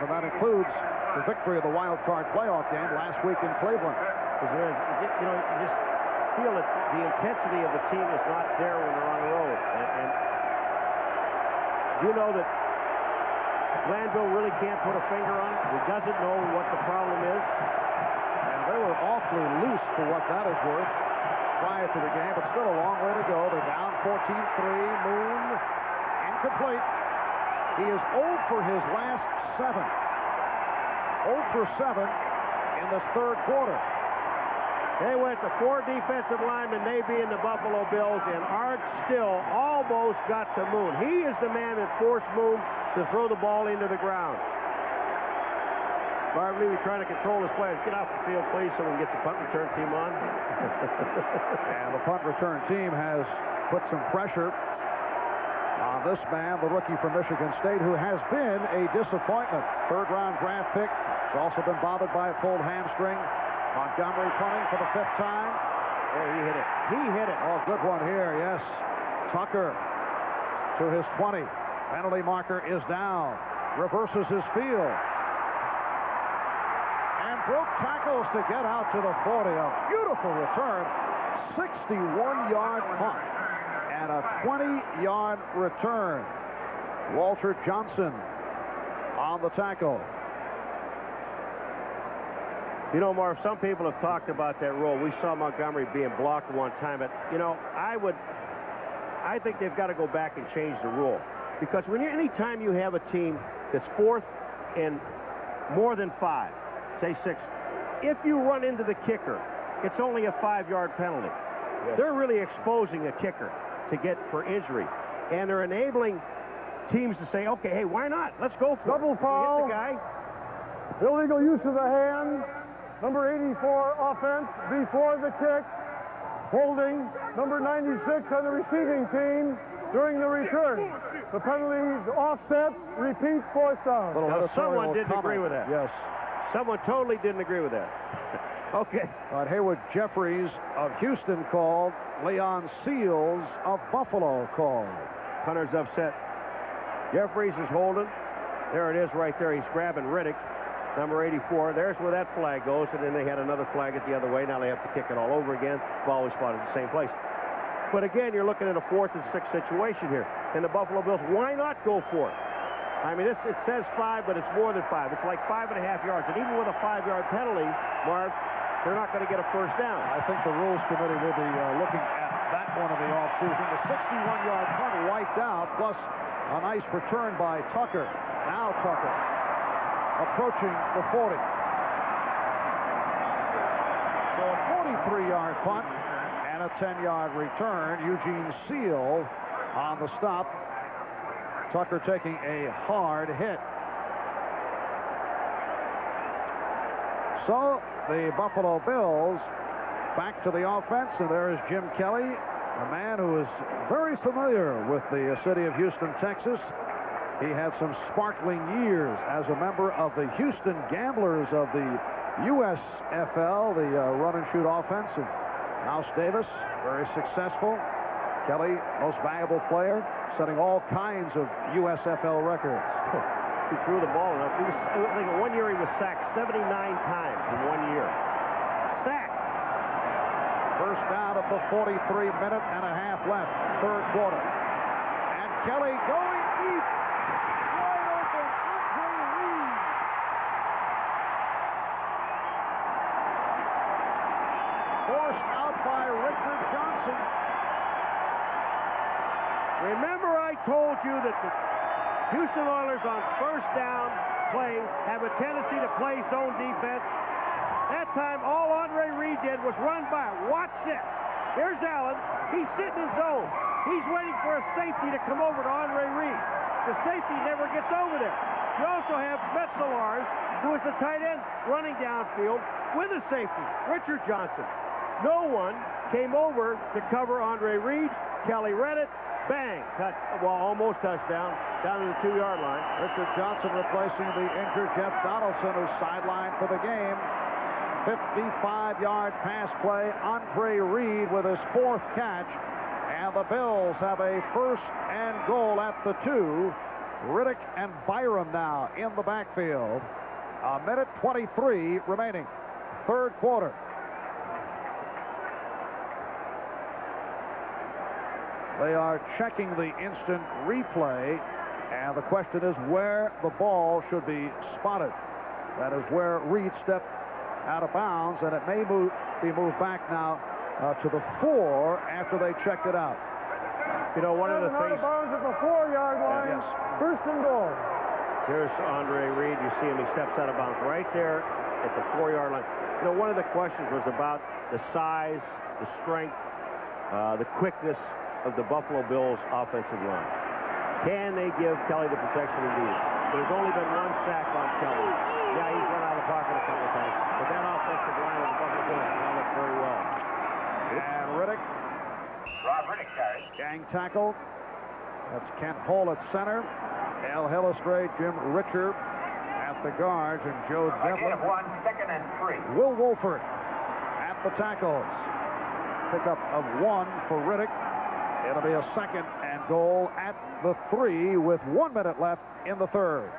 and that includes the victory of the wild card playoff game last week in Cleveland. You just feel that the intensity of the team is not there when they're on the road. And you know that Glanville really can't put a finger on it. He doesn't know what the problem is. And they were awfully loose for what that is worth prior to the game, but still a long way to go. They're down 14-3. Moon incomplete. He is 0 for his last 7. 0 for 7 in this third quarter. They went to 4 defensive linemen, they being the Buffalo Bills, and Art Still almost got to Moon. He is the man that forced Moon to throw the ball into the ground. Marv Levy trying to control his players. Get off the field, please, so we can get the punt return team on. And the punt return team has put some pressure on this man, the rookie from Michigan State, who has been a disappointment. Third-round draft pick. He's also been bothered by a pulled hamstring. Montgomery punting for the 5th time. Oh, he hit it. He hit it. Oh, good one here, yes. Tucker to his 20. Penalty marker is down. Reverses his field. And broke tackles to get out to the 40. A beautiful return. 61-yard punt. And a 20-yard return. Walter Johnson on the tackle. You know, Marv, some people have talked about that rule. We saw Montgomery being blocked one time, but, you know, I think they've got to go back and change the rule. Because anytime you have a team that's 4th and more than 5, say 6, if you run into the kicker, it's only a 5-yard penalty. Yes. They're really exposing a kicker to get for injury. And they're enabling teams to say, okay, hey, why not? Let's go for double foul. Hit the guy. Illegal use of the hand. Number 84 offense before the kick. holding number 96 on the receiving team during the return. The penalty offset, repeat, fourth down. Now, someone didn't agree with that. Yes. Someone totally didn't agree with that. Okay. Haywood Jeffries of Houston called. Leon Seals of Buffalo called. Hunter's upset. Jeffries is holding. There it is right there. He's grabbing Riddick, number 84. There's where that flag goes, and then they had another flag at the other way. Now they have to kick it all over again. Ball was spotted at the same place. But again, you're looking at a 4th and 6 situation here. And the Buffalo Bills, why not go for it? I mean, it says 5, but it's more than 5. It's like 5.5 yards. And even with a 5-yard penalty, Marv, they're not going to get a first down. I think the Rules Committee will be looking at that one in the offseason. The 61-yard punt wiped out, plus a nice return by Tucker. Now Tucker approaching the 40. So a 43-yard punt and a 10-yard return. Eugene Seal on the stop. Tucker taking a hard hit. So the Buffalo Bills back to the offense, and there is Jim Kelly, a man who is very familiar with the city of Houston, Texas. He had some sparkling years as a member of the Houston Gamblers of the USFL, the run-and-shoot offense of Mouse Davis, very successful. Kelly, most valuable player, setting all kinds of USFL records. He threw the ball enough. I think one year he was sacked 79 times in 1 year. Sacked. First down at the 43-minute and a half left, third quarter. And Kelly going deep. Wide open, Andre Reed. Forced out by Richard Johnson. Remember I told you that the Houston Oilers on first down play have a tendency to play zone defense. That time, all Andre Reed did was run by. Watch this. Here's Allen. He's sitting in zone. He's waiting for a safety to come over to Andre Reed. The safety never gets over there. You also have Metzelars, who is the tight end, running downfield with a safety, Richard Johnson. No one came over to cover Andre Reed. Kelly read it. Bang. Almost touchdown. Down to the 2-yard line. Richard Johnson replacing the injured Jeff Donaldson, who's sidelined for the game. 55-yard pass play. Andre Reed with his 4th catch. And the Bills have a first and goal at the 2. Riddick and Byram now in the backfield. A minute 23 remaining. Third quarter. They are checking the instant replay, and the question is where the ball should be spotted. That is where Reed stepped out of bounds, and it may be moved back now to the 4 after they checked it out. You know, one of the things... out of bounds at the 4-yard line. Yes. First and goal. Here's Andre Reed. You see him. He steps out of bounds right there at the 4-yard line. You know, one of the questions was about the size, the strength, the quickness of the Buffalo Bills offensive line. Can they give Kelly the protection he needs? There's only been 1 sack on Kelly. Yeah, he's run out of the pocket a couple of times, but that offensive line of the Buffalo Bills held up very well. And Riddick. Rob Riddick carries. Gang tackle. That's Kent Hull at center. Al Hillestrade, Jim Richer at the guards, and Joe Again Devlin. of 1, second and 3. Will Wolford at the tackles. Pickup of 1 for Riddick. It'll be a second and goal at the 3 with 1 minute left in the third.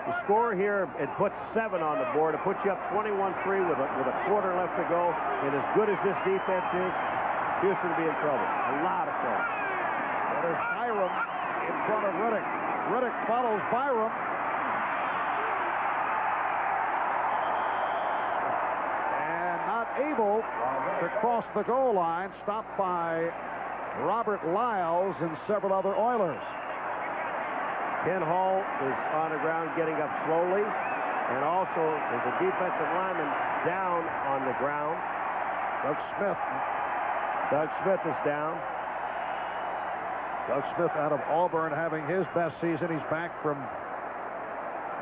The score here, it puts 7 on the board. It puts you up 21-3 with a quarter left to go. And as good as this defense is, Houston will be in trouble. A lot of trouble. There's Byram in front of Riddick. Riddick follows Byram. And not able to cross the goal line, stopped by Robert Lyles and several other Oilers. Ken Hall is on the ground getting up slowly. And also, there's a defensive lineman down on the ground. Doug Smith. Doug Smith is down. Doug Smith out of Auburn having his best season. He's back from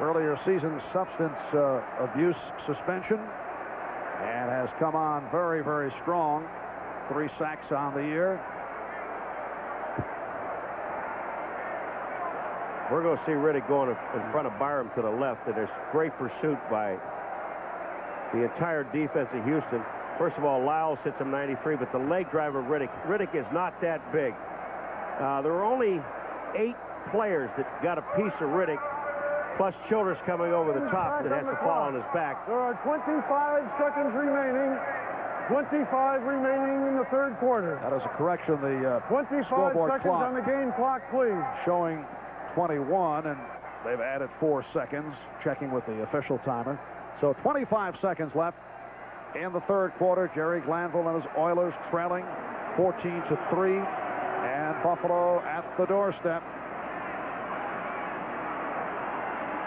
earlier season substance abuse suspension. and has come on very, very strong. 3 sacks on the year. We're going to see Riddick going in front of Byram to the left, and there's great pursuit by the entire defense of Houston. First of all, Lyles hits him 93, but the leg driver of Riddick is not that big. There were only 8 players that got a piece of Riddick, plus Childress coming over the top that has to fall on his back. There are 25 seconds remaining. 25 remaining in the third quarter. That is a correction. The 25 scoreboard seconds clock on the game clock, please. showing 21, and they've added 4 seconds, checking with the official timer. So 25 seconds left in the third quarter. Jerry Glanville and his Oilers trailing 14-3, and Buffalo at the doorstep.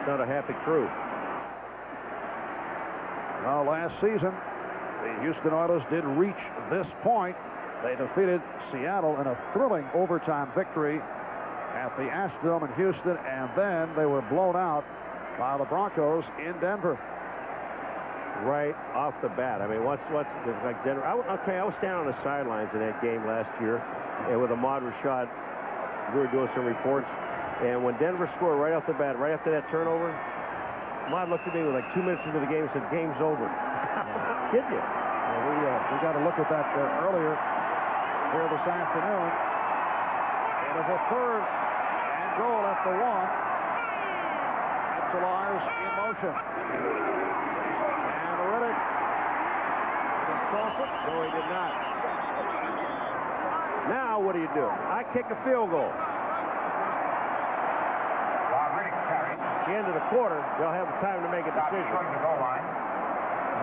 Not a happy crew. Well, last season, the Houston Oilers did reach this point. They defeated Seattle in a thrilling overtime victory at the Astrodome in Houston, and then they were blown out by the Broncos in Denver. Right off the bat. I mean, what's like Denver? I'll tell you, I was standing on the sidelines in that game last year, and with Ahmad Rashad, we were doing some reports, and when Denver scored right off the bat, right after that turnover, Ahmad looked at me with like 2 minutes into the game and said, "Game's over." Kid you? Well, we got to look at that earlier here this afternoon. It is a third and goal at the 1. It's Elias in motion. And Riddick didn't cross it. No, he did not. Now, what do you do? I kick a field goal. At the end of the quarter, they'll have time to make a decision.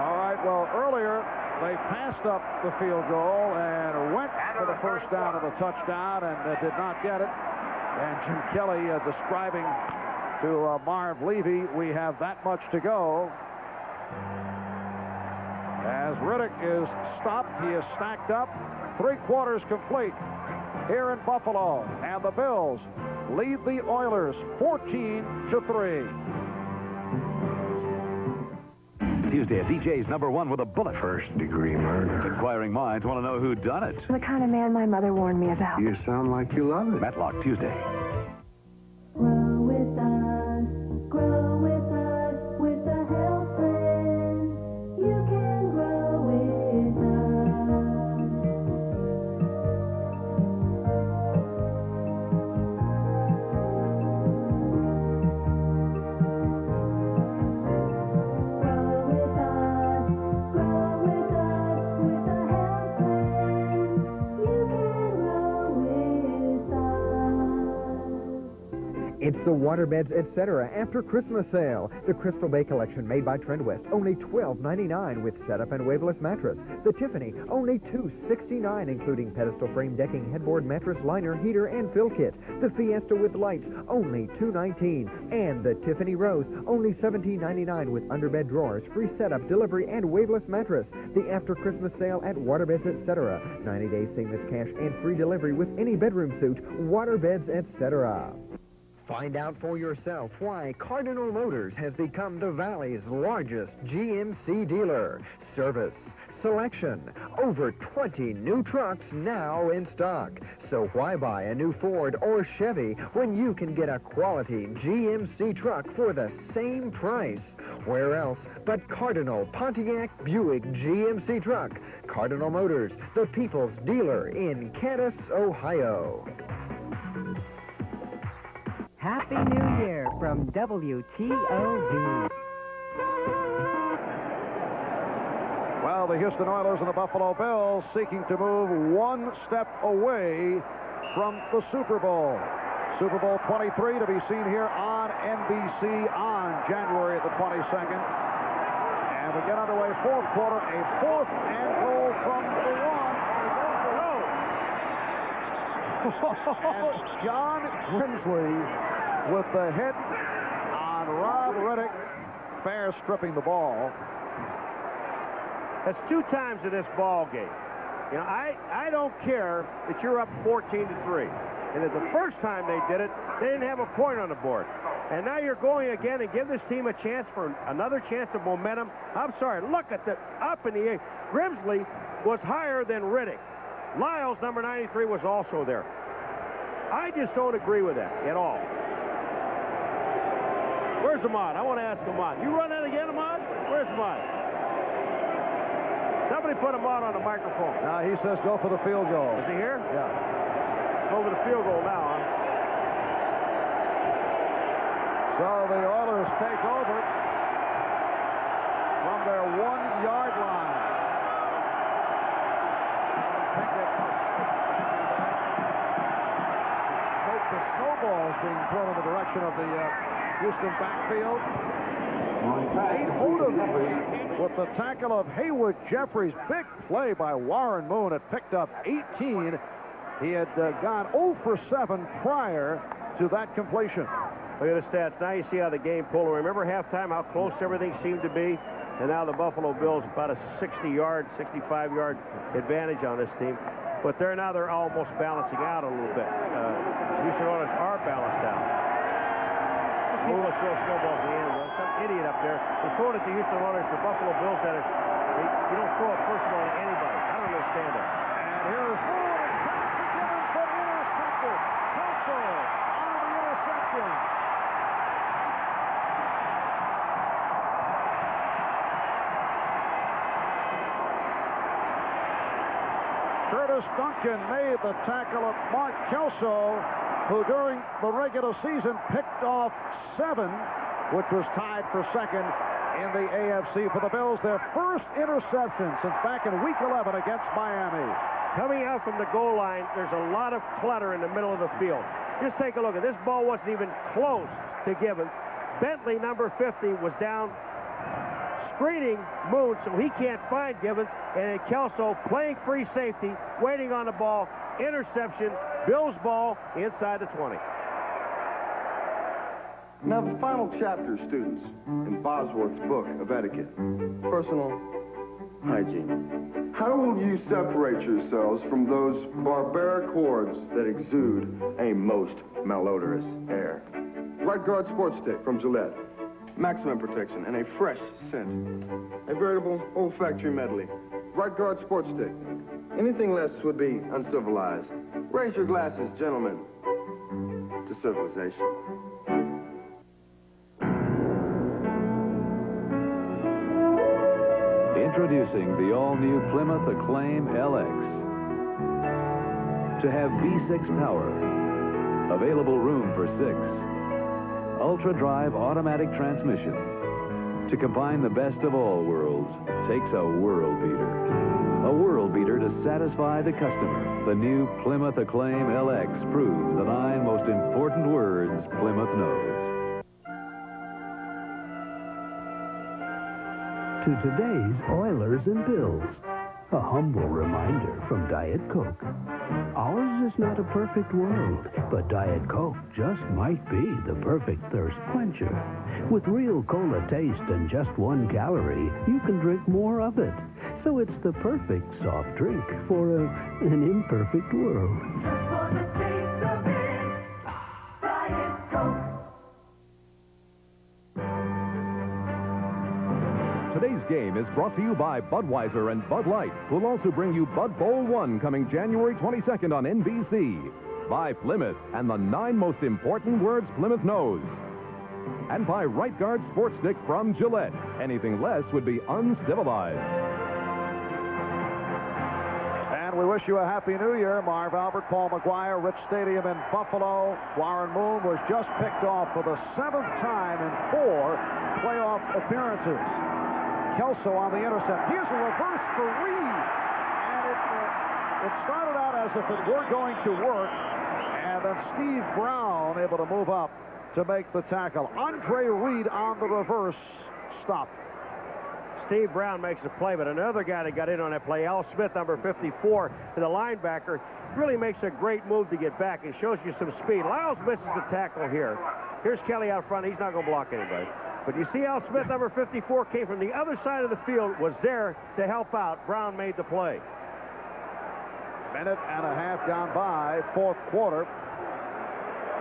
All right, well, earlier they passed up the field goal and went for the first down of the touchdown and did not get it. And Jim Kelly describing to Marv Levy, we have that much to go. As Riddick is stopped, he is stacked up. 3 quarters complete here in Buffalo. And the Bills lead the Oilers 14-3. Tuesday at DJ's #1 with a bullet. First-degree murder. Inquiring minds want to know who done it. The kind of man my mother warned me about. You sound like you love it. Matlock Tuesday. Grow with us with the health plan. You can grow with It's the Waterbeds Etc. After Christmas sale. The Crystal Bay collection made by Trendwest, only $12.99 with setup and waveless mattress. The Tiffany, only $269, including pedestal frame decking, headboard, mattress, liner, heater, and fill kit. The Fiesta with lights, only $219. And the Tiffany Rose, only $17.99 with underbed drawers, free setup, delivery, and waveless mattress. The After Christmas sale at Waterbeds Etc. 90 days seamless cash and free delivery with any bedroom suit. Waterbeds Etc. Find out for yourself why Cardinal Motors has become the Valley's largest GMC dealer. Service, selection, over 20 new trucks now in stock. So why buy a new Ford or Chevy when you can get a quality GMC truck for the same price? Where else but Cardinal Pontiac Buick GMC truck? Cardinal Motors, the people's dealer in Candace, Ohio. Happy New Year from WTOV. Well, the Houston Oilers and the Buffalo Bills seeking to move one step away from the Super Bowl. Super Bowl 23 to be seen here on NBC on January the 22nd. And we get underway fourth quarter, a 4th and goal from the 1. And John Grimsley with the hit on Rob Riddick, fair stripping the ball. That's 2 times in this ball game. You know, I don't care that you're up 14-3. And the first time they did it, they didn't have a point on the board. And now you're going again and give this team a chance for another chance of momentum. I'm sorry, look at the up in the air. Grimsley was higher than Riddick. Lyles, number 93, was also there. I just don't agree with that at all. Where's Ahmad? I want to ask Ahmad. You run that again, Ahmad? Where's Ahmad? Somebody put Ahmad on the microphone. Now he says go for the field goal. Is he here? Yeah. Over the field goal now, huh? So the Oilers take over from their 1-yard line. The snowballs being thrown in the direction of the Houston backfield. Nate Odom with the tackle of Haywood Jeffries. Big play by Warren Moon. It picked up 18. He had gone 0 for 7 prior to that completion. Look at the stats. Now you see how the game pulled. Remember halftime how close everything seemed to be? And now the Buffalo Bills about a 60-yard, 65-yard advantage on this team. But they're almost balancing out a little bit. Houston Oilers are balanced out. Let's throw snowballs in the end. Some idiot up there. They're throwing it to Houston Oilers. The Buffalo Bills that are, you don't throw a first ball to anybody. I don't understand that. And here is Moon. It's pass to Gibbons, but intercepted. Kelso on the interception. Curtis Duncan made the tackle of Mark Kelso, who during the regular season picked off 7, which was tied for second in the AFC for the Bills. Their first interception since back in Week 11 against Miami. Coming out from the goal line, there's a lot of clutter in the middle of the field. Just take a look at this ball. Wasn't even close to Gibbons. Bentley, number 50, was down screening Moon, so he can't find Gibbons. And Kelso playing free safety, waiting on the ball. Interception. Bills ball inside the 20. Now, the final chapter, students, in Bosworth's book of etiquette. Personal hygiene. How will you separate yourselves from those barbaric hordes that exude a most malodorous air? Right Guard Sports Stick from Gillette. Maximum protection and a fresh scent. A veritable olfactory medley. Right Guard Sports Stick. Anything less would be uncivilized. Raise your glasses, gentlemen, to civilization. Introducing the all-new Plymouth Acclaim LX. To have V6 power, available room for 6, ultra-drive automatic transmission. To combine the best of all worlds takes a world beater. A world beater to satisfy the customer. The new Plymouth Acclaim LX proves the 9 most important words Plymouth knows. To today's Oilers and Bills, a humble reminder from Diet Coke. Ours is not a perfect world, but Diet Coke just might be the perfect thirst quencher. With real cola taste and just 1 calorie, you can drink more of it. So it's the perfect soft drink for an imperfect world. Just for the taste of it, Diet Coke. Today's game is brought to you by Budweiser and Bud Light, who'll also bring you Bud Bowl 1 coming January 22nd on NBC. By Plymouth and the 9 most important words Plymouth knows. And by Right Guard Sports Stick from Gillette. Anything less would be uncivilized. And we wish you a Happy New Year. Marv Albert, Paul McGuire, Rich Stadium in Buffalo. Warren Moon was just picked off for the 7th time in 4 playoff appearances. Kelso on the intercept. Here's a reverse for Reed. And it started out as if it were going to work. And then Steve Brown able to move up to make the tackle. Andre Reed on the reverse stop. Steve Brown makes the play, but another guy that got in on that play, Al Smith, number 54, to the linebacker, really makes a great move to get back and shows you some speed. Lyles misses the tackle here. Here's Kelly out front. He's not going to block anybody. But you see Al Smith, number 54, came from the other side of the field, was there to help out. Brown made the play. Minute and a half gone by, 4th quarter.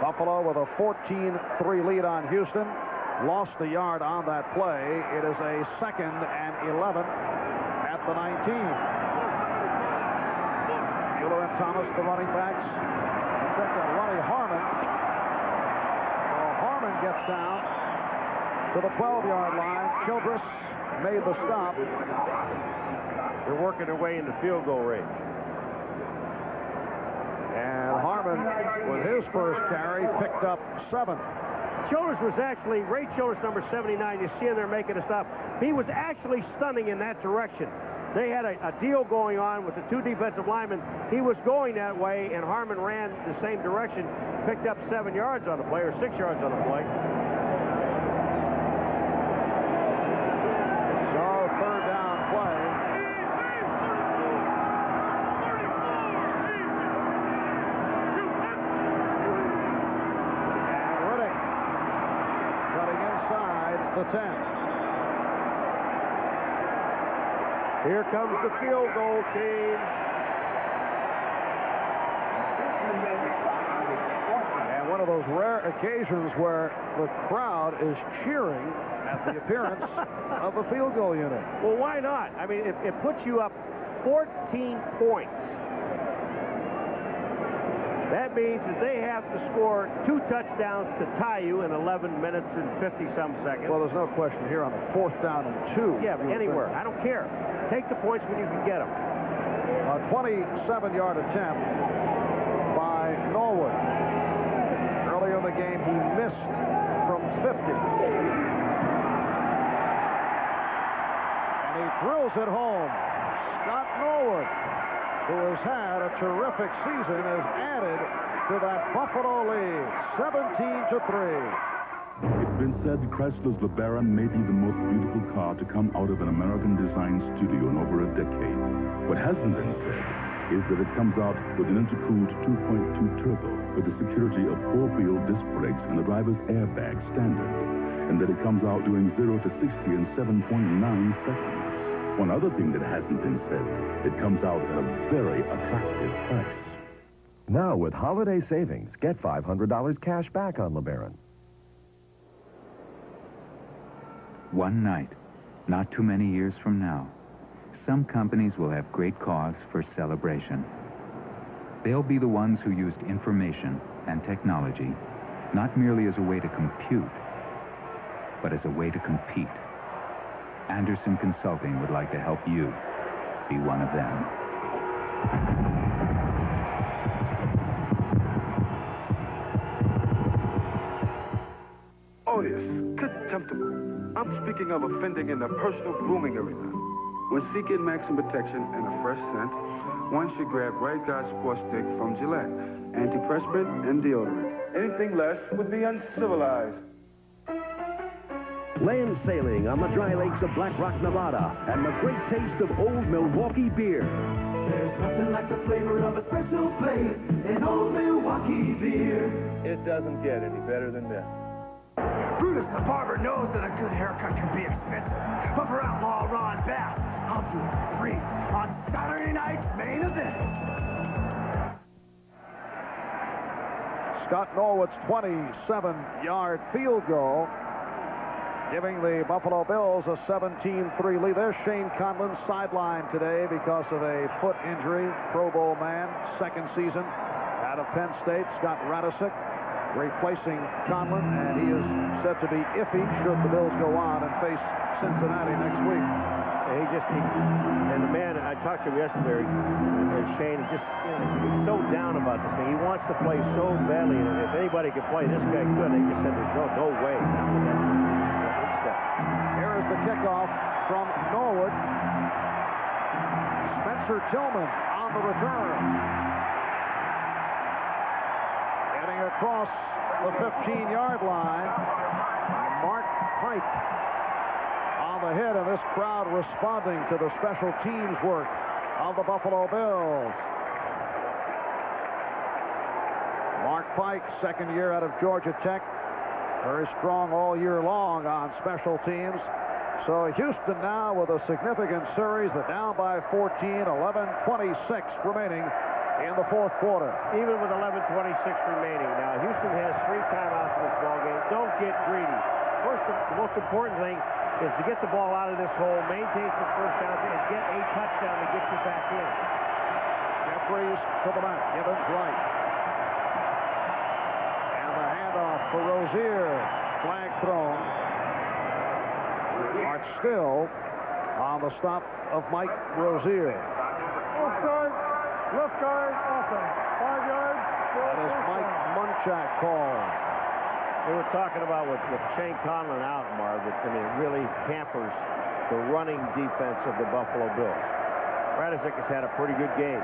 Buffalo with a 14-3 lead on Houston. Lost a yard on that play. It is a 2nd and 11 at the 19. Mueller and Thomas, the running backs. Check that, Ronnie Harmon. Well, Harmon gets down to the 12-yard line. Childress made the stop. They're working their way into field goal range. And Harmon, with his first carry, picked up 7. Childress was actually, Ray Childress, number 79, you see him there making a stop. He was actually stunning in that direction. They had a deal going on with the 2 defensive linemen. He was going that way, and Harmon ran the same direction, picked up 7 yards on the play, or 6 yards on the play. So, 3rd down play. The 10. Here comes the field goal team. And one of those rare occasions where the crowd is cheering at the appearance of the field goal unit. Well, why not? I mean, it puts you up 14 points. That means that they have to score 2 touchdowns to tie you in 11 minutes and 50-some seconds. Well, there's no question here on the 4th down and 2. Yeah, but anywhere. I don't care. Take the points when you can get them. A 27-yard attempt by Norwood. Earlier in the game, he missed from 50. And he drills it home. Scott Norwood, who has had a terrific season, is added to that Buffalo lead, 17-3. It's been said Chrysler's LeBaron may be the most beautiful car to come out of an American-designed studio in over a decade. What hasn't been said is that it comes out with an intercooled 2.2 turbo with the security of 4-wheel disc brakes and the driver's airbag standard, and that it comes out doing 0 to 60 in 7.9 seconds. One other thing that hasn't been said, it comes out at a very attractive price. Now, with holiday savings, get $500 cash back on LeBaron. One night, not too many years from now, some companies will have great cause for celebration. They'll be the ones who used information and technology, not merely as a way to compute, but as a way to compete. Anderson Consulting would like to help you be one of them. Odious, contemptible. I'm speaking of offending in the personal grooming arena. When seeking maximum protection and a fresh scent, one should grab Right Guard Sports Stick from Gillette, antiperspirant and deodorant. Anything less would be uncivilized. Land sailing on the dry lakes of Black Rock, Nevada, and the great taste of old Milwaukee beer. There's nothing like the flavor of a special place in old Milwaukee beer. It doesn't get any better than this. Brutus the barber knows that a good haircut can be expensive, but for outlaw Ron Bass, I'll do it for free on Saturday night's main event. Scott Norwood's 27-yard field goal, giving the Buffalo Bills a 17-3 lead. There's Shane Conlon sidelined today because of a foot injury. Pro Bowl man, 2nd season out of Penn State. Scott Radisick replacing Conlon, and he is said to be iffy should the Bills go on and face Cincinnati next week. And the man, I talked to him yesterday, Shane, he's so down about this thing. He wants to play so badly, and if anybody could play, this guy could. He just said there's no way. Here is the kickoff from Norwood. Spencer Tillman on the return. Getting across the 15-yard line. Mark Pike on the hit, and this crowd responding to the special teams work of the Buffalo Bills. Mark Pike, 2nd year out of Georgia Tech. Very strong all year long on special teams. So Houston now with a significant series. They're down by 14, 11:26 remaining in the fourth quarter. Even with 11:26 remaining. Now, Houston has 3 timeouts in this ball game. Don't get greedy. First, the most important thing is to get the ball out of this hole, maintain some first downs, and get a touchdown to get you back in. Jeffries to the left, Gibbons right. And the handoff for Rozier. Flag thrown. March still on the stop of Mike Rozier. Left guard, offense. 5 yards. That is Mike Munchak called. They were talking about with Shane Conlon out, Marv, it really hampers the running defense of the Buffalo Bills. Radicic has had a pretty good game.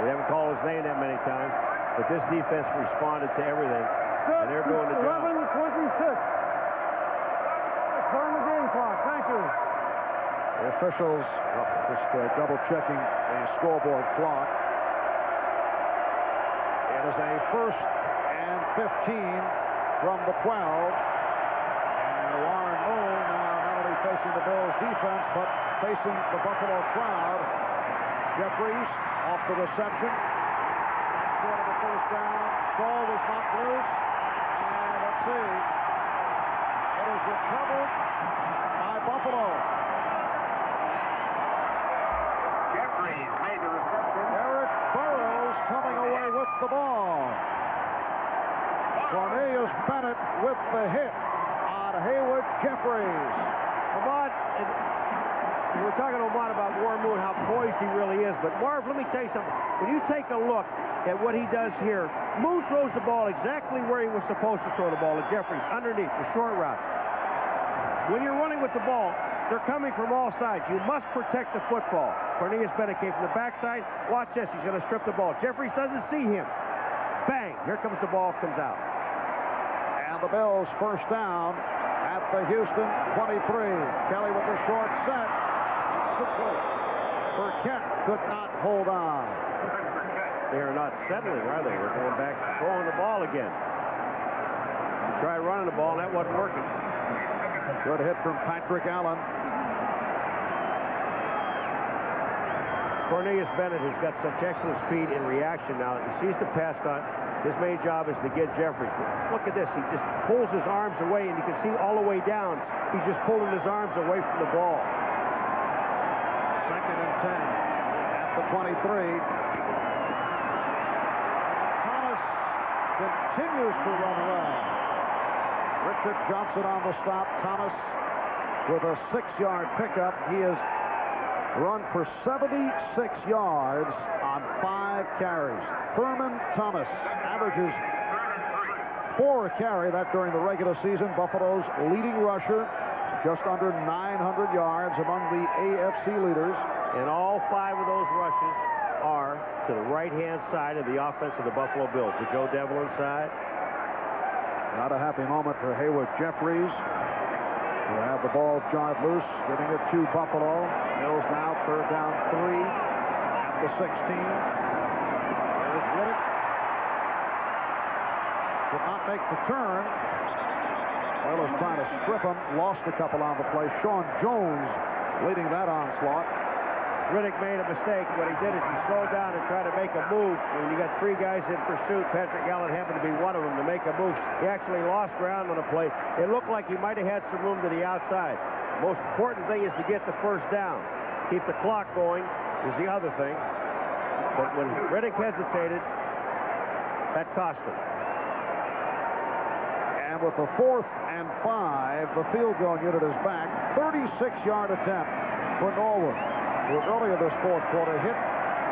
We haven't called his name that many times, but this defense responded to everything, and they're doing the job. 11:26. Turn the game clock. Thank you. The officials just double-checking the scoreboard clock. It is a 1st and 15 from the 12. And Warren Moon now not only facing the Bills defense, but facing the Buffalo crowd. Jeffries off the reception. Short of the first down. Ball was not loose. And let's see. It is recovered by Buffalo. Jeffries made the reception. Eric Burrows coming away with the ball. Cornelius Bennett with the hit on Haywood Jeffries. Ahmad, we were talking to Ahmad about Warren Moon, how poised he really is. But Marv, let me tell you something. When you take a look at what he does here, Moon throws the ball exactly where he was supposed to throw the ball to Jeffries, underneath the short route. When you're running with the ball, they're coming from all sides. You must protect the football. Cornelius Bennett came from the backside. Watch this. He's going to strip the ball. Jeffries doesn't see him. Bang. Here comes the ball. Comes out. And the Bills first down at the Houston 23. Kelly with the short set. Burkett could not hold on. They are not settling, are they? They're going back, throwing the ball again. He tried running the ball, and that wasn't working. Good hit from Patrick Allen. Cornelius Bennett has got such excellent speed in reaction now. He sees the pass cut. His main job is to get Jeffries. Look at this. He just pulls his arms away, and you can see all the way down, he's just pulling his arms away from the ball. 2nd and 10 at the 23. Thomas continues to run around. Richard Johnson on the stop. Thomas with a 6-yard pickup. He has run for 76 yards on 5 carries. Thurman Thomas averages 4 a carry. That during the regular season. Buffalo's leading rusher, just under 900 yards among the AFC leaders. And all 5 of those rushes are to the right-hand side of the offense of the Buffalo Bills. The Joe Devlin side. Not a happy moment for Haywood Jeffries, who have the ball jarred loose, giving it to Buffalo. Bills now 3rd down 3 at the 16. There's Riddick. Did not make the turn. Well, was trying to strip him, lost a couple on the play. Sean Jones leading that onslaught. Riddick made a mistake. What he did is he slowed down and tried to make a move. When you got 3 guys in pursuit, Patrick Allen happened to be one of them to make a move. He actually lost ground on the play. It looked like he might have had some room to the outside. The most important thing is to get the first down. Keep the clock going is the other thing. But when Riddick hesitated, that cost him. And with the 4th and 5, the field goal unit is back. 36-yard attempt for Norwood, who earlier this fourth quarter hit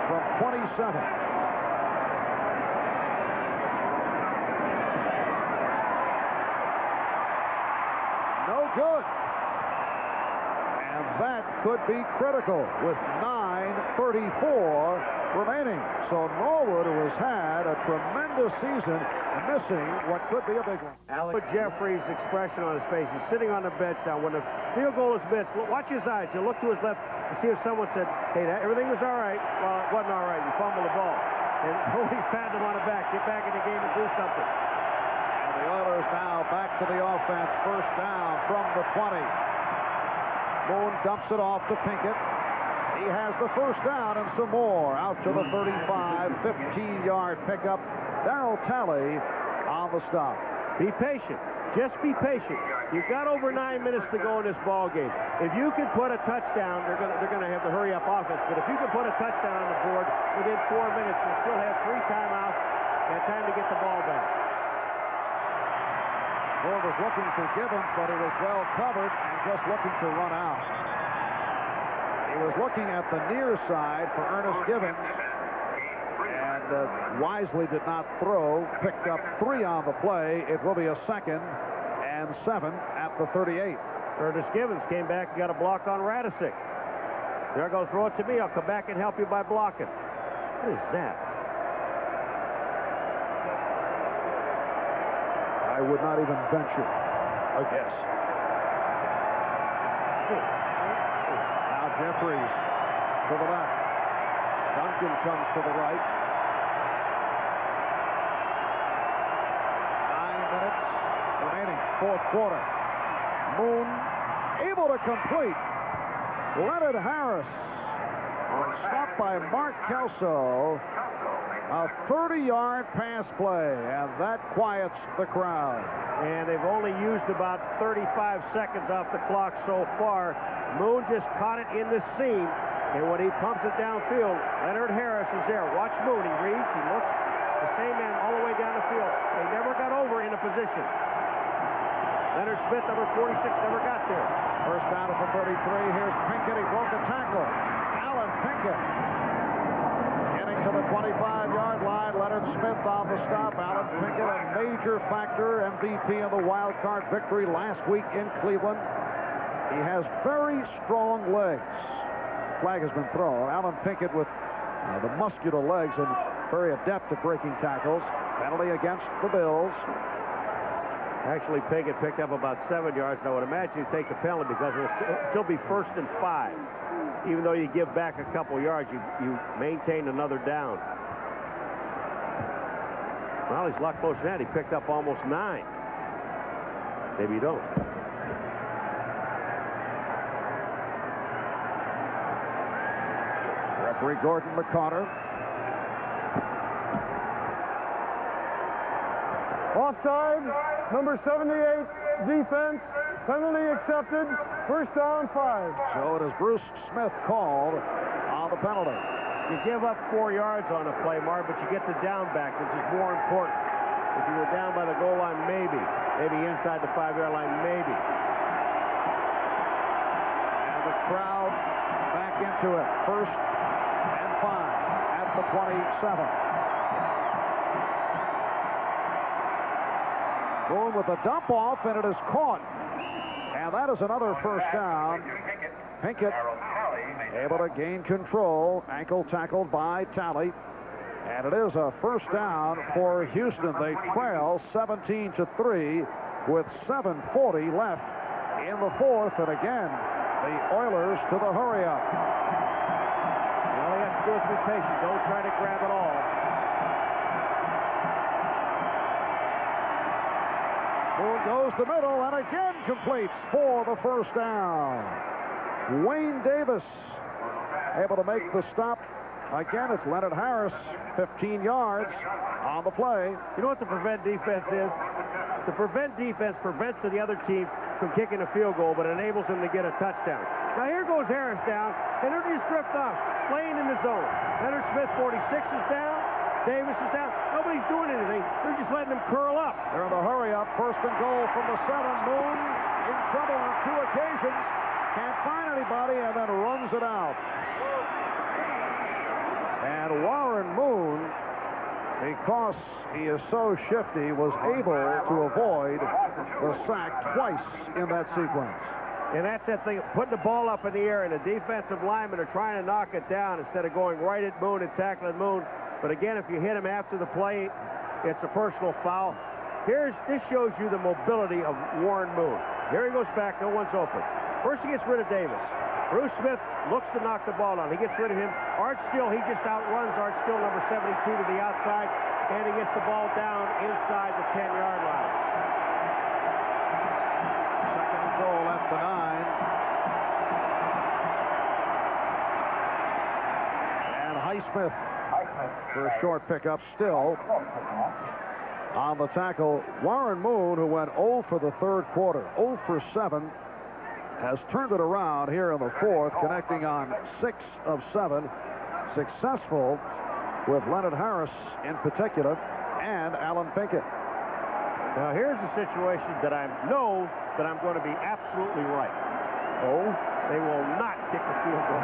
from 27. No good. And that could be critical with 9:34 remaining. So Norwood, who has had a tremendous season, missing what could be a big one. Alex Jeffries' expression on his face. He's sitting on the bench now. When the field goal is missed, watch his eyes. He'll look to his left to see if someone said, hey, everything was all right. Well, it wasn't all right. You fumbled the ball. And he's patting him on the back. Get back in the game and do something. And the Oilers now back to the offense. First down from the 20. Moon dumps it off to Pinkett. He He has the first down and some more. Out to the 35, 15-yard pickup. Darryl Talley on the stop. Be patient. Just be patient. You've got over 9 minutes to go in this ball game. If you can put a touchdown, they're going to have to hurry up offense. But if you can put a touchdown on the board within 4 minutes, you'll still have 3 timeouts and time to get the ball back. Moore was looking for Gibbons, but he was well covered and just looking to run out. He was looking at the near side for Ernest Gibbons, and wisely did not throw. Picked up 3 on the play. It will be a 2nd and 7 at the 38. Ernest Gibbons came back and got a block on Radisic. There goes, throw it to me. I'll come back and help you by blocking. What is that? I would not even venture a guess. Now Jeffries to the left. Duncan comes to the right. 9 minutes remaining, 4th quarter. Moon able to complete. Leonard Harris on stop by Mark Kelso. A 30-yard pass play, and that quiets the crowd. And they've only used about 35 seconds off the clock so far. Moon just caught it in the seam, and when he pumps it downfield, Leonard Harris is there. Watch Moon. He reads, he looks, the same man all the way down the field. They never got over in a position. Leonard Smith, number 46, never got there. First down at the 33. Here's Pinkett. He broke a tackle. Alan Pinkett getting to the 25-yard line. Leonard Smith on the stop. Alan Pinkett, a major factor, MVP in the wild card victory last week in Cleveland. He has very strong legs. Flag has been thrown. Alan Pinkett with the muscular legs and very adept at breaking tackles. Penalty against the Bills. Actually, Pinkett picked up about 7 yards. And I would imagine you take the penalty because it'll still be 1st and 5. Even though you give back a couple yards, you maintain another down. Well, he's a lot closer than that. He picked up almost 9. Maybe you don't. Referee Gordon McConnor. Offside, number 78, defense, penalty accepted, first down 5. So it is Bruce Smith called on the penalty. You give up 4 yards on a play, Marv, but you get the down back, which is more important. If you were down by the goal line, maybe inside the 5-yard line, maybe. And the crowd back into it. 1st and 5 at the 27. Going with a dump off, and it is caught. And that is another first down. Pinkett able to gain control. Ankle tackled by Talley. And it is a first down for Houston. They trail 17-3 with 7:40 left in the 4th. And again, the Oilers to the hurry-up. All you have to do is be patient. Don't try to grab it all. Moon goes the middle and again completes for the first down. Wayne Davis able to make the stop. Again, it's Leonard Harris, 15 yards on the play. You know what the prevent defense is? The prevent defense prevents the other team from kicking a field goal, but enables them to get a touchdown. Now here goes Harris down, and they're just drift off, playing in the zone. Leonard Smith, 46, is down. Davis is down. Nobody's doing anything. They're just letting them curl up. They're in the hurry-up. 1st and goal from the 7. Moon in trouble on 2 occasions. Can't find anybody and then runs it out. And Warren Moon, because he is so shifty, was able to avoid the sack twice in that sequence. And that's that thing, putting the ball up in the air, and the defensive linemen are trying to knock it down instead of going right at Moon and tackling Moon. But again, if you hit him after the play, it's a personal foul. This shows you the mobility of Warren Moon. Here he goes back, no one's open. First he gets rid of Davis. Bruce Smith looks to knock the ball down. He gets rid of him. Art Still, he just outruns Art Still, number 72, to the outside, and he gets the ball down inside the 10-yard line. 2nd and goal at the 9. Highsmith for a short pickup still. On the tackle, Warren Moon, who went 0 for the third quarter, 0 for 7, has turned it around here in the fourth, connecting on 6 of 7. Successful with Leonard Harris in particular and Alan Pinkett. Now here's a situation that I know that I'm going to be absolutely right. Oh, they will not kick the field goal.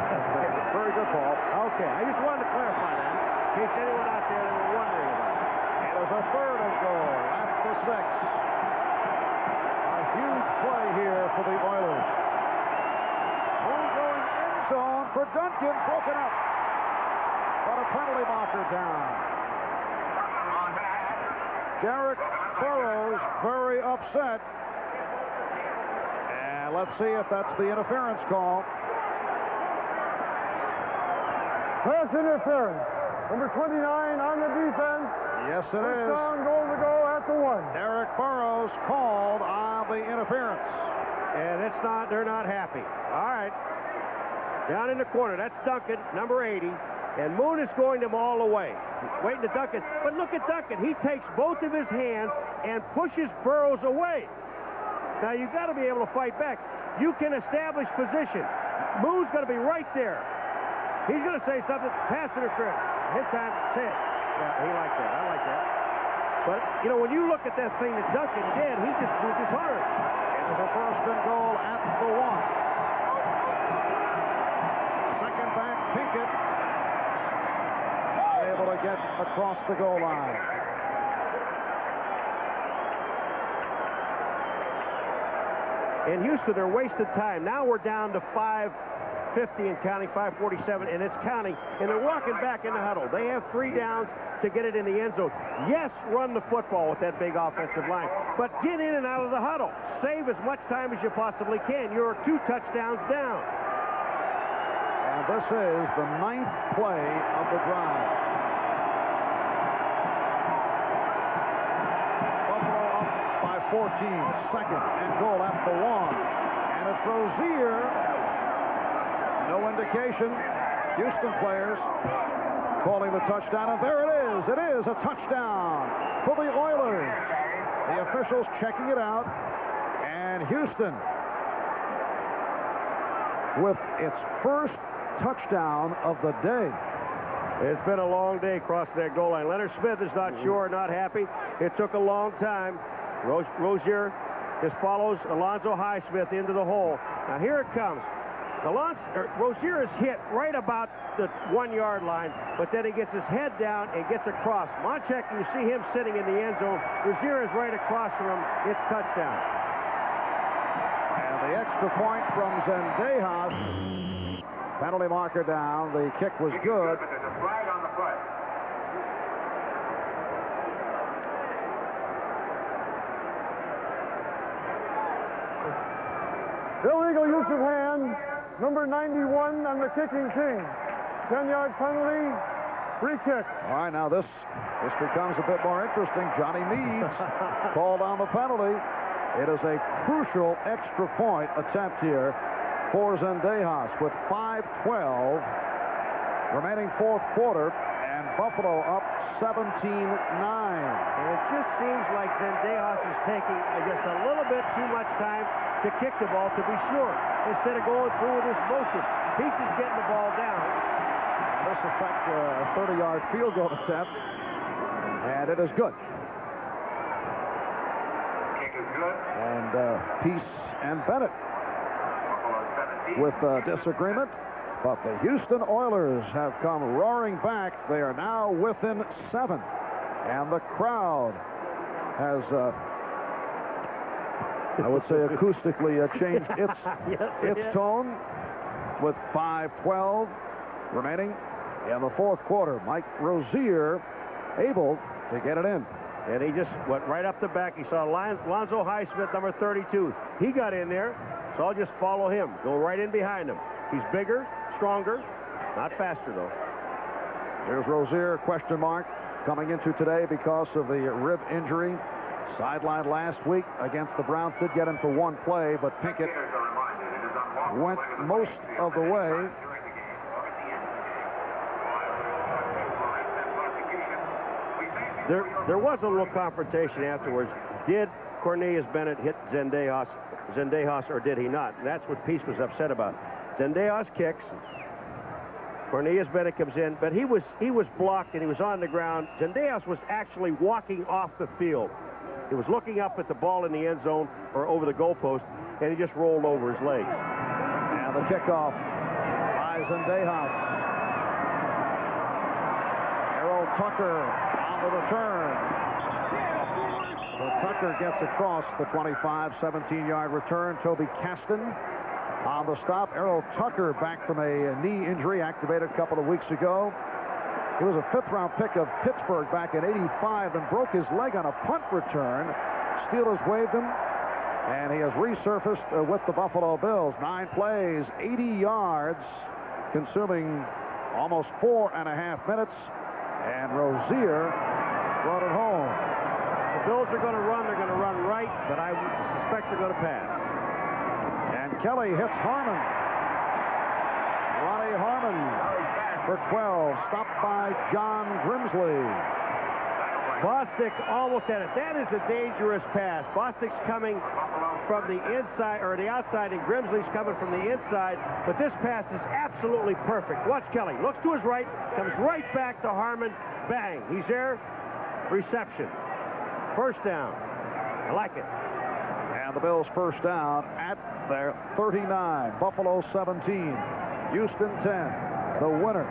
Very good ball. Okay, I just wanted to clarify that in case anyone out there that were wondering about it. It is a third and goal at the 6. A huge play here for the Oilers. Moon going end zone for Duncan, broken up. But a penalty marker down. Derek Burrows very upset. And let's see if that's the interference call. Pass interference. Number 29 on the defense. Yes, it is. Down, goal to go at the 1. Derek Burrows called on the interference. And it's not, they're not happy. All right. Down in the corner, that's Duncan, number 80. And Moon is going them all away. Waiting to Duncan. But look at Duncan. He takes both of his hands and pushes Burrows away. Now, you've got to be able to fight back. You can establish position. Moon's going to be right there. He's going to say something. Pass interference. Hit time. Say it. Yeah, he liked that. I like that. But, you know, when you look at that thing that Duncan did, he just moved his arm. It was a first and goal at the 1. Second back, Pinkett. Able to get across the goal line. In Houston, they're wasted time. Now we're down to 5:50 and counting, 5:47, and it's counting. And they're walking back in the huddle. They have 3 downs to get it in the end zone. Yes, run the football with that big offensive line, but get in and out of the huddle. Save as much time as you possibly can. You're 2 touchdowns down. And this is the 9th play of the drive. Buffalo up by 14. Second and goal at the 1. And it's Rozier. No indication. Houston players calling the touchdown. And there it is. It is a touchdown for the Oilers. The officials checking it out. And Houston with its first touchdown of the day. It's been a long day crossing that goal line. Leonard Smith is not sure, not happy. It took a long time. Rozier just follows Alonzo Highsmith into the hole. Now here it comes. Rozier is hit right about the 1-yard line, but then he gets his head down and gets across. Monchek, you see him sitting in the end zone. Rozier is right across from him. It's touchdown. And the extra point from Zendejas. Penalty marker down. The kick was good. There's a flag on the play. Illegal use of hands. Number 91 on the kicking team. 10-yard penalty. Free kick. All right, now this becomes a bit more interesting. Johnny Meads called on the penalty. It is a crucial extra point attempt here for Zendejas with 5:12 remaining fourth quarter, and Buffalo up 17-9. And it just seems like Zendejas is taking just a little bit too much time to kick the ball, to be sure, instead of going through with his motion. He's just getting the ball down. This affects a 30-yard field goal attempt, and it is good. Kick is good. And Peace and Bennett with disagreement, but the Houston Oilers have come roaring back. They are now within 7, and the crowd has, I would say, acoustically changed its tone with 5:12 remaining in the fourth quarter. Mike Rozier able to get it in. And he just went right up the back. He saw Alonzo Highsmith, number 32. He got in there, so I'll just follow him. Go right in behind him. He's bigger, stronger, not faster, though. Here's Rozier, question mark, coming into today because of the rib injury. Sidelined last week against the Browns. Did get him for 1 play, but Pinkett went most of the way. There was a little confrontation afterwards. Did Cornelius Bennett hit Zendejas, or did he not? And that's what Peace was upset about. Zendejas kicks. Cornelius Bennett comes in, but he was blocked and he was on the ground. Zendejas was actually walking off the field. He was looking up at the ball in the end zone or over the goalpost, and he just rolled over his legs. And the kickoff by Zendejas. Errol Tucker on the return. So Tucker gets across the 25, 17-yard return. Toby Caston on the stop. Errol Tucker back from a knee injury activated a couple of weeks ago. He was a fifth-round pick of Pittsburgh back in '85 and broke his leg on a punt return. Steelers waived him, and he has resurfaced with the Buffalo Bills. 9 plays, 80 yards, consuming almost 4.5 minutes, and Rozier brought it home. The Bills are going to run. They're going to run right, but I suspect they're going to pass. And Kelly hits Harmon. Ronnie Harmon for 12, stopped by John Grimsley. Bostic almost had it. That is a dangerous pass. Bostic's coming from the inside, or the outside, and Grimsley's coming from the inside, but this pass is absolutely perfect. Watch Kelly. Looks to his right, comes right back to Harmon. Bang. He's there. Reception. First down. I like it. And the Bills first down at their 39. Buffalo 17. Houston 10. The winner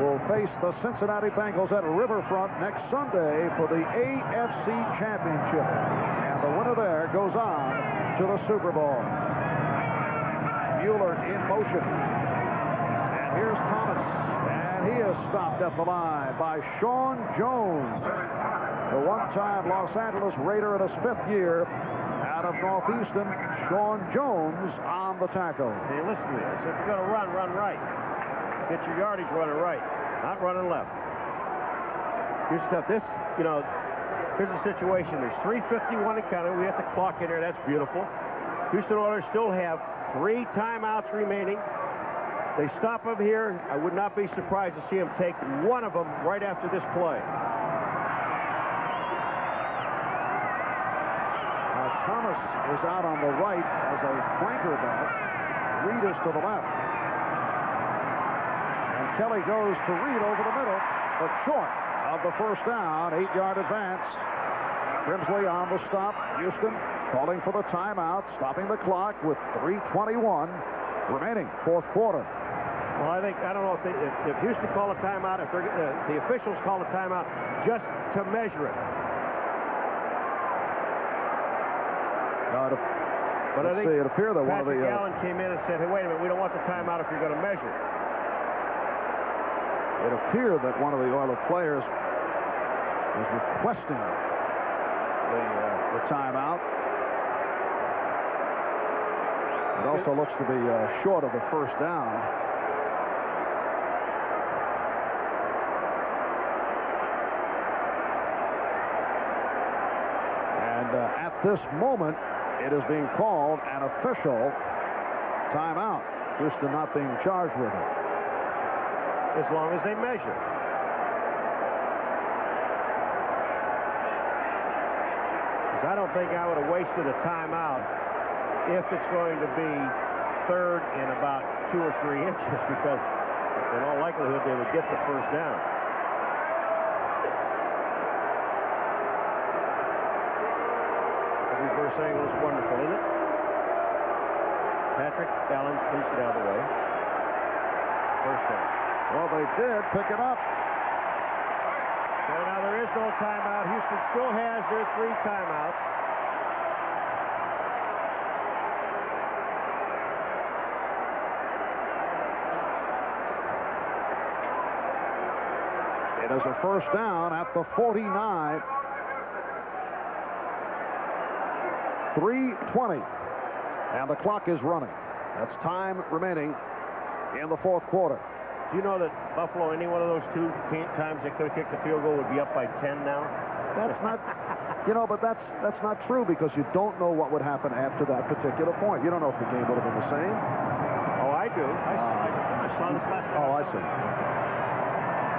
will face the Cincinnati Bengals at Riverfront next Sunday for the AFC Championship. And the winner there goes on to the Super Bowl. Mueller in motion. And here's Thomas. And he is stopped at the line by Sean Jones, the one-time Los Angeles Raider in his 5th year. Out of Northeastern, Sean Jones on the tackle. Hey, listen to this. If you're going to run right. Get your yardage running right, not running left. Here's stuff. This, here's the situation. There's 3:51 to count. We have the clock in there. That's beautiful. Houston Oilers still have 3 timeouts remaining. They stop them here. I would not be surprised to see them take one of them right after this play. Thomas is out on the right as a flanker back. Reed is to the left. Kelly goes to Reed over the middle, but short of the first down. 8-yard advance. Grimsley on the stop. Houston calling for the timeout, stopping the clock with 3:21 remaining, 4th quarter. Well, I don't know if Houston call a timeout, if the officials call a timeout just to measure it. But I think it appeared that one of the Patrick Allen came in and said, "Hey, wait a minute, we don't want the timeout if you're going to measure it." It appeared that one of the Oiler players was requesting the timeout. It also looks to be short of the first down. And at this moment, it is being called an official timeout. Houston not being charged with it. As long as they measure. Because I don't think I would have wasted a timeout if it's going to be 3rd and about 2 or 3 inches, because in all likelihood they would get the first down. The reverse angle is wonderful, isn't it? Patrick Allen, please get out of the way. First down. Well, they did pick it up. So now there is no timeout. Houston still has their 3 timeouts. It is a first down at the 49. 3:20. And the clock is running. That's time remaining in the 4th quarter. Do you know that Buffalo, any one of those 2 times they could have kicked the field goal, would be up by 10 now? That's not, but that's not true, because you don't know what would happen after that particular point. You don't know if the game would have been the same. Oh, I do. I saw this last night. Oh, I see.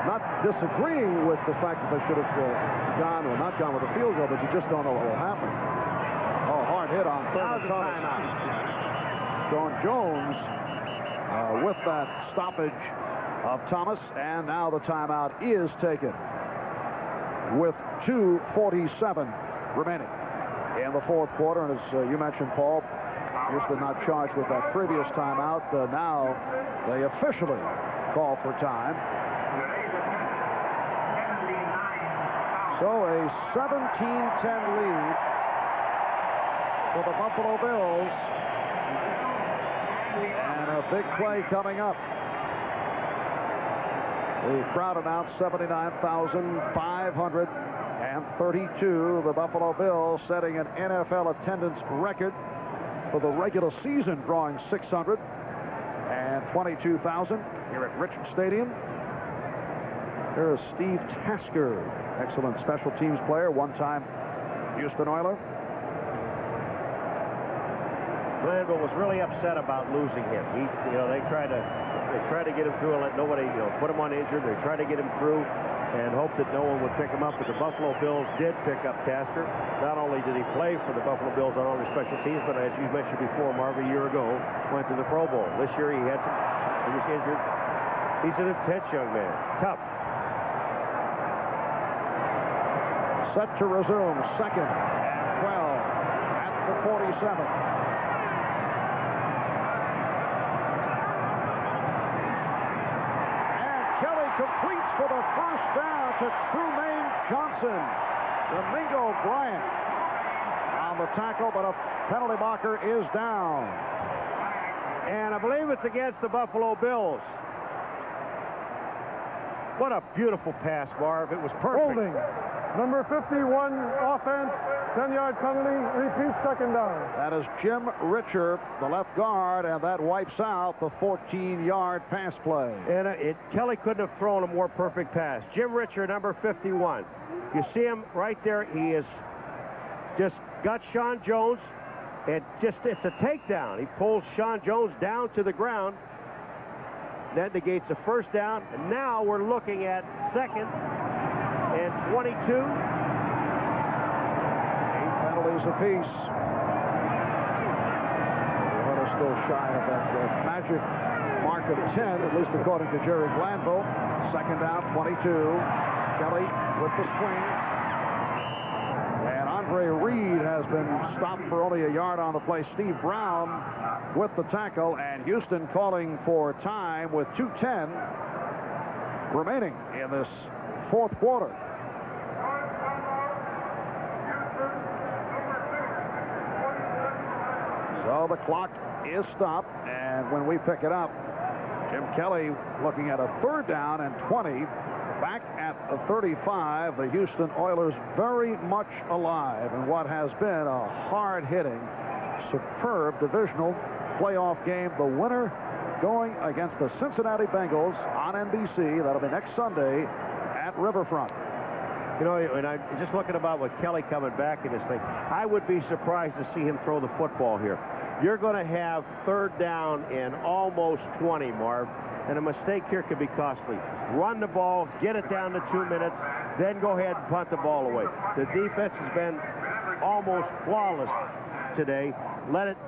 not disagreeing with the fact that they should have gone or not gone with the field goal, but you just don't know what will happen. Oh, hard hit on third and timeout. Sean Jones with that stoppage of Thomas, and now the timeout is taken with 2:47 remaining in the fourth quarter. And as you mentioned, Paul, Houston not charged with that previous timeout. Now they officially call for time. So a 17-10 lead for the Buffalo Bills. And a big play coming up. The crowd announced 79,532. The Buffalo Bills setting an NFL attendance record for the regular season, drawing 622,000 here at Richard Stadium. Here is Steve Tasker, excellent special teams player, one-time Houston Oiler. Glanville was really upset about losing him. They tried to get him through and let nobody, put him on injured. They tried to get him through and hoped that no one would pick him up. But the Buffalo Bills did pick up Tasker. Not only did he play for the Buffalo Bills on all their special teams, but as you mentioned before, Marv, a year ago went to the Pro Bowl. This year he was injured. He's an intense young man, tough. Set to resume, second and 12 at the 47. Completes for the first down to Trumaine Johnson. Domingo Bryant on the tackle, but a penalty marker is down. And I believe it's against the Buffalo Bills. What a beautiful pass, Marv. It was perfect. Holding. Number 51, offense, 10-yard penalty, repeat second down. That is Jim Richer, the left guard, and that wipes out the 14-yard pass play. And Kelly couldn't have thrown a more perfect pass. Jim Richer, number 51. You see him right there. He is just got Sean Jones, and it's a takedown. He pulls Sean Jones down to the ground. That negates the first down, and now we're looking at second and 22. 8 penalties apiece. But are still shy of that magic mark of 10, at least according to Jerry Glanville. Second down, 22. Kelly with the swing. And Andre Reed has been stopped for only a yard on the play. Steve Brown with the tackle, and Houston calling for time with 2:10 remaining in this fourth quarter. So the clock is stopped, and when we pick it up, Jim Kelly looking at a third down and 20. Back at the 35, the Houston Oilers very much alive in what has been a hard-hitting, superb divisional playoff game. The winner going against the Cincinnati Bengals on NBC. That'll be next Sunday at Riverfront. And I'm just looking about with Kelly coming back in this thing, I would be surprised to see him throw the football here. You're going to have third down in almost 20, Marv, and a mistake here could be costly. Run the ball, get it down to 2 minutes, then go ahead and punt the ball away. The defense has been almost flawless today.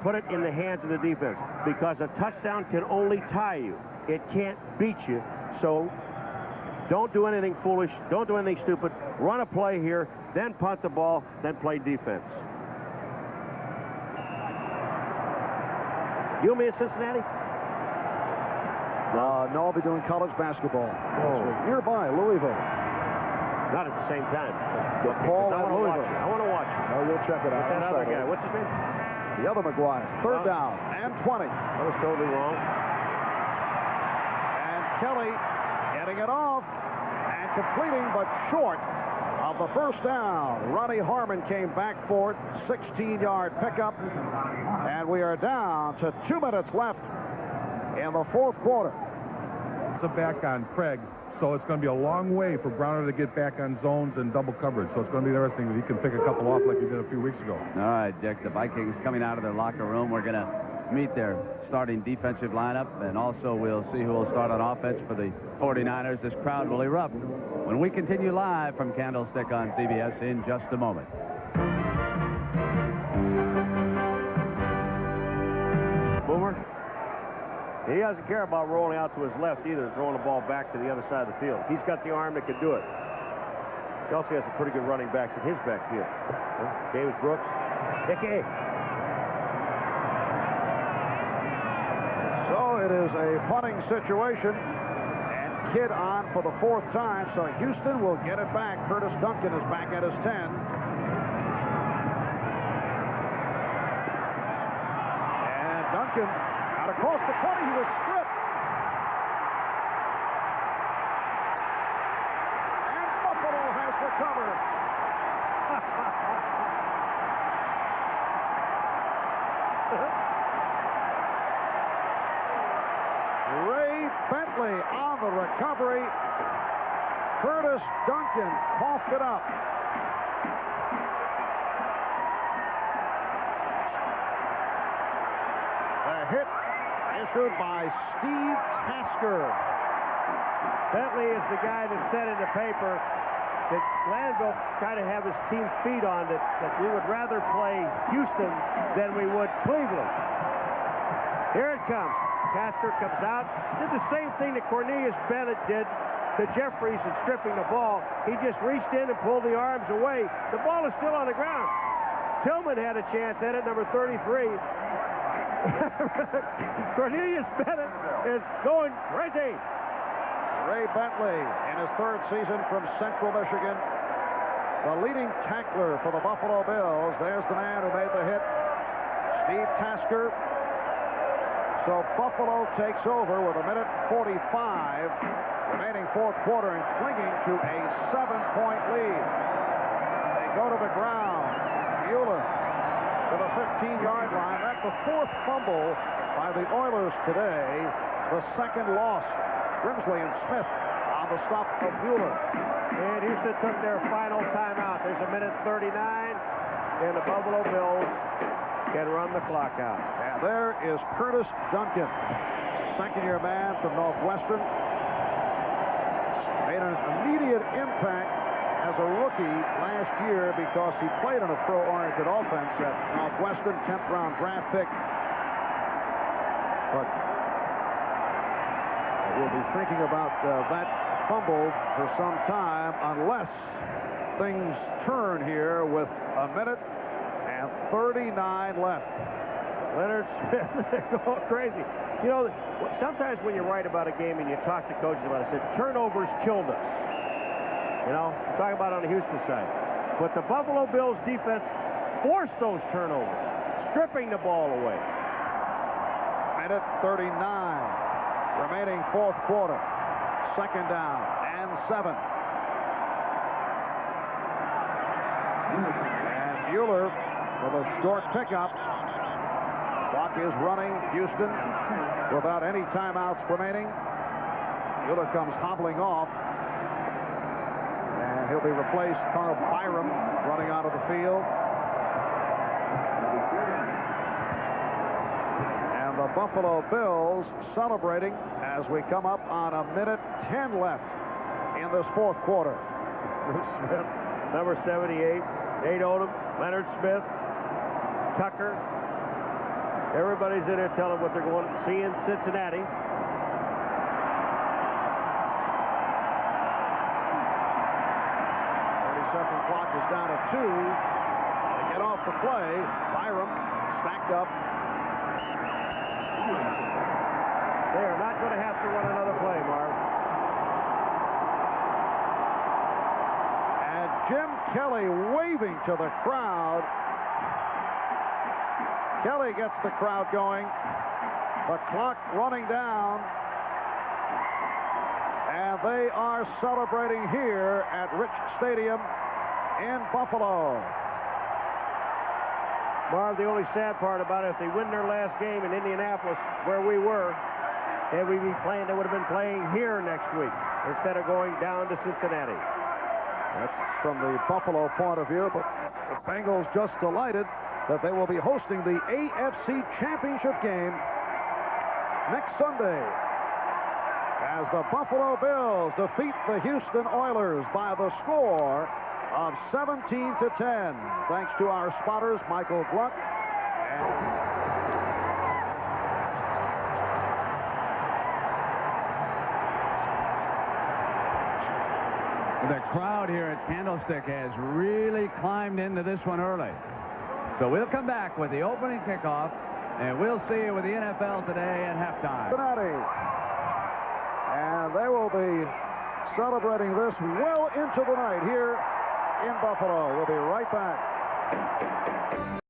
Put it in the hands of the defense, because a touchdown can only tie you. It can't beat you. So don't do anything foolish. Don't do anything stupid. Run a play here, then punt the ball, then play defense. You'll be at Cincinnati? No, I'll be doing college basketball. Nearby, Louisville. Not at the same time. But Paul at Louisville. I want to watch it. Oh, you'll check it out. That other guy, what's his name? The other McGuire. Third down and 20. That was totally wrong. And Kelly getting it off and completing, but short of the first down. Ronnie Harmon came back for it. 16-yard pickup. And we are down to 2 minutes left in the fourth quarter. It's a back on Craig, so it's going to be a long way for Browner to get back on zones and double coverage. So it's going to be interesting that he can pick a couple off like he did a few weeks ago. All right, Dick, the Vikings coming out of their locker room. We're going to meet their starting defensive lineup, and also we'll see who will start on offense for the 49ers. This crowd will erupt when we continue live from Candlestick on CBS in just a moment. Boomer, he doesn't care about rolling out to his left either, throwing the ball back to the other side of the field. He's got the arm that can do it. He also has some pretty good running backs in his backfield. David Brooks. Hickey. So it is a punting situation. And Kidd on for the 4th time. So Houston will get it back. Curtis Duncan is back at his 10. And Duncan out across the 20. He was stripped. And Buffalo has recovered. Ray Bentley on the recovery. Curtis Duncan coughed it up. The hit issued by Steve Tasker. Bentley is the guy that said in the paper that Glanville kind of have his team feed on that we would rather play Houston than we would Cleveland. Here it comes. Tasker comes out, did the same thing that Cornelius Bennett did to Jeffries in stripping the ball. He just reached in and pulled the arms away. The ball is still on the ground. Tillman had a chance at it, number 33. Cornelius Bennett is going crazy. Ray Bentley in his 3rd season from Central Michigan. The leading tackler for the Buffalo Bills. There's the man who made the hit, Steve Tasker. So Buffalo takes over with 1:45 remaining 4th quarter and clinging to a 7-point lead. They go to the ground. Mueller to the 15-yard line. That's the 4th fumble by the Oilers today. The 2nd loss. Grimsley and Smith on the stop of Mueller. And Houston took their final timeout. There's 1:39, and the Buffalo Bills can run the clock out. And there is Curtis Duncan, 2nd-year man from Northwestern. Made an immediate impact as a rookie last year because he played in a pro-oriented offense at Northwestern, 10th round draft pick. But we'll be thinking about that fumble for some time unless things turn here with 1:39 left. Leonard Smith going crazy. You know, sometimes when you write about a game and you talk to coaches about it, said turnovers killed us. You know, I'm talking about on the Houston side. But the Buffalo Bills defense forced those turnovers, stripping the ball away. 1:39 remaining 4th quarter. 2nd down and 7. And Mueller with a short pickup. Clock is running. Houston without any timeouts remaining. Mueller comes hobbling off. And he'll be replaced. Carl Byram running out of the field. And the Buffalo Bills celebrating as we come up on 1:10 left in this 4th quarter. Smith, number 78, Nate Odom, Leonard Smith, Tucker. Everybody's in there telling what they're going to see in Cincinnati. Clock is down to 2. They get off the play. Byram stacked up. They are not going to have to run another play, Marv. And Jim Kelly waving to the crowd. Kelly gets the crowd going. The clock running down. And they are celebrating here at Rich Stadium in Buffalo. Marv, the only sad part about it, if they win their last game in Indianapolis, where we were, they would be playing. They would have been playing here next week instead of going down to Cincinnati. That's from the Buffalo point of view, but the Bengals just delighted that they will be hosting the AFC Championship game next Sunday as the Buffalo Bills defeat the Houston Oilers by the score of 17-10. Thanks to our spotters, Michael Gluck and... The crowd here at Candlestick has really climbed into this one early. So we'll come back with the opening kickoff, and we'll see you with the NFL today at halftime. Cincinnati. And they will be celebrating this well into the night here in Buffalo. We'll be right back.